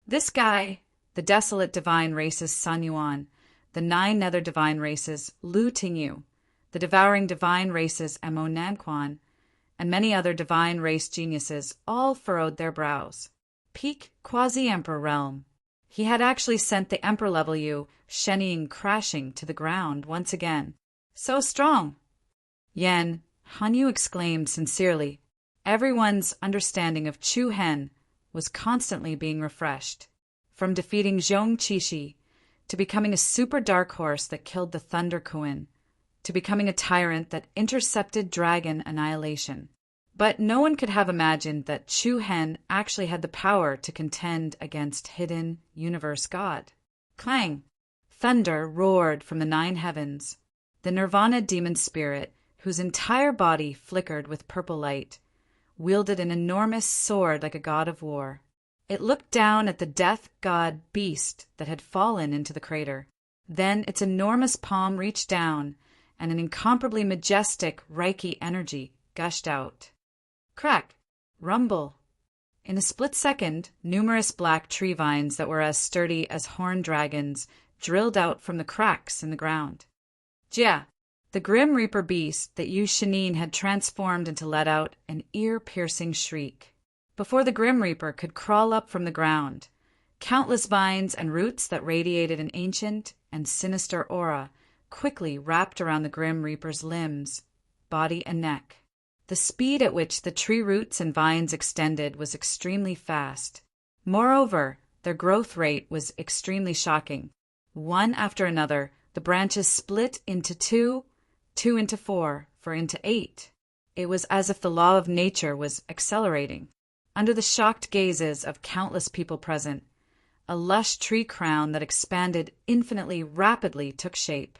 This guy, the desolate divine races San Yuan, the 9 nether divine races Lu Tingyu, the devouring divine races Emo Nanquan, and many other divine race geniuses all furrowed their brows. Peak quasi-emperor realm. He had actually sent the emperor-level Yu Shanin crashing to the ground once again. So strong! Yen, Han Yu exclaimed sincerely. Everyone's understanding of Chu Hen was constantly being refreshed. From defeating Zhong Qishi, to becoming a super dark horse that killed the Thunder Kuin, to becoming a tyrant that intercepted dragon annihilation. But no one could have imagined that Chu Hen actually had the power to contend against hidden universe god. Clang! Thunder roared from the 9 heavens. The Nirvana demon spirit, whose entire body flickered with purple light, wielded an enormous sword like a god of war. It looked down at the death god beast that had fallen into the crater. Then its enormous palm reached down, and an incomparably majestic Reiki energy gushed out. Crack! Rumble! In a split second, numerous black tree vines that were as sturdy as horned dragons drilled out from the cracks in the ground. Jia! The Grim Reaper beast that Yu Shanin had transformed into let out an ear-piercing shriek. Before the Grim Reaper could crawl up from the ground, countless vines and roots that radiated an ancient and sinister aura quickly wrapped around the Grim Reaper's limbs, body and neck. The speed at which the tree roots and vines extended was extremely fast. Moreover, their growth rate was extremely shocking. One after another, the branches split into two into four into 8. It was as if the law of nature was accelerating. Under the shocked gazes of countless people present, a lush tree crown that expanded infinitely rapidly took shape.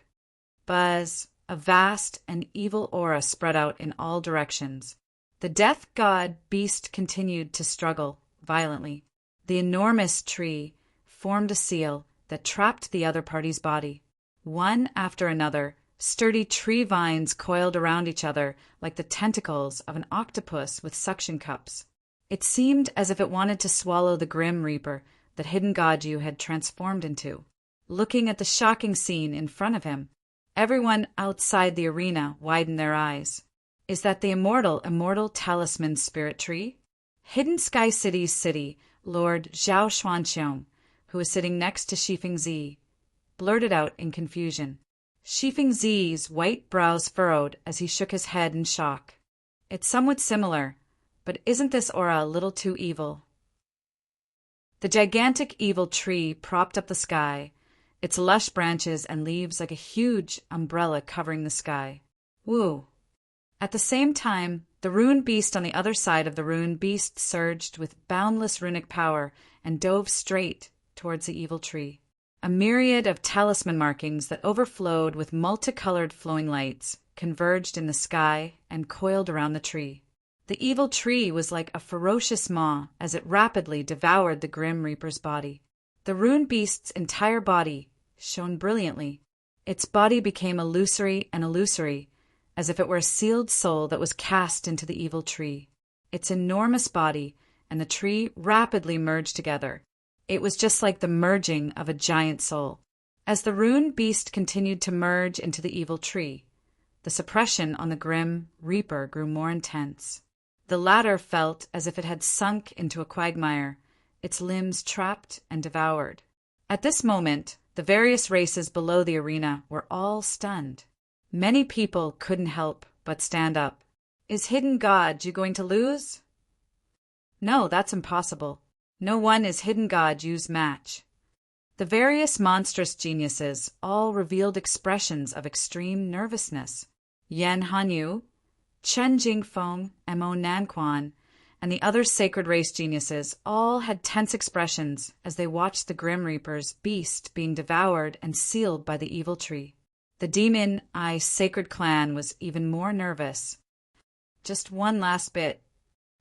Buzz, a vast and evil aura spread out in all directions. The death god beast continued to struggle violently. The enormous tree formed a seal that trapped the other party's body. One after another, sturdy tree vines coiled around each other like the tentacles of an octopus with suction cups. It seemed as if it wanted to swallow the grim reaper that Hidden Godju had transformed into. Looking at the shocking scene in front of him, everyone outside the arena widened their eyes. Is that the immortal talisman spirit tree? Hidden Sky City's city, Lord Zhao Xuanqiong, who was sitting next to Shifeng Zi, blurted out in confusion. Shifeng Zi's white brows furrowed as he shook his head in shock. It's somewhat similar, but isn't this aura a little too evil? The gigantic evil tree propped up the sky, its lush branches and leaves like a huge umbrella covering the sky. Woo! At the same time, the rune beast on the other side of the rune beast surged with boundless runic power and dove straight towards the evil tree. A myriad of talisman markings that overflowed with multicolored flowing lights converged in the sky and coiled around the tree. The evil tree was like a ferocious maw as it rapidly devoured the grim reaper's body. The rune beast's entire body shone brilliantly. Its body became illusory, as if it were a sealed soul that was cast into the evil tree. Its enormous body and the tree rapidly merged together. It was just like the merging of a giant soul. As the rune beast continued to merge into the evil tree, the suppression on the grim reaper grew more intense. The latter felt as if it had sunk into a quagmire, its limbs trapped and devoured. At this moment, the various races below the arena were all stunned. Many people couldn't help but stand up. Is Hidden Godju going to lose? No, that's impossible. No one is Hidden Godju's match. The various monstrous geniuses all revealed expressions of extreme nervousness. Yan Hanyu, Chen Jingfeng, Mo Nanquan, and the other sacred race geniuses all had tense expressions as they watched the Grim Reaper's beast being devoured and sealed by the evil tree. The Demon Eye Sacred Clan was even more nervous. Just one last bit.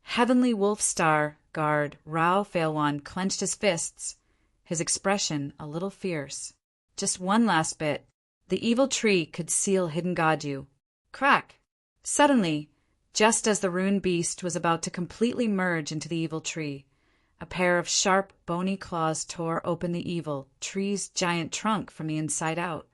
Heavenly Wolf Star Guard Rao Failwan clenched his fists, his expression a little fierce. Just one last bit. The evil tree could seal Hidden Godju. Crack! Suddenly, just as the rune beast was about to completely merge into the evil tree, a pair of sharp, bony claws tore open the evil tree's giant trunk from the inside out.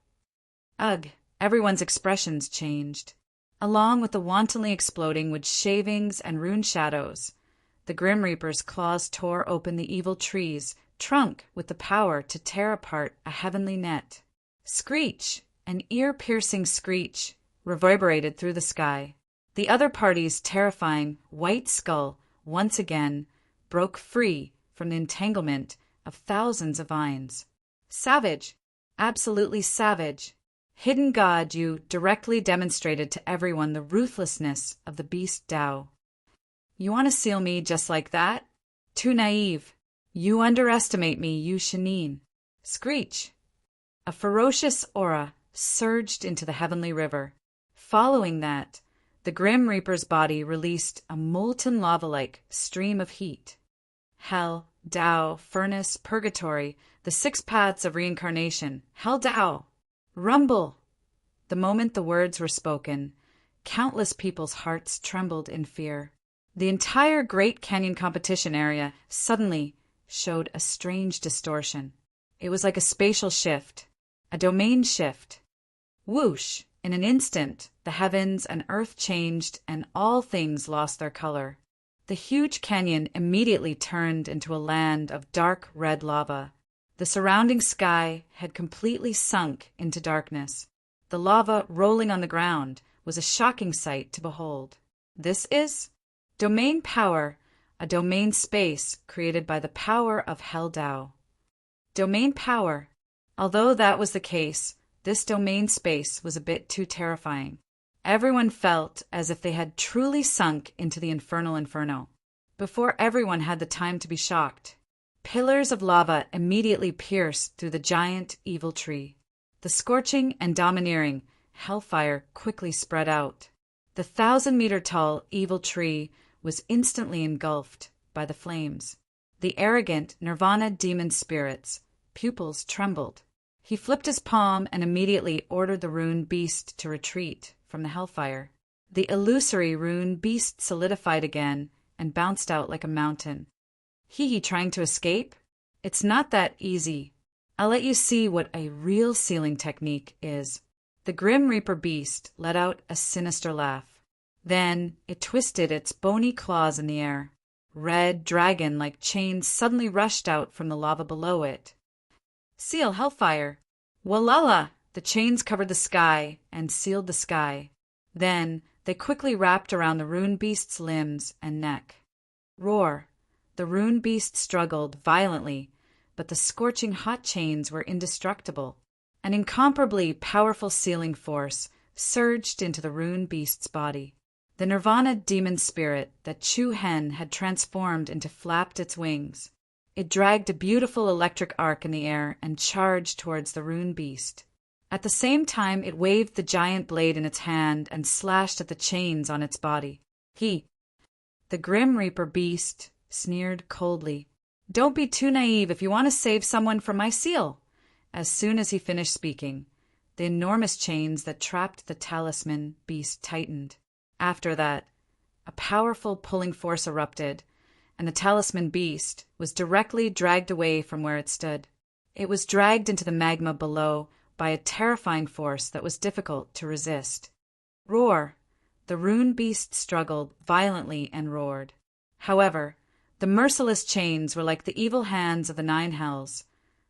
Ugh! Everyone's expressions changed. Along with the wantonly exploding wood shavings and rune shadows, the Grim Reaper's claws tore open the evil tree's trunk with the power to tear apart a heavenly net. Screech! An ear-piercing screech reverberated through the sky. The other party's terrifying white skull once again broke free from the entanglement of thousands of vines. Savage! Absolutely savage! Hidden Godju directly demonstrated to everyone the ruthlessness of the beast Tao. You want to seal me just like that? Too naive. You underestimate me, you Shanin. Screech! A ferocious aura surged into the heavenly river. Following that, the Grim Reaper's body released a molten lava-like stream of heat. Hell, Tao, furnace, purgatory, the 6 paths of reincarnation, Hell Tao! Rumble! The moment the words were spoken, countless people's hearts trembled in fear. The entire Great Canyon competition area suddenly showed a strange distortion. It was like a spatial shift, a domain shift. Whoosh! In an instant, the heavens and earth changed and all things lost their color. The huge canyon immediately turned into a land of dark red lava. The surrounding sky had completely sunk into darkness. The lava rolling on the ground was a shocking sight to behold. This is domain power, a domain space created by the power of Hell Tao. Domain power. Although that was the case, this domain space was a bit too terrifying. Everyone felt as if they had truly sunk into the infernal inferno. Before everyone had the time to be shocked, pillars of lava immediately pierced through the giant evil tree. The scorching and domineering hellfire quickly spread out. The 1,000-meter-tall evil tree was instantly engulfed by the flames. The arrogant Nirvana demon spirit's pupils trembled. He flipped his palm and immediately ordered the rune beast to retreat from the hellfire. The illusory rune beast solidified again and bounced out like a mountain. He trying to escape? It's not that easy. I'll let you see what a real sealing technique is. The Grim Reaper beast let out a sinister laugh. Then it twisted its bony claws in the air. Red, dragon-like chains suddenly rushed out from the lava below it. Seal hellfire. Walala! The chains covered the sky and sealed the sky. Then they quickly wrapped around the rune beast's limbs and neck. Roar! The rune beast struggled violently, but the scorching hot chains were indestructible. An incomparably powerful sealing force surged into the rune beast's body. The Nirvana demon spirit that Chu Hen had transformed into flapped its wings. It dragged a beautiful electric arc in the air and charged towards the rune beast. At the same time, it waved the giant blade in its hand and slashed at the chains on its body. The Grim Reaper beast, sneered coldly. Don't be too naive if you want to save someone from my seal. As soon as he finished speaking, the enormous chains that trapped the talisman beast tightened. After that, a powerful pulling force erupted, and the talisman beast was directly dragged away from where it stood. It was dragged into the magma below by a terrifying force that was difficult to resist. Roar! The rune beast struggled violently and roared. However, the merciless chains were like the evil hands of the 9 hells,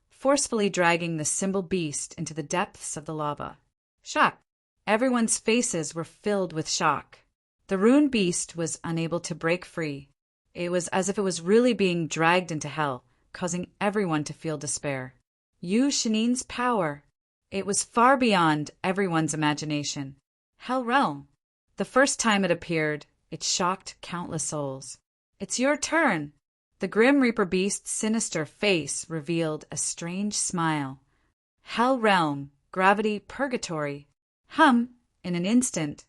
forcefully dragging the symbol beast into the depths of the lava. Shock! Everyone's faces were filled with shock. The rune beast was unable to break free. It was as if it was really being dragged into hell, causing everyone to feel despair. Yu Shinin's power. It was far beyond everyone's imagination. Hell Realm. The first time it appeared, it shocked countless souls. It's your turn. The Grim Reaper beast's sinister face revealed a strange smile. Hell Realm, gravity, purgatory. In an instant,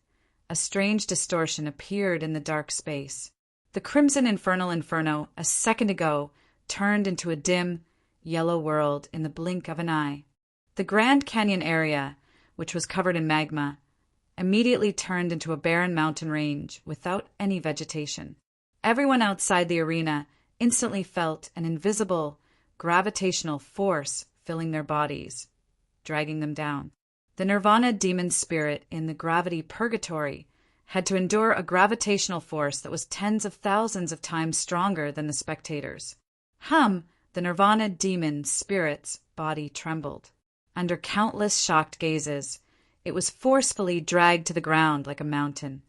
a strange distortion appeared in the dark space. The crimson infernal inferno, a second ago, turned into a dim, yellow world in the blink of an eye. The Grand Canyon area, which was covered in magma, immediately turned into a barren mountain range without any vegetation. Everyone outside the arena instantly felt an invisible, gravitational force filling their bodies, dragging them down. The Nirvana demon spirit in the gravity purgatory had to endure a gravitational force that was tens of thousands of times stronger than the spectators. The Nirvana demon spirit's body trembled. Under countless shocked gazes, it was forcefully dragged to the ground like a mountain.